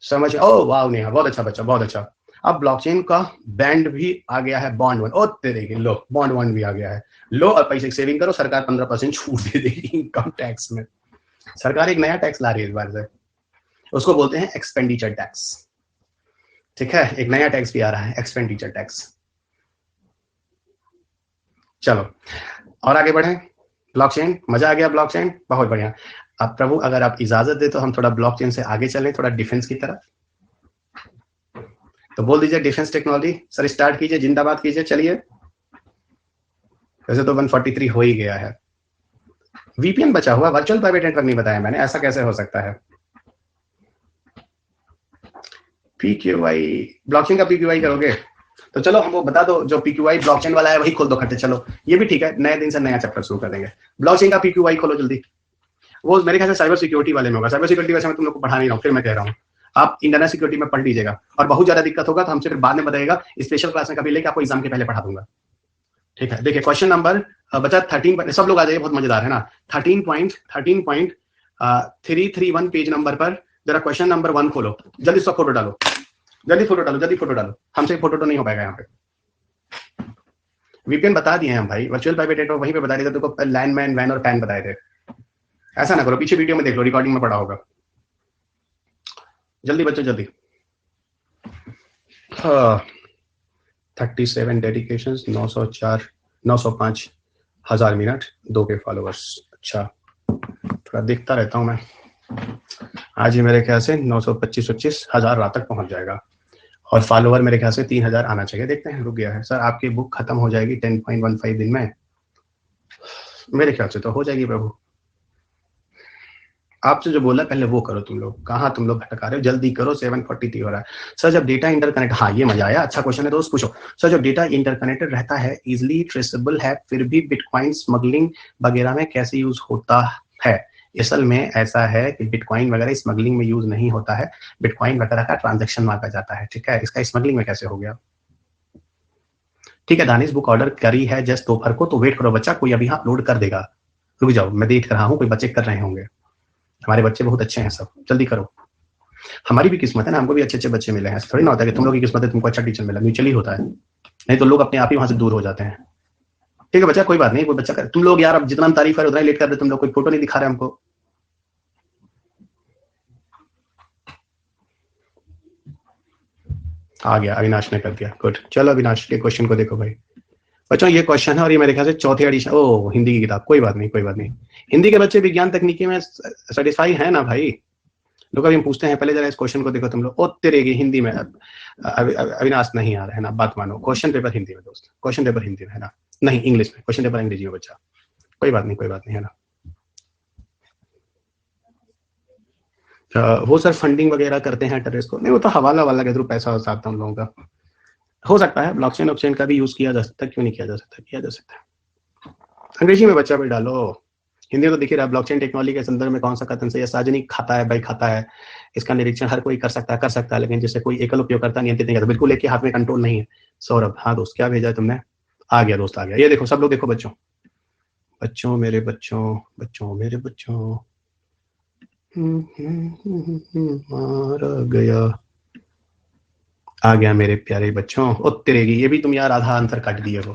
समझ। ओ वाह नेहा, बहुत अच्छा बच्चा, बहुत अच्छा। अब ब्लॉकचेन का बैंड भी आ गया है, बॉन्ड वन, ओ तेरे की, लो बॉन्ड वन भी आ गया है। लो और पैसे की सेविंग करो, सरकार 15% छूट दे देगी इनकम टैक्स में। सरकार एक नया टैक्स ला रही है इस बार से, उसको बोलते हैं एक्सपेंडिचर टैक्स, ठीक है, एक नया टैक्स भी आ रहा है, एक्सपेंडिचर टैक्स। चलो और आगे बढ़े। ब्लॉकचेन, मजा आ गया, ब्लॉकचेन बहुत बढ़िया। अब प्रभु अगर आप इजाजत दे तो हम थोड़ा ब्लॉकचेन से आगे चलें, थोड़ा डिफेंस की तरफ। तो बोल दीजिए डिफेंस टेक्नोलॉजी, सर स्टार्ट कीजिए, जिंदाबाद कीजिए, चलिए। वैसे तो 143 हो ही गया है। वीपीएन बचा हुआ, वर्चुअल प्राइवेट नेटवर्क नहीं बताया मैंने, ऐसा कैसे हो सकता है? पीक्यूआई, ब्लॉकचेन का पीक्यूआई करोगे तो चलो हमको बता दो, जो पीक्यूआई ब्लॉकचेन वाला है वही खोल दो खट्टे। चलो ये भी ठीक है, नए दिन से नया चैप्टर शुरू कर देंगे। ब्लॉकचेन का पीक्यूआई खोलो जल्दी। वो मेरे ख्याल से साइबर सिक्योरिटी वाले में होगा। साइबर सिक्योरिटी वैसे मैं तुम लोग को पढ़ा नहीं रहा हूँ, फिर मैं कह रहा हूँ आप इंटरनेट सिक्योरिटी में पढ़ लीजिएगा, और बहुत ज्यादा दिक्कत होगा तो हमसे फिर बाद में बताइएगा, स्पेशल क्लास में कभी लेके आपको एग्जाम के पहले पढ़ा दूंगा, ठीक है। देखिए क्वेश्चन नंबर बचा 13, सब लोग आ जाइए, बहुत मजेदार है ना। 13.331 पेज नंबर पर जरा क्वेश्चन नंबर 1 खोलो, जल्दी सब फोटो डालो, जल्दी फोटो डालो, जल्दी फोटो डालो, हमसे फोटो तो नहीं हो पाएगा यहाँ पे। वीपीएन बता दिए हैं हम भाई, वर्चुअल प्राइवेट नेटवर्क वहीं पे बता दिए थे, तो लैंडमैन, वैन और पैन बताए थे। ऐसा ना करो, पीछे वीडियो में देख लो, रिकॉर्डिंग में पढ़ा होगा। जल्दी बच्चों जल्दी। 37 डेडिकेशंस, 904, 905 हजार मिनट, 2 के फॉलोअर्स। अच्छा थोड़ा देखता रहता हूं मैं, आज ही मेरे ख्याल से 925-25 हजार रात तक पहुंच जाएगा, और फॉलोअर मेरे ख्याल से 3000 आना चाहिए। देखते हैं, रुक गया है सर, आपकी बुक खत्म हो जाएगी 10.15 दिन में, मेरे ख्याल से तो हो जाएगी प्रभु। आपसे जो बोला पहले वो करो, तुम लोग कहाँ, तुम लोग भटका रहे हो, जल्दी करो, 7:43 हो रहा है। सर जब डेटा इंटरकनेक्ट, हाँ ये मजा आया, अच्छा क्वेश्चन है दोस्त, पूछो। सर जब डेटा इंटरकनेक्टेड रहता है, इजिली ट्रेसेबल है, फिर भी बिटकॉइन स्मगलिंग वगैरह में कैसे यूज होता है? असल में ऐसा है कि बिटकॉइन वगैरह स्मगलिंग में यूज नहीं होता है, बिटकॉइन वगैरह का ट्रांजेक्शन मांगा जाता है, ठीक है। इसका स्मगलिंग में कैसे हो गया? ठीक है, दानिश बुक ऑर्डर करी है जस्ट दोपहर को, तो वेट करो बच्चा, कोई अभी अपलोड कर देगा, रुक जाओ, मैं देख रहा हूँ, कोई बच्चे कर रहे होंगे, हमारे बच्चे बहुत अच्छे हैं सब, जल्दी करो। हमारी भी किस्मत है ना, हमको भी अच्छे अच्छे बच्चे मिले हैं, थोड़ी ना होता है कि तुम लोग की किस्मत है तुमको अच्छा टीचर मिला, म्यूचुअली होता है, नहीं तो लोग अपने आप ही वहां से दूर हो जाते हैं। ठीक है बच्चा, कोई बात नहीं, कोई बच्चा कर, तुम लोग यार अब जितना हम तारीफ कर उतना ही लेट कर रहे, तुम लोग कोई फोटो नहीं दिखा रहे हमको, आ गया, अविनाश ने कर दिया, गुड। चलो अविनाश के क्वेश्चन को देखो भाई। बच्चों ये क्वेश्चन है और ये मेरे ख्याल से चौथी एडिशन, ओ हिंदी की किताब, कोई बात नहीं कोई बात नहीं। हिंदी के बच्चे विज्ञान तकनीकी में सेटिस्फाई है ना भाई? लोग अभी हम पूछते हैं, पहले जरा इस क्वेश्चन को देखो तुम लोग। ओ तेरे की हिंदी में अविनाश नहीं आ रहा है ना, बात मानो। क्वेश्चन पेपर हिंदी में दोस्त, क्वेश्चन पेपर हिंदी में है ना, नहीं इंग्लिश में, क्वेश्चन पेपर अंग्रेजी में बच्चा। कोई बात नहीं कोई बात नहीं, है ना। वो सर फंडिंग वगैरह करते हैं टेरेस को, नहीं वो तो हवाला वाला के थ्रू पैसा आता है उन लोगों का। हो सकता है ब्लॉकचेन ऑप्शन का भी यूज किया जा सकता है, क्यों नहीं किया जा सकता, किया जा सकता है। अंग्रेजी में बच्चा भी डालो, हिंदी में तो दिख ही रहा है। ब्लॉकचेन टेक्नोलॉजी के संदर्भ में कौन सा कथन सही है? सार्वजनिक खाता है भाई, खाता है, इसका निरीक्षण हर कोई कर सकता है, लेकिन जिससे कोई एकल उपयोगकर्ता नियंत्रित नहीं करता। बिल्कुल एक के हाथ में कंट्रोल नहीं है। सौरभ, हाँ दोस्त क्या भेजा है तुमने? आ गया दोस्त आ गया। ये देखो सब लोग देखो बच्चों, बच्चों मेरे बच्चों, बच्चों मेरे बच्चों, मारा गया, आ गया मेरे प्यारे बच्चों। ओ तेरेगी, ये भी तुम यार आधा आंसर काट दिए हो,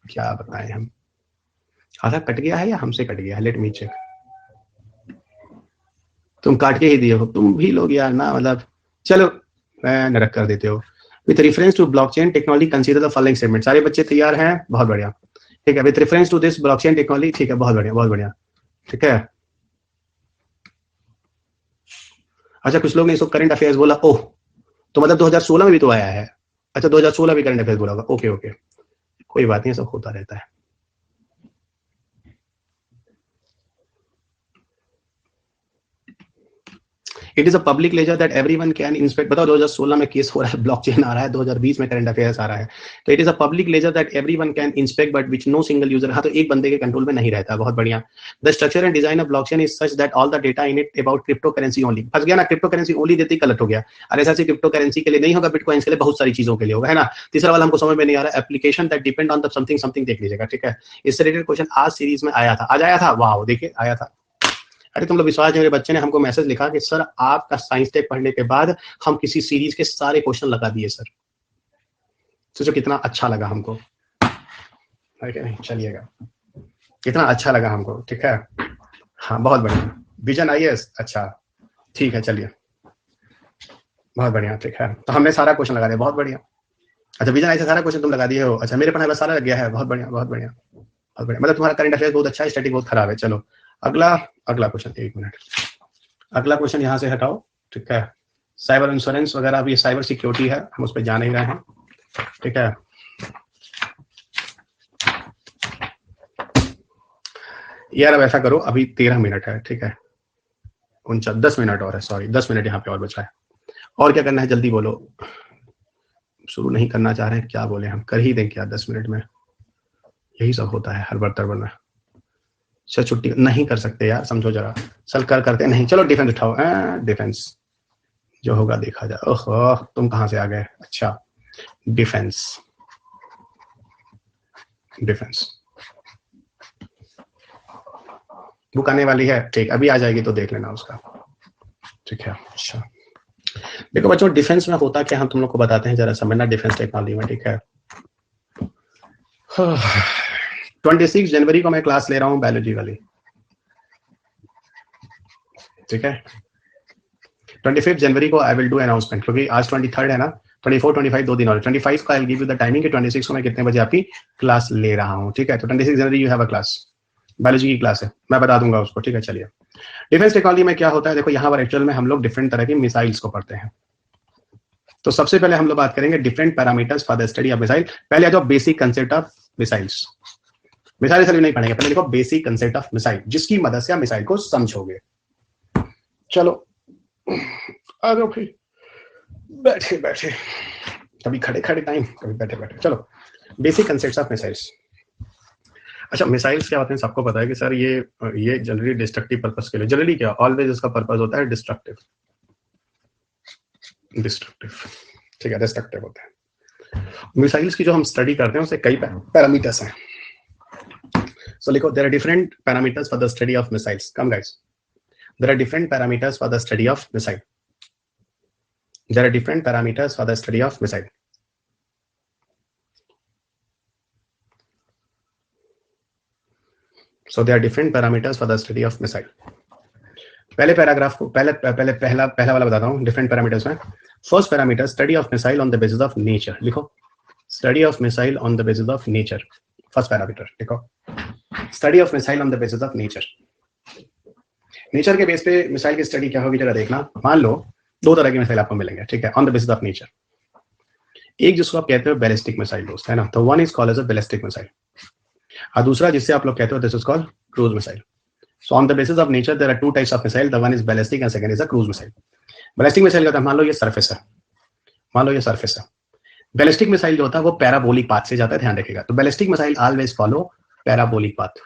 क्या बताएं हम। आधा कट गया है या हमसे कट गया है? Let me check. तुम काट के ही दिए हो तुम भी लोग यार ना, मतलब चलो नरक कर देते हो। With reference to blockchain technology consider the following statement. सारे बच्चे तैयार हैं? बहुत बढ़िया, ठीक है। With reference to this blockchain technology, ठीक है, बहुत बढ़िया बहुत बढ़िया, ठीक है। अच्छा कुछ लोग ने इसको करंट अफेयर्स बोला, ओह तो मतलब 2016 में भी तो आया है। अच्छा 2016 भी करंट अफेयर्स बोला होगा, ओके ओके, कोई बात नहीं, सब होता रहता है। It is a public ledger that everyone can inspect. बताओ 2016 में केस हो रहा है, ब्लॉकचेन आ रहा है, 2020 में करंट अफेयर्स आ रहा है। तो it is a public ledger that everyone can inspect but which no single user. हाँ तो एक बंदे के कंट्रोल में नहीं रहता, बहुत बढ़िया। The structure and design of blockchain is such that all the data in it about crypto currency only. फंस गया ना, क्रिप्टो करेंसी ओनली देते ही गलत हो गया। अरे ऐसा क्रिप्टो करेंसी के लिए नहीं होगा, बिटकॉइंस के लिए बहुत सारी चीजों के लिए होगा, है ना। तीसरा वाला हमको समझ में नहीं आ रहा, application that depend on the something something देख लीजिएगा, ठीक है। इससे रिलेटेड क्वेश्चन आज सीरीज में आया था, आज आया था, वाह देखिए आया था। अरे तुम लोग विश्वास नहीं, मेरे बच्चे ने हमको मैसेज लिखा कि सर आपका साइंस टेक पढ़ने के बाद हम किसी सीरीज के सारे क्वेश्चन लगा दिए सर। सोचो कितना अच्छा लगा हमको, नहीं चलिएगा, कितना अच्छा लगा हमको, ठीक है। हाँ बहुत बढ़िया, विजन आईएएस, अच्छा ठीक है चलिए, बहुत बढ़िया, ठीक है। तो हमने सारा क्वेश्चन लगा दिया, बहुत बढ़िया। अच्छा विजन आईएएस सारा क्वेश्चन तुम लगा दिए हो, अच्छा मेरे पढ़ाई में सारा लग गया है, बहुत बढ़िया बहुत बढ़िया बहुत बढ़िया। मतलब तुम्हारा करंट अफेयर्स बहुत अच्छा है, स्टडी बहुत खराब है। चलो अगला, अगला क्वेश्चन, एक मिनट, अगला क्वेश्चन यहाँ से हटाओ, ठीक है। साइबर इंश्योरेंस वगैरह, अभी साइबर सिक्योरिटी है, हम उस पर जा नहीं रहे हैं, ठीक है। यार अब ऐसा करो, अभी 13 मिनट है, ठीक है, 10 मिनट और है, सॉरी 10 मिनट यहाँ पे और बचा है। और क्या करना है जल्दी बोलो, शुरू नहीं करना चाह रहे हैं, क्या बोले हम, कर ही दें क्या 10 मिनट में, यही सब होता है हर तड़बड़ में। सर छुट्टी नहीं कर सकते यार, समझो जरा, सर कर करते नहीं। चलो डिफेंस उठाओ, डिफेंस जो होगा देखा जाए। ओहो तुम कहाँ से आ गए, अच्छा डिफेंस, डिफेंस बुक आने वाली है, ठीक, अभी आ जाएगी तो देख लेना उसका, ठीक है। अच्छा देखो बच्चों डिफेंस में होता क्या, हम तुम लोग को बताते हैं जरा समझना डिफेंस टेक्नोलॉजी में, ठीक है। 26 जनवरी को मैं क्लास ले रहा हूँ बायोलॉजी वाली, ठीक है। 25 जनवरी को आई विल डू अनाउंसमेंट, क्योंकि आज 23 है ना, 24 25 2 दिन और 25 को I give you the timing कि 26 को मैं कितने बजे आपकी क्लास ले रहा हूँ, ठीक है। तो 26 January you have a class, biology की क्लास है, मैं बता दूंगा उसको, ठीक है। चलिए डिफेंस टेक्नोलॉजी में क्या होता है, देखो यहाँ पर एक्चुअल में हम लोग डिफरेंट तरह की मिसाइल्स को पढ़ते हैं। तो सबसे पहले हम लोग बात करेंगे different parameters for the study of missile. पहले आ जाओ basic concept of missiles, missile सभी नहीं पढ़ेंगे, पहले देखो बेसिक कंसेप्ट ऑफ मिसाइल, जिसकी मदद से आप मिसाइल को समझोगे। चलो आ जाओ भाई, बैठे बैठे, कभी खड़े खड़े टाइम, कभी बैठे बैठे। चलो बेसिक कंसेप्ट ऑफ मिसाइल्स। अच्छा मिसाइल्स क्या होते हैं, सबको पता है कि सर ये जनरली डिस्ट्रक्टिव पर्पस के लिए, जनरली क्या ऑलवेज इसका पर्पस होता है डिस्ट्रक्टिव, डिस्ट्रक्टिव, ठीक है, डिस्ट्रक्टिव होता है। मिसाइल्स की जो हम स्टडी करते हैं उसे कई पैरामीटर्स हैं। सो लिखो there are different parameters for the study of missiles. Come guys, there are different parameters for the study of missile. There are different parameters for the study of missile. So there are different parameters for the study of missile. पहले paragraph को पहला वाला बताता हूँ different parameters में। First parameter study of missile on the basis of nature, लिखो study of missile on the basis of nature. First parameter लिखो study of missile on the basis of nature. Nature के base पे missile की study क्या होगी जरा देखना। मान लो दो तरह की मिसाइल आपको मिलेंगे, ठीक है, on the basis of nature. एक जिसको आप कहते हो बैलिस्टिक मिसाइल दोस्त, है ना, तो one is called as a ballistic missile, और दूसरा जिससे आप लोग कहते हो this is called cruise missile. So on the basis of nature, there are two types of missile. The one is ballistic and second is a cruise missile. Ballistic missile का मान लो ये सरफेस है, मान लो ये सरफेस है। Ballistic missile जो होता है वो पैराबोलिक पाथ से जाता है, ध्यान रखिएगा। तो ballistic missile always follow parabolic path,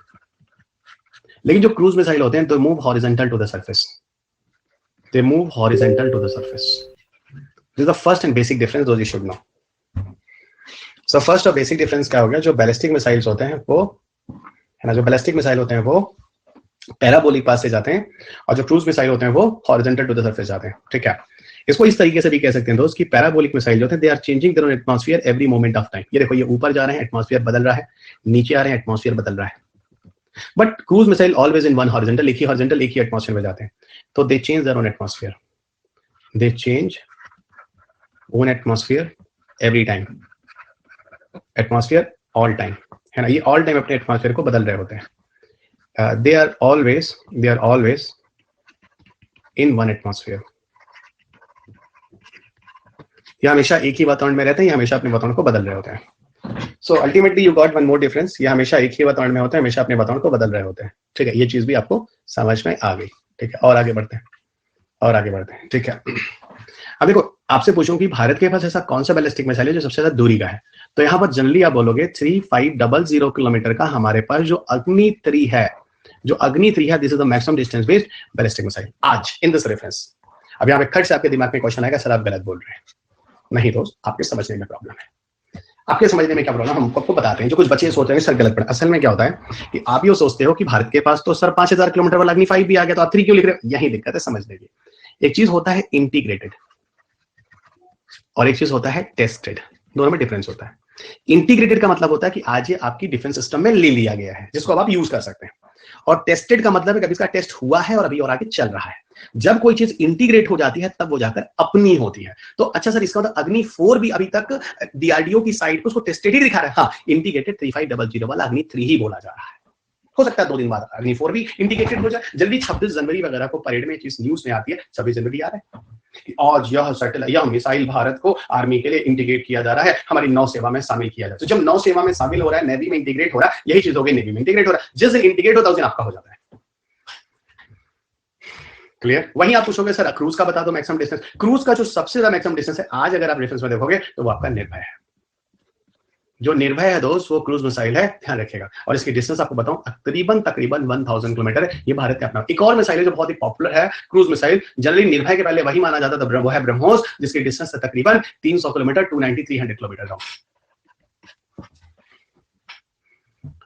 लेकिन जो क्रूज मिसाइल होते हैं they move horizontal to the surface, they move horizontal to the surface. This is the first and basic difference दोस्त you should know. So first और basic difference क्या हो गया, जो बैलिस्टिक मिसाइल्स होते हैं वो, है ना, जो बैलिस्टिक मिसाइल होते हैं वो पैराबोलिक पाथ से जाते हैं, और जो क्रूज मिसाइल होते हैं वो हॉरिजॉन्टल टू द सरफेस जाते हैं, ठीक है। इसको इस तरीके से भी कह सकते हैं दोस्त कि पैराबोलिक मिसाइल जो होते हैं they are changing their own atmosphere every moment of time. ये देखो ये ऊपर जा रहे हैं, एटमॉस्फेयर बदल रहा है, नीचे आ रहे हैं, एटमॉस्फेयर बदल रहा है। But cruise missile always in one horizontal, एक ही एटमॉस्फेयर में जाते हैं। तो दे change their own atmosphere, they change own atmosphere every time, atmosphere all time, है ना, ये ऑल टाइम अपने एटमॉस्फेयर को बदल रहे होते हैं। They are always in one atmosphere. ये हमेशा एक ही वातावरण में रहते हैं, ये हमेशा अपने वातावरण को बदल रहे होते हैं। So ultimately you got one more difference, ये हमेशा एक ही वातावरण में होते हैं, हमेशा अपने वातावरण को बदल रहे होते हैं, ठीक है। ये चीज भी आपको समझ में आ गई, ठीक है। और आगे बढ़ते हैं, ठीक है। अब देखो आपसे पूछूं कि भारत के पास ऐसा कौन सा बैलिस्टिक मिसाइल है जो सबसे ज्यादा दूरी का है, तो यहाँ पर जनरली आप बोलोगे 3500 किलोमीटर का हमारे पास जो अग्नि 3 है, जो अग्नि 3 है, this is the maximum distance based ballistic missile आज इन दिस रेफरेंस। अब यहाँ पे खट से आपके दिमाग में क्वेश्चन आएगा, सर आप गलत बोल रहे हैं। नहीं दोस्त, आपके समझने में प्रॉब्लम है। आपके समझने में क्या प्रॉब्लम, हम आपको बताते हैं। जो कुछ बच्चे सोच रहे हैं सर गलत पड़ा, असल में क्या होता है कि आप ये सोचते हो कि भारत के पास तो सर 5000 किलोमीटर वाला अग्नि 5 भी आ गया, तो आप 3 क्यों लिख रहे हो, यही दिक्कत है, समझ लीजिए। एक चीज होता है इंटीग्रेटेड और एक चीज होता है टेस्टेड, दोनों में डिफरेंस होता है। इंटीग्रेटेड का मतलब होता है कि आज ये आपकी डिफेंस सिस्टम में ले लिया गया है, जिसको अब आप यूज कर सकते हैं। और टेस्टेड का मतलब है कभी इसका टेस्ट हुआ है और अभी और आगे चल रहा है। जब कोई चीज इंटीग्रेट हो जाती है तब वो जाकर अपनी होती है। तो अच्छा सर इसका मतलब अग्नि 4 भी अभी तक डीआरडीओ की साइट पर उसको टेस्टेड ही दिखा रहा है। हाँ, इंटीग्रेटेड 3500 वाला अग्नि 3 ही बोला जा रहा है। हो सकता है 2 दिन बाद अग्नि 4 भी इंटीग्रेटेड हो जाए। जल्दी 26 जनवरी वगैरह को परेड में चीज न्यूज में आती है, 26 जनवरी आ रहा है आज यह मिसाइल भारत को आर्मी के लिए इंटीग्रेट किया जा रहा है, हमारी नौ सेवा में शामिल किया जाए। तो जब नौ सेवा में शामिल हो रहा है, नेवी में इंटीग्रेट हो रहा है, यही चीज हो गई नेवी में इंटीग्रेट हो रहा है। जिस दिन इंटीग्रेट होता है उस दिन आपका हो जाता है। क्लियर? वहीं आप पूछोगे सर क्रूज का बता दो मैक्सिमम डिस्टेंस। क्रूज का जो सबसे ज्यादा मैक्सिमम डिस्टेंस है आज अगर आप रेफरेंस में देखोगे तो वो आपका निर्भय है। जो निर्भय है दोस्त वो क्रूज मिसाइल है, ध्यान रखिएगा। और इसकी डिस्टेंस आपको बताऊं तकरीबन 1000 किलोमीटर है। ये भारत के अपना एक और मिसाइल है जो बहुत ही पॉपुलर है, क्रूज मिसाइल। जनरली निर्भय के पहले वही माना जाता था, वो है ब्रह्मोस, जिसकी डिस्टेंस है तकरीबन 300 किलोमीटर, 290-300 किलोमीटर।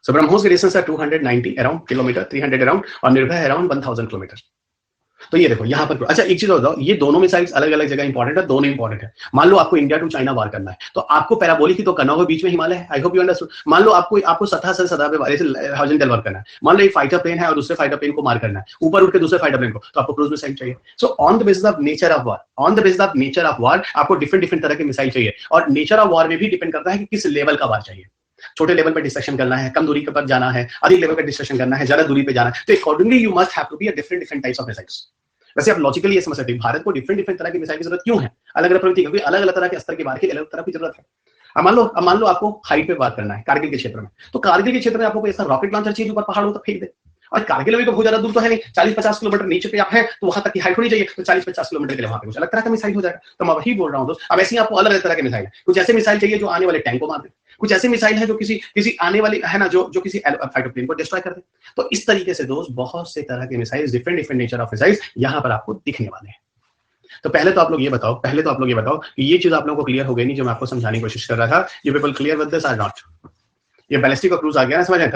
सो ब्रह्मोस की डिस्टेंस है 290 अराउंड किलोमीटर, 300 अराउंड, और निर्भय अराउंड 1000 किलोमीटर। तो ये देखो यहाँ पर अच्छा एक चीज बताओ, ये दोनों मिसाइल्स अलग अलग जगह इंपॉर्टेंट है, दोनों इंपॉर्टेंट है। मान लो आपको इंडिया टू चाइना वार करना है तो आपको पैराबोलिक ही तो करना होगा, बीच में हिमालय है। I hope you understood. मान लो आपको सतह से सतह पे हॉरिजॉन्टल वार करना है। मान लो एक फाइटर प्लेन है और दूसरे फाइटर प्लेन को मार करना है, ऊपर उठ के दूसरे फाइटर प्लेन को, तो आपको क्रूज मिसाइल चाहिए। So on the basis of nature of war, आपको डिफरेंट तरह के मिसाइल चाहिए। और नेचर ऑफ वार में भी डिपेंड करता है कि किस लेवल का वार चाहिए। छोटे लेवल पर डिस्ट्रक्शन करना है, कम दूरी पर जाना है, अधिक लेवल पर डिस्ट्रक्शन करना है, ज्यादा दूरी पे जाना है, तो accordingly you must have to be a different types of missiles. वैसे आप लॉजिकली ये समझ सकते हैं भारत को डिफरेंट तरह की मिसाइल की जरूरत क्यों है, अलग अलग प्रवृत्ति, क्योंकि अलग अलग तरह के स्तर के वार की अलग तरह की जरूरत है। अब मान लो आपको हाइट पे बात करना है कारगिल के क्षेत्र में, तो कारगिल के क्षेत्र में आपको ऐसा रॉकेट लॉन्चर चाहिए ऊपर पहाड़ों तक फेंक दे। और कारगिल में तो बहुत ज्यादा दूर तो है नहीं, 40-50 किलोमीटर नीचे पे आप है, तो वहां तक की हाइट होनी चाहिए। तो 40-50 किलोमीटर के लिए वहां पे कुछ अलग तरह का मिसाइल हो जाएगा। तो मैं वही बोल रहा हूँ दोस्त, अब ऐसे ही आपको अलग अलग तरह के मिसाइल है। कुछ ऐसे मिसाइल चाहिए जो आने वाले टैंक को मार दे, कुछ ऐसे मिसाइल है जो किसी आने वाली है ना जो किसी फाइटर प्लेन को डिस्ट्रॉय कर दे। तो इस तरीके से दोस्त बहुत से तरह के missile, different nature of missile यहाँ पर आपको दिखने वाले हैं। तो पहले तो आप लोग ये बताओ कि ये चीज आप लोगों को क्लियर हो गई नहीं जो मैं आपको समझाने की कोशिश कर रहा था। You people clear with this और नॉट? ये बैलिस्टिक क्रूज आ गया ना, समझ आए?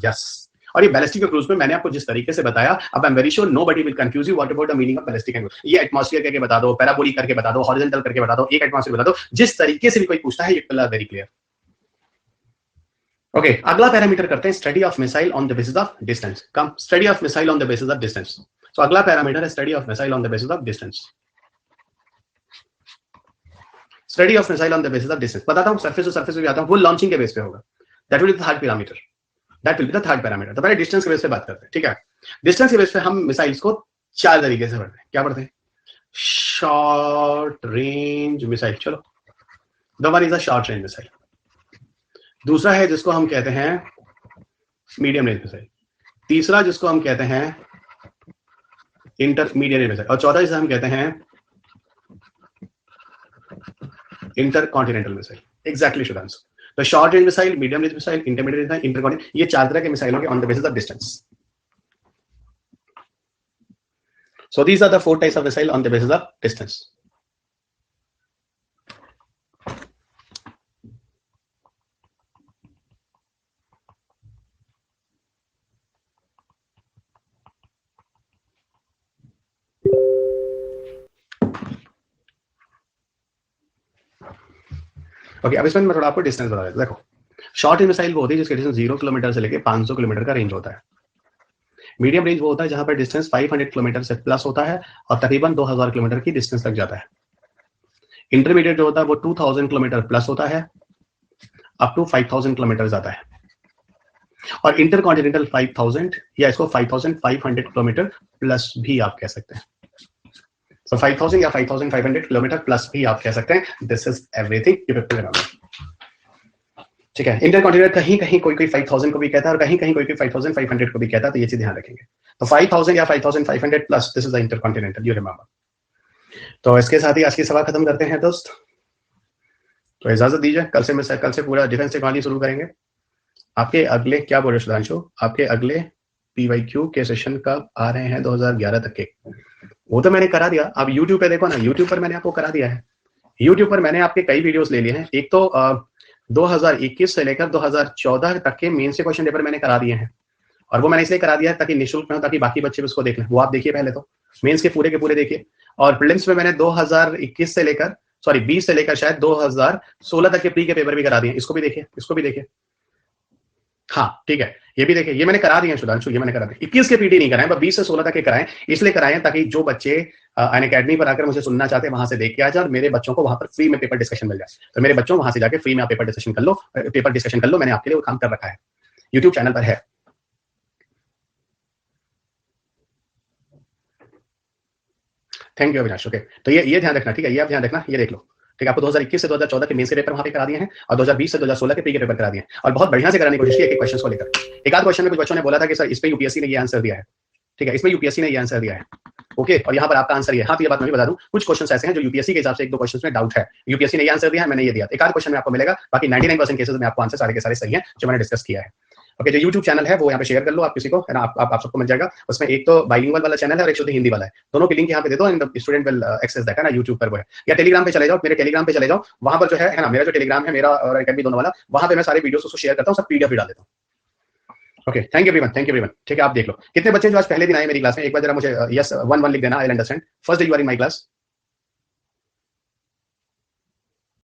यस। और ये बैलिस्टिक क्रूज में मैंने आपको जिस तरीके से बताया, अब I am very sure nobody will confuse you what about the meaning of ballistic cruise. ये एटमॉस्फेयर करके बता दो, पैराबोलिक करके बता दो, हॉरिजॉन्टल करके बता दो, एक एटमॉस्फेयर बता दो, जिस तरीके से भी कोई पूछता है ये वेरी क्लियर। ओके, अगला पैरामीटर करते हैं study of missile on the basis of distance. Come study of missile on the basis of distance. तो अगला पैरामीटर है study of missile on the basis of distance. Study of missile on the basis of distance बताता हूं, surface to surface भी आता हूं, वो launching के बेस पे होगा। That will be the third parameter, that will be the third parameter. तो पहले डिस्टेंस के बेस पे बात करते हैं, ठीक है। डिस्टेंस के बेस पे हम मिसाइल्स को 4 तरीके से पढ़ते हैं। क्या पढ़ते हैं? शॉर्ट रेंज मिसाइल, चलो the one is a short range missile. दूसरा है जिसको हम कहते हैं मीडियम रेंज मिसाइल। तीसरा जिसको हम कहते हैं इंटरमीडिएट रेंज मिसाइल। और चौथा जिसे हम कहते हैं इंटरकॉन्टिनेंटल मिसाइल। एग्जैक्टली शुभांशु। तो short range missile, medium range missile, intermediate range, intercontinental, ये 4 तरह के मिसाइलों के on the basis of distance. So these are the 4 types of missile on the basis of distance. Okay, अब इसमें मैं थोड़ा आपको डिस्टेंस बता देता हूं। देखो, शॉर्ट रेंज मिसाइल वो होती है जिसके डिस्टेंस 0 किलोमीटर से लेके 500 किलोमीटर का रेंज होता है। मीडियम रेंज वो होता है जहां पर डिस्टेंस 500 किलोमीटर से प्लस होता है और तकरीबन 2000 किलोमीटर की डिस्टेंस तक जाता है। इंटरमीडिएट जो होता है वो 2000 किलोमीटर प्लस होता है, अप टू 5000 किलोमीटर जाता है। और इंटरकॉन्टिनेंटल 5000 या इसको 5500 किलोमीटर प्लस भी आप कह सकते हैं। So 5000 या 5500 किलोमीटर प्लस भी आप कह सकते हैं। This is everything you have to remember, ठीक है। इंटरकॉन्टिनेंटल कहीं कहीं कोई 5000 को भी कहता है और कहीं कहीं कोई 5500 को भी कहता है, तो ये चीज ध्यान रखेंगे। तो 5000 या 5500 plus, this is the intercontinental, you remember. तो इसके साथ ही आज की सभा खत्म करते हैं दोस्त। तो इजाजत दीजिए, कल से पूरा डिफेंस टेक्नोलॉजी शुरू करेंगे। आपके अगले क्या बोल रहे सुधांशु, आपके अगले PYQ के सेशन कब आ रहे हैं? 2011 तक के। वो तो मैंने करा दिया, आप YouTube पे देखो ना, YouTube पर मैंने आपको करा दिया है। YouTube पर मैंने आपके कई वीडियोस ले लिए हैं। एक तो 2021 से लेकर 2014 तक के मेंस के क्वेश्चन पेपर मैंने करा दिए हैं, और वो मैंने इसलिए करा दिया है ताकि निःशुल्क में हो, ताकि बाकी बच्चे भी उसको देख लें। वो आप देखिए, पहले तो मेंस के पूरे देखिए। और प्रीलिम्स में मैंने 2021 से लेकर 20 से लेकर शायद 2016 तक के प्री के पेपर भी करा दिए। इसको भी देखिए। हाँ ठीक है, ये भी देखिए, ये मैंने करा दिए हैं सुधांशु, ये मैंने करा दिए। 21 के पीटी नहीं कराए, बस 20 से 16 तक के कराएं। इसलिए कराएं ताकि जो बच्चे अनअकैडमी पर आकर मुझे सुनना चाहते हैं वहां से देख के आ जाए और मेरे बच्चों को वहां पर फ्री में पेपर डिस्कशन मिल जाए। तो मेरे बच्चों वहां से जाके फ्री में आप पेपर डिस्कशन कर लो। मैंने आपके लिए वो काम कर रखा है, यूट्यूब चैनल पर है। Thank you Avinash. ओके, तो ये ध्यान रखना, ठीक है, ये आप ध्यान रखना, ये देख लो, ठीक है। आपको 2021 से 2014 के मेंस के पेपर वहां पे करा दिए हैं और 2020 से 2016 के प्री के पेपर करा दिए हैं, और बहुत बढ़िया से कराने की कोशिश की एक क्वेश्चन को लेकर। एक आध क्वेश्चन में कुछ बच्चों ने बोला था कि सर इस पे यूपीएससी ने ये आंसर दिया है, ठीक है, इसमें यूपीएससी ने ये आंसर दिया है। ओके, और यहाँ पर आपका आंसर ये। हाँ, तो ये बात मैं भी बता दूं, कुछ क्वेश्चन ऐसे हैं जो यूपीएससी के हिसाब से 1-2 क्वेश्चन में डाउट है। यूपीएससी ने ये आंसर दिया है, मैंने ये दिया, एक आध क्वेश्चन में आपको मिलेगा, बाकी 99% केसेस में आपको आंसर सारे के सारे सही है जो मैंने डिस्कस किया है। ओके, जो यूट्यूब चैनल है वो यहाँ पे शेयर कर लो आप किसी को, है ना, आप सबको मिल जाएगा। उसमें एक तो बाइलिंगुअल वाला चैनल है और एक शुद्ध हिंदी वाला है, दोनों की लिंक यहाँ पे दे दो and student will access that, है ना, यूट्यूब पर वो है। या टेलीग्राम पे चले जाओ, मेरे टेलीग्राम पे चले जाओ, वहां पर जो है ना, मेरा जो टेलीग्राम है मेरा और अकेडमी दोनों वाला, वहां पे मैं सारे वीडियोस उसको शेयर करता हूँ, सब पीडीएफ भी डाल देता हूँ। ओके, थैंक यू एवरीवन, ठीक है। आप देख लो कितने बच्चे जो आज पहले दिन आए मेरी क्लास में, एक बार जरा मुझे यस 1 लिख देना, I will understand. First day you are in my class.